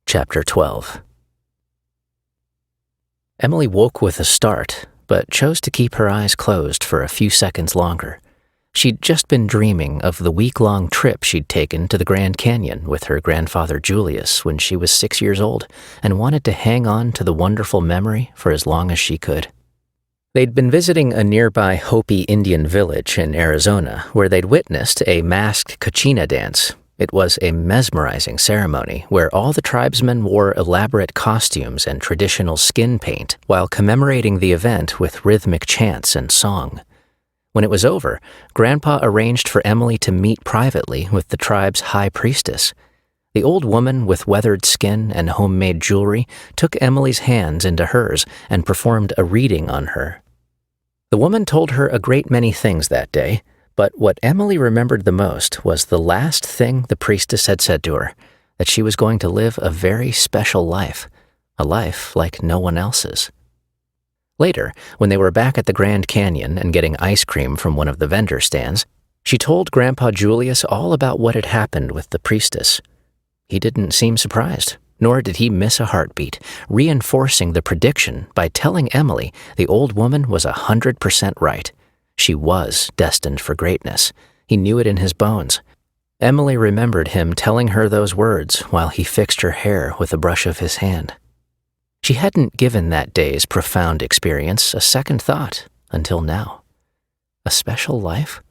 Chapter 12. Emily woke with a start, but chose to keep her eyes closed for a few seconds longer. She'd just been dreaming of the week-long trip she'd taken to the Grand Canyon with her grandfather Julius when she was 6 years old, and wanted to hang on to the wonderful memory for as long as she could. They'd been visiting a nearby Hopi Indian village in Arizona where they'd witnessed a masked kachina dance. It was a mesmerizing ceremony where all the tribesmen wore elaborate costumes and traditional skin paint while commemorating the event with rhythmic chants and song. When it was over, Grandpa arranged for Emily to meet privately with the tribe's high priestess. The old woman with weathered skin and homemade jewelry took Emily's hands into hers and performed a reading on her. The woman told her a great many things that day, but what Emily remembered the most was the last thing the priestess had said to her, that she was going to live a very special life, a life like no one else's. Later, when they were back at the Grand Canyon and getting ice cream from one of the vendor stands, she told Grandpa Julius all about what had happened with the priestess. He didn't seem surprised, nor did he miss a heartbeat, reinforcing the prediction by telling Emily the old woman was 100% right. She was destined for greatness. He knew it in his bones. Emily remembered him telling her those words while he fixed her hair with a brush of his hand. She hadn't given that day's profound experience a second thought until now. A special life?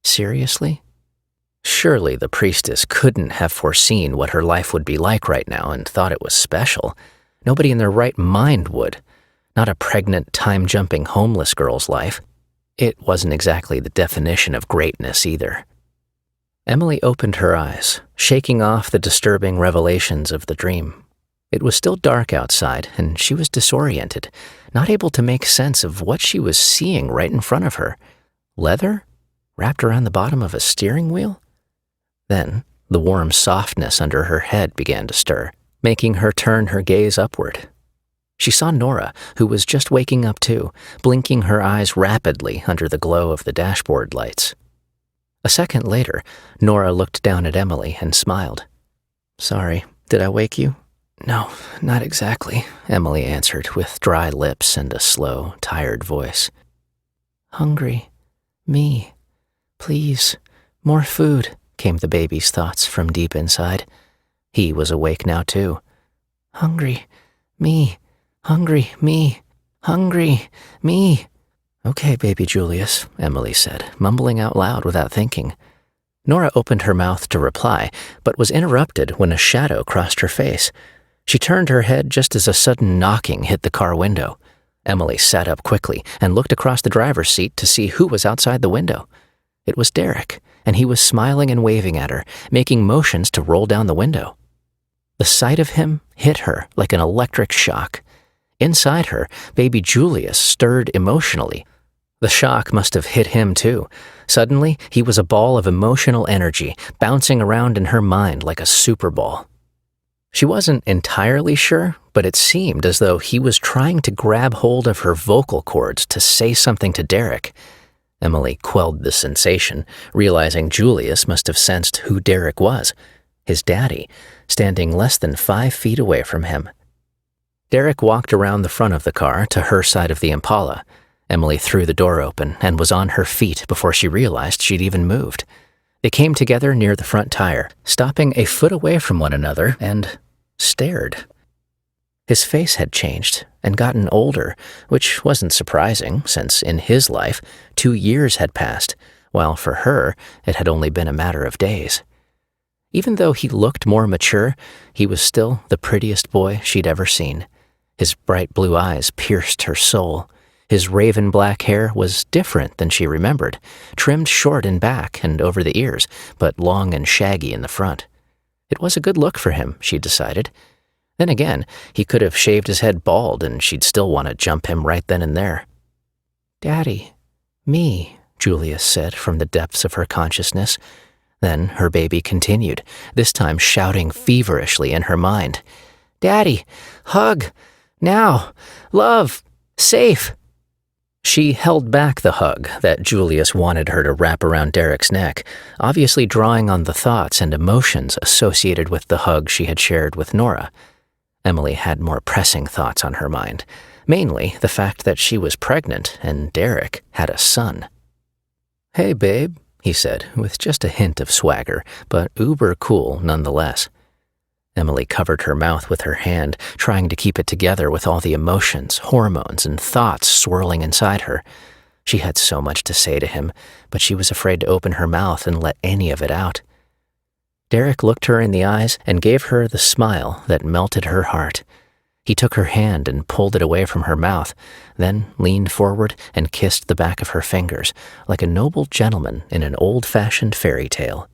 Seriously? Surely the priestess couldn't have foreseen what her life would be like right now and thought it was special. Nobody in their right mind would. Not a pregnant, time-jumping homeless girl's life. It wasn't exactly the definition of greatness either. Emily opened her eyes, shaking off the disturbing revelations of the dream. It was still dark outside, and she was disoriented, not able to make sense of what she was seeing right in front of her. Leather? Wrapped around the bottom of a steering wheel? Then, the warm softness under her head began to stir, making her turn her gaze upward. She saw Nora, who was just waking up too, blinking her eyes rapidly under the glow of the dashboard lights. A second later, Nora looked down at Emily and smiled. "Sorry, did I wake you?" "No, not exactly," Emily answered with dry lips and a slow, tired voice. "Hungry. Me. Please. More food," came the baby's thoughts from deep inside. He was awake now too. "Hungry. Me. Hungry. Me. Hungry. Me." "Okay, baby Julius," Emily said, mumbling out loud without thinking. Nora opened her mouth to reply, but was interrupted when a shadow crossed her face. She turned her head just as a sudden knocking hit the car window. Emily sat up quickly and looked across the driver's seat to see who was outside the window. It was Derek, and he was smiling and waving at her, making motions to roll down the window. The sight of him hit her like an electric shock. Inside her, baby Julius stirred emotionally. The shock must have hit him too. Suddenly, he was a ball of emotional energy, bouncing around in her mind like a super ball. She wasn't entirely sure, but it seemed as though he was trying to grab hold of her vocal cords to say something to Derek. Emily quelled the sensation, realizing Julius must have sensed who Derek was, his daddy, standing less than 5 feet away from him. Derek walked around the front of the car to her side of the Impala. Emily threw the door open and was on her feet before she realized she'd even moved. They came together near the front tire, stopping a foot away from one another, and stared. His face had changed and gotten older, which wasn't surprising since in his life 2 years had passed, while for her it had only been a matter of days. Even though he looked more mature, he was still the prettiest boy she'd ever seen. His bright blue eyes pierced her soul. His raven black hair was different than she remembered, trimmed short in back and over the ears, but long and shaggy in the front. It was a good look for him, she decided. Then again, he could have shaved his head bald and she'd still want to jump him right then and there. "Daddy, me," Julius said from the depths of her consciousness. Then her baby continued, this time shouting feverishly in her mind. "Daddy, hug, now, love, safe." She held back the hug that Julius wanted her to wrap around Derek's neck, obviously drawing on the thoughts and emotions associated with the hug she had shared with Nora. Emily had more pressing thoughts on her mind, mainly the fact that she was pregnant and Derek had a son. "Hey, babe," he said, with just a hint of swagger, but uber cool nonetheless. Emily covered her mouth with her hand, trying to keep it together with all the emotions, hormones, and thoughts swirling inside her. She had so much to say to him, but she was afraid to open her mouth and let any of it out. Derek looked her in the eyes and gave her the smile that melted her heart. He took her hand and pulled it away from her mouth, then leaned forward and kissed the back of her fingers, like a noble gentleman in an old-fashioned fairy tale.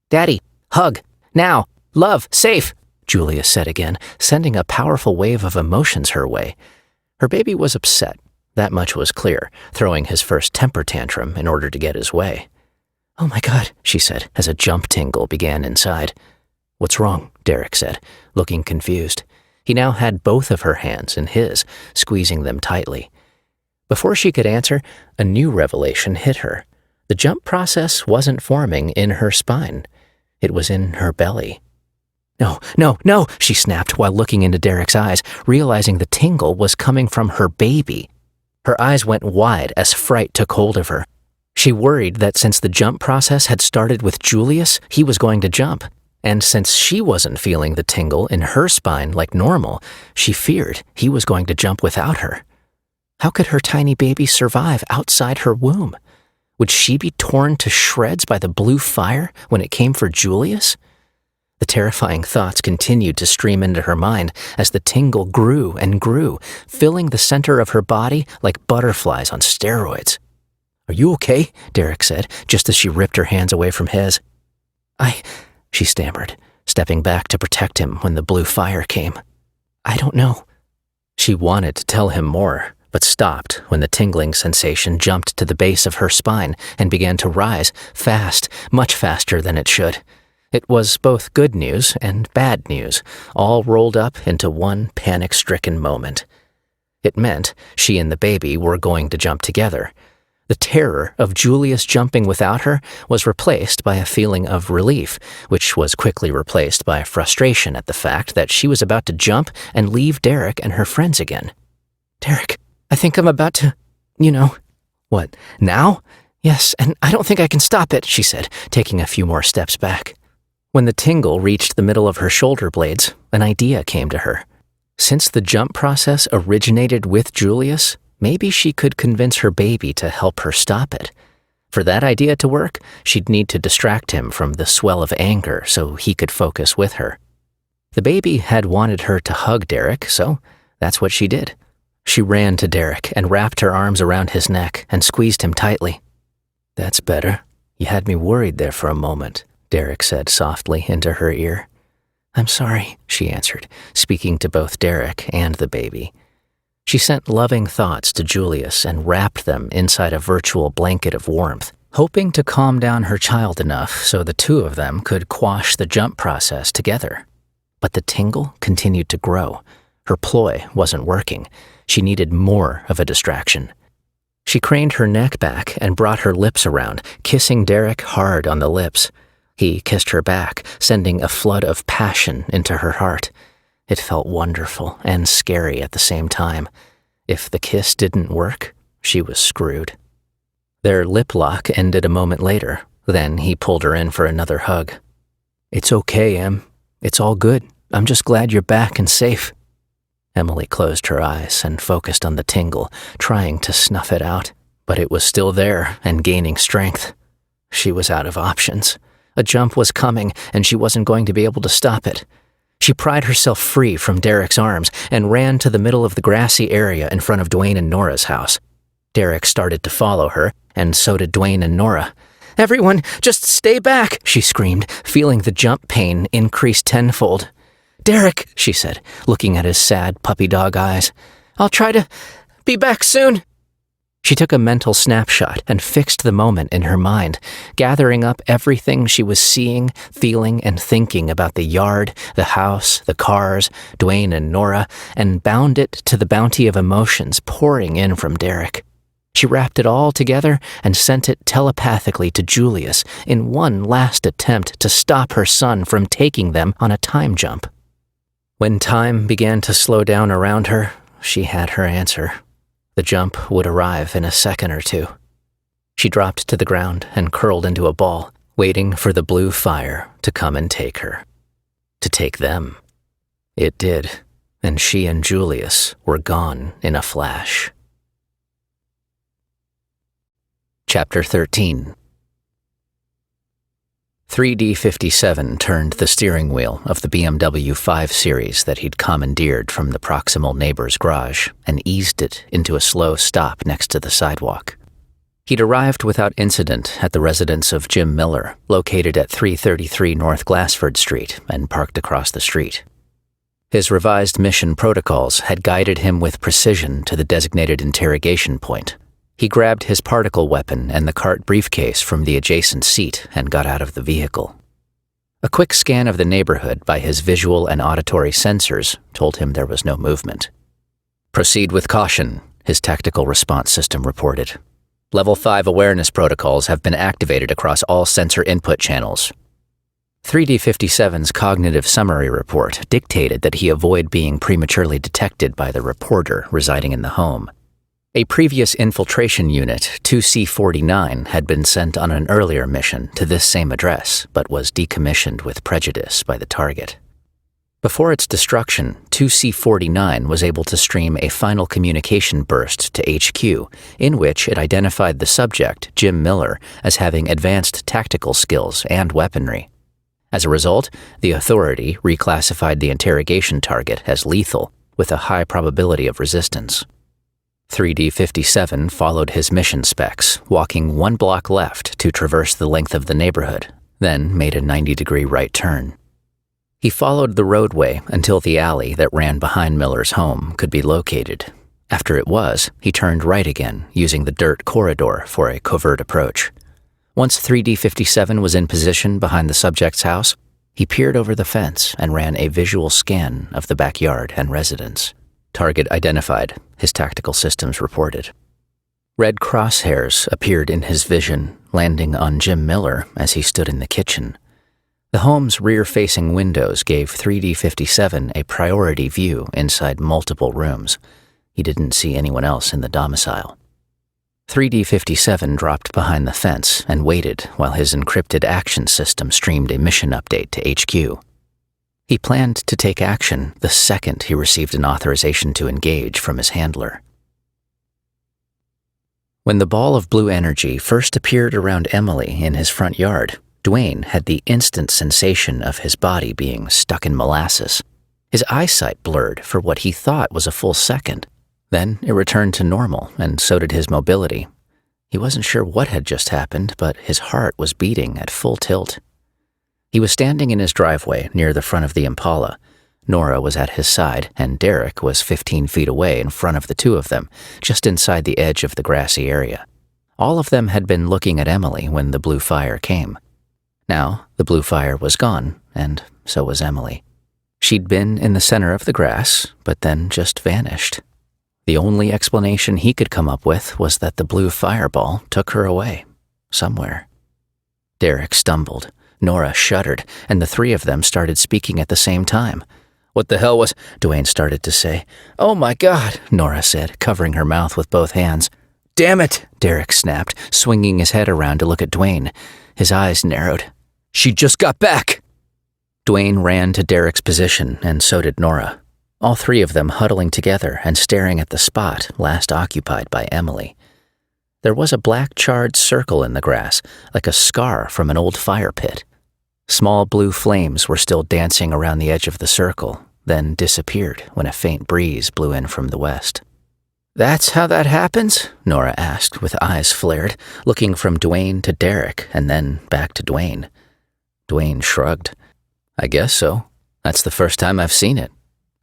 "Daddy, hug, now, love, safe," Julius said again, sending a powerful wave of emotions her way. Her baby was upset, that much was clear, throwing his first temper tantrum in order to get his way. "Oh my God," she said, as a jump tingle began inside. "What's wrong?" Derek said, looking confused. He now had both of her hands in his, squeezing them tightly. Before she could answer, a new revelation hit her. The jump process wasn't forming in her spine. It was in her belly. "No, no, no," she snapped while looking into Derek's eyes, realizing the tingle was coming from her baby. Her eyes went wide as fright took hold of her. She worried that since the jump process had started with Julius, he was going to jump. And since she wasn't feeling the tingle in her spine like normal, she feared he was going to jump without her. How could her tiny baby survive outside her womb? Would she be torn to shreds by the blue fire when it came for Julius? The terrifying thoughts continued to stream into her mind as the tingle grew and grew, filling the center of her body like butterflies on steroids. "Are you okay?" Derek said, just as she ripped her hands away from his. She stammered, stepping back to protect him when the blue fire came. "I don't know." She wanted to tell him more, but stopped when the tingling sensation jumped to the base of her spine and began to rise, fast, much faster than it should. It was both good news and bad news, all rolled up into one panic-stricken moment. It meant she and the baby were going to jump together. The terror of Julius jumping without her was replaced by a feeling of relief, which was quickly replaced by frustration at the fact that she was about to jump and leave Derek and her friends again. "Derek, I think I'm about to, "What, now?" "Yes, and I don't think I can stop it," she said, taking a few more steps back. When the tingle reached the middle of her shoulder blades, an idea came to her. Since the jump process originated with Julius, maybe she could convince her baby to help her stop it. For that idea to work, she'd need to distract him from the swell of anger so he could focus with her. The baby had wanted her to hug Derek, so that's what she did. She ran to Derek and wrapped her arms around his neck and squeezed him tightly. "That's better," "You had me worried there for a moment," Derek said softly into her ear. "I'm sorry," she answered, speaking to both Derek and the baby. She sent loving thoughts to Julius and wrapped them inside a virtual blanket of warmth, hoping to calm down her child enough so the two of them could quash the jump process together. But the tingle continued to grow. Her ploy wasn't working. She needed more of a distraction. She craned her neck back and brought her lips around, kissing Derek hard on the lips. He kissed her back, sending a flood of passion into her heart. It felt wonderful and scary at the same time. If the kiss didn't work, she was screwed. Their lip lock ended a moment later. Then he pulled her in for another hug. "It's okay, Em. It's all good. I'm just glad you're back and safe." Emily closed her eyes and focused on the tingle, trying to snuff it out, but it was still there and gaining strength. She was out of options. A jump was coming, and she wasn't going to be able to stop it. She pried herself free from Derek's arms and ran to the middle of the grassy area in front of Dwayne and Nora's house. Derek started to follow her, and so did Dwayne and Nora. "Everyone, just stay back," she screamed, feeling the jump pain increase tenfold. "Derek," she said, looking at his sad puppy dog eyes, "I'll try to be back soon." She took a mental snapshot and fixed the moment in her mind, gathering up everything she was seeing, feeling, and thinking about the yard, the house, the cars, Dwayne and Nora, and bound it to the bounty of emotions pouring in from Derek. She wrapped it all together and sent it telepathically to Julius in one last attempt to stop her son from taking them on a time jump. When time began to slow down around her, she had her answer. The jump would arrive in a second or two. She dropped to the ground and curled into a ball, waiting for the blue fire to come and take her. To take them. It did, and she and Julius were gone in a flash. Chapter 13. 3D57 turned the steering wheel of the BMW 5 Series that he'd commandeered from the proximal neighbor's garage and eased it into a slow stop next to the sidewalk. He'd arrived without incident at the residence of Jim Miller, located at 333 North Glassford Street, and parked across the street. His revised mission protocols had guided him with precision to the designated interrogation point. He grabbed his particle weapon and the cart briefcase from the adjacent seat and got out of the vehicle. A quick scan of the neighborhood by his visual and auditory sensors told him there was no movement. "Proceed with caution," his tactical response system reported. "Level 5 awareness protocols have been activated across all sensor input channels." 3D57's cognitive summary report dictated that he avoid being prematurely detected by the reporter residing in the home. A previous infiltration unit, 2C49, had been sent on an earlier mission to this same address, but was decommissioned with prejudice by the target. Before its destruction, 2C49 was able to stream a final communication burst to HQ, in which it identified the subject, Jim Miller, as having advanced tactical skills and weaponry. As a result, the authority reclassified the interrogation target as lethal, with a high probability of resistance. 3D57 followed his mission specs, walking 1 block left to traverse the length of the neighborhood, then made a 90-degree right turn. He followed the roadway until the alley that ran behind Miller's home could be located. After it was, he turned right again, using the dirt corridor for a covert approach. Once 3D57 was in position behind the subject's house, he peered over the fence and ran a visual scan of the backyard and residence. "Target identified," his tactical systems reported. Red crosshairs appeared in his vision, landing on Jim Miller as he stood in the kitchen. The home's rear-facing windows gave 3D57 a priority view inside multiple rooms. He didn't see anyone else in the domicile. 3D57 dropped behind the fence and waited while his encrypted action system streamed a mission update to HQ. He planned to take action the second he received an authorization to engage from his handler. When the ball of blue energy first appeared around Emily in his front yard, Dwayne had the instant sensation of his body being stuck in molasses. His eyesight blurred for what he thought was a full second. Then it returned to normal, and so did his mobility. He wasn't sure what had just happened, but his heart was beating at full tilt. He was standing in his driveway near the front of the Impala. Nora was at his side, and Derek was 15 feet away in front of the two of them, just inside the edge of the grassy area. All of them had been looking at Emily when the blue fire came. Now, the blue fire was gone, and so was Emily. She'd been in the center of the grass, but then just vanished. The only explanation he could come up with was that the blue fireball took her away, somewhere. Derek stumbled, Nora shuddered, and the three of them started speaking at the same time. "What the hell was—" Dwayne started to say. "Oh my God," Nora said, covering her mouth with both hands. "Damn it," Derek snapped, swinging his head around to look at Dwayne. His eyes narrowed. "She just got back!" Dwayne ran to Derek's position, and so did Nora, all three of them huddling together and staring at the spot last occupied by Emily. There was a black charred circle in the grass, like a scar from an old fire pit. Small blue flames were still dancing around the edge of the circle, then disappeared when a faint breeze blew in from the west. "That's how that happens?" Nora asked with eyes flared, looking from Dwayne to Derek and then back to Dwayne. Dwayne shrugged. "I guess so. That's the first time I've seen it.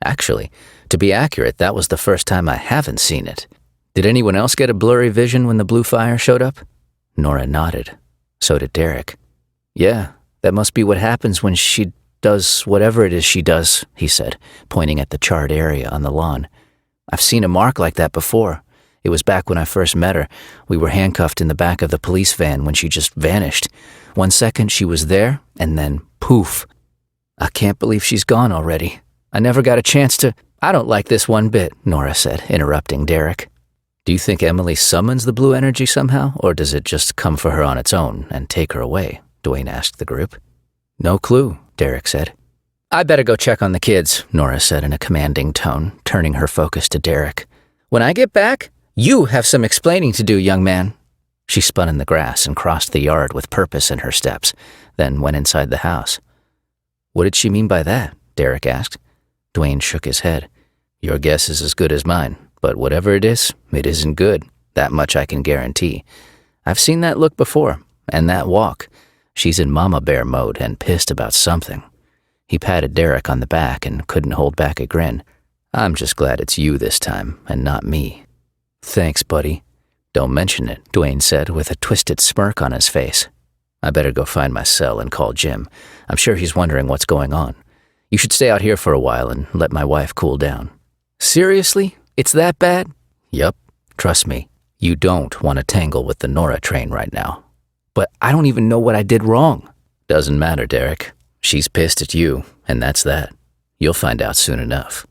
Actually, to be accurate, that was the first time I haven't seen it. Did anyone else get a blurry vision when the blue fire showed up?" Nora nodded. So did Derek. "Yeah, that must be what happens when she does whatever it is she does," he said, pointing at the charred area on the lawn. "I've seen a mark like that before. It was back when I first met her. We were handcuffed in the back of the police van when she just vanished. 1 second she was there, and then poof. I can't believe she's gone already. I never got a chance to—" "I don't like this one bit," Nora said, interrupting Derek. "Do you think Emily summons the blue energy somehow, or does it just come for her on its own and take her away?" Dwayne asked the group. "No clue," Derek said. "I better go check on the kids," Nora said in a commanding tone, turning her focus to Derek. "When I get back, you have some explaining to do, young man." She spun in the grass and crossed the yard with purpose in her steps, then went inside the house. "What did she mean by that?" Derek asked. Dwayne shook his head. "Your guess is as good as mine, but whatever it isn't good. That much I can guarantee. I've seen that look before, and that walk. She's in mama bear mode and pissed about something." He patted Derek on the back and couldn't hold back a grin. "I'm just glad it's you this time, and not me." "Thanks, buddy." "Don't mention it," Dwayne said with a twisted smirk on his face. "I better go find my cell and call Jim. I'm sure he's wondering what's going on. You should stay out here for a while and let my wife cool down." "Seriously? It's that bad?" "Yup. Trust me. You don't want to tangle with the Nora train right now." "But I don't even know what I did wrong." "Doesn't matter, Derek. She's pissed at you, and that's that. You'll find out soon enough."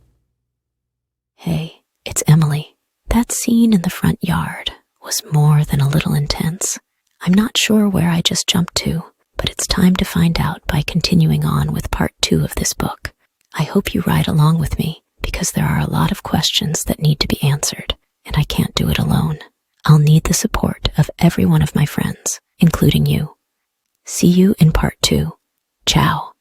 Hey, it's Emily. That scene in the front yard was more than a little intense. I'm not sure where I just jumped to, but it's time to find out by continuing on with part 2 of this book. I hope you ride along with me, because there are a lot of questions that need to be answered, and I can't do it alone. I'll need the support of every one of my friends, including you. See you in part 2. Ciao.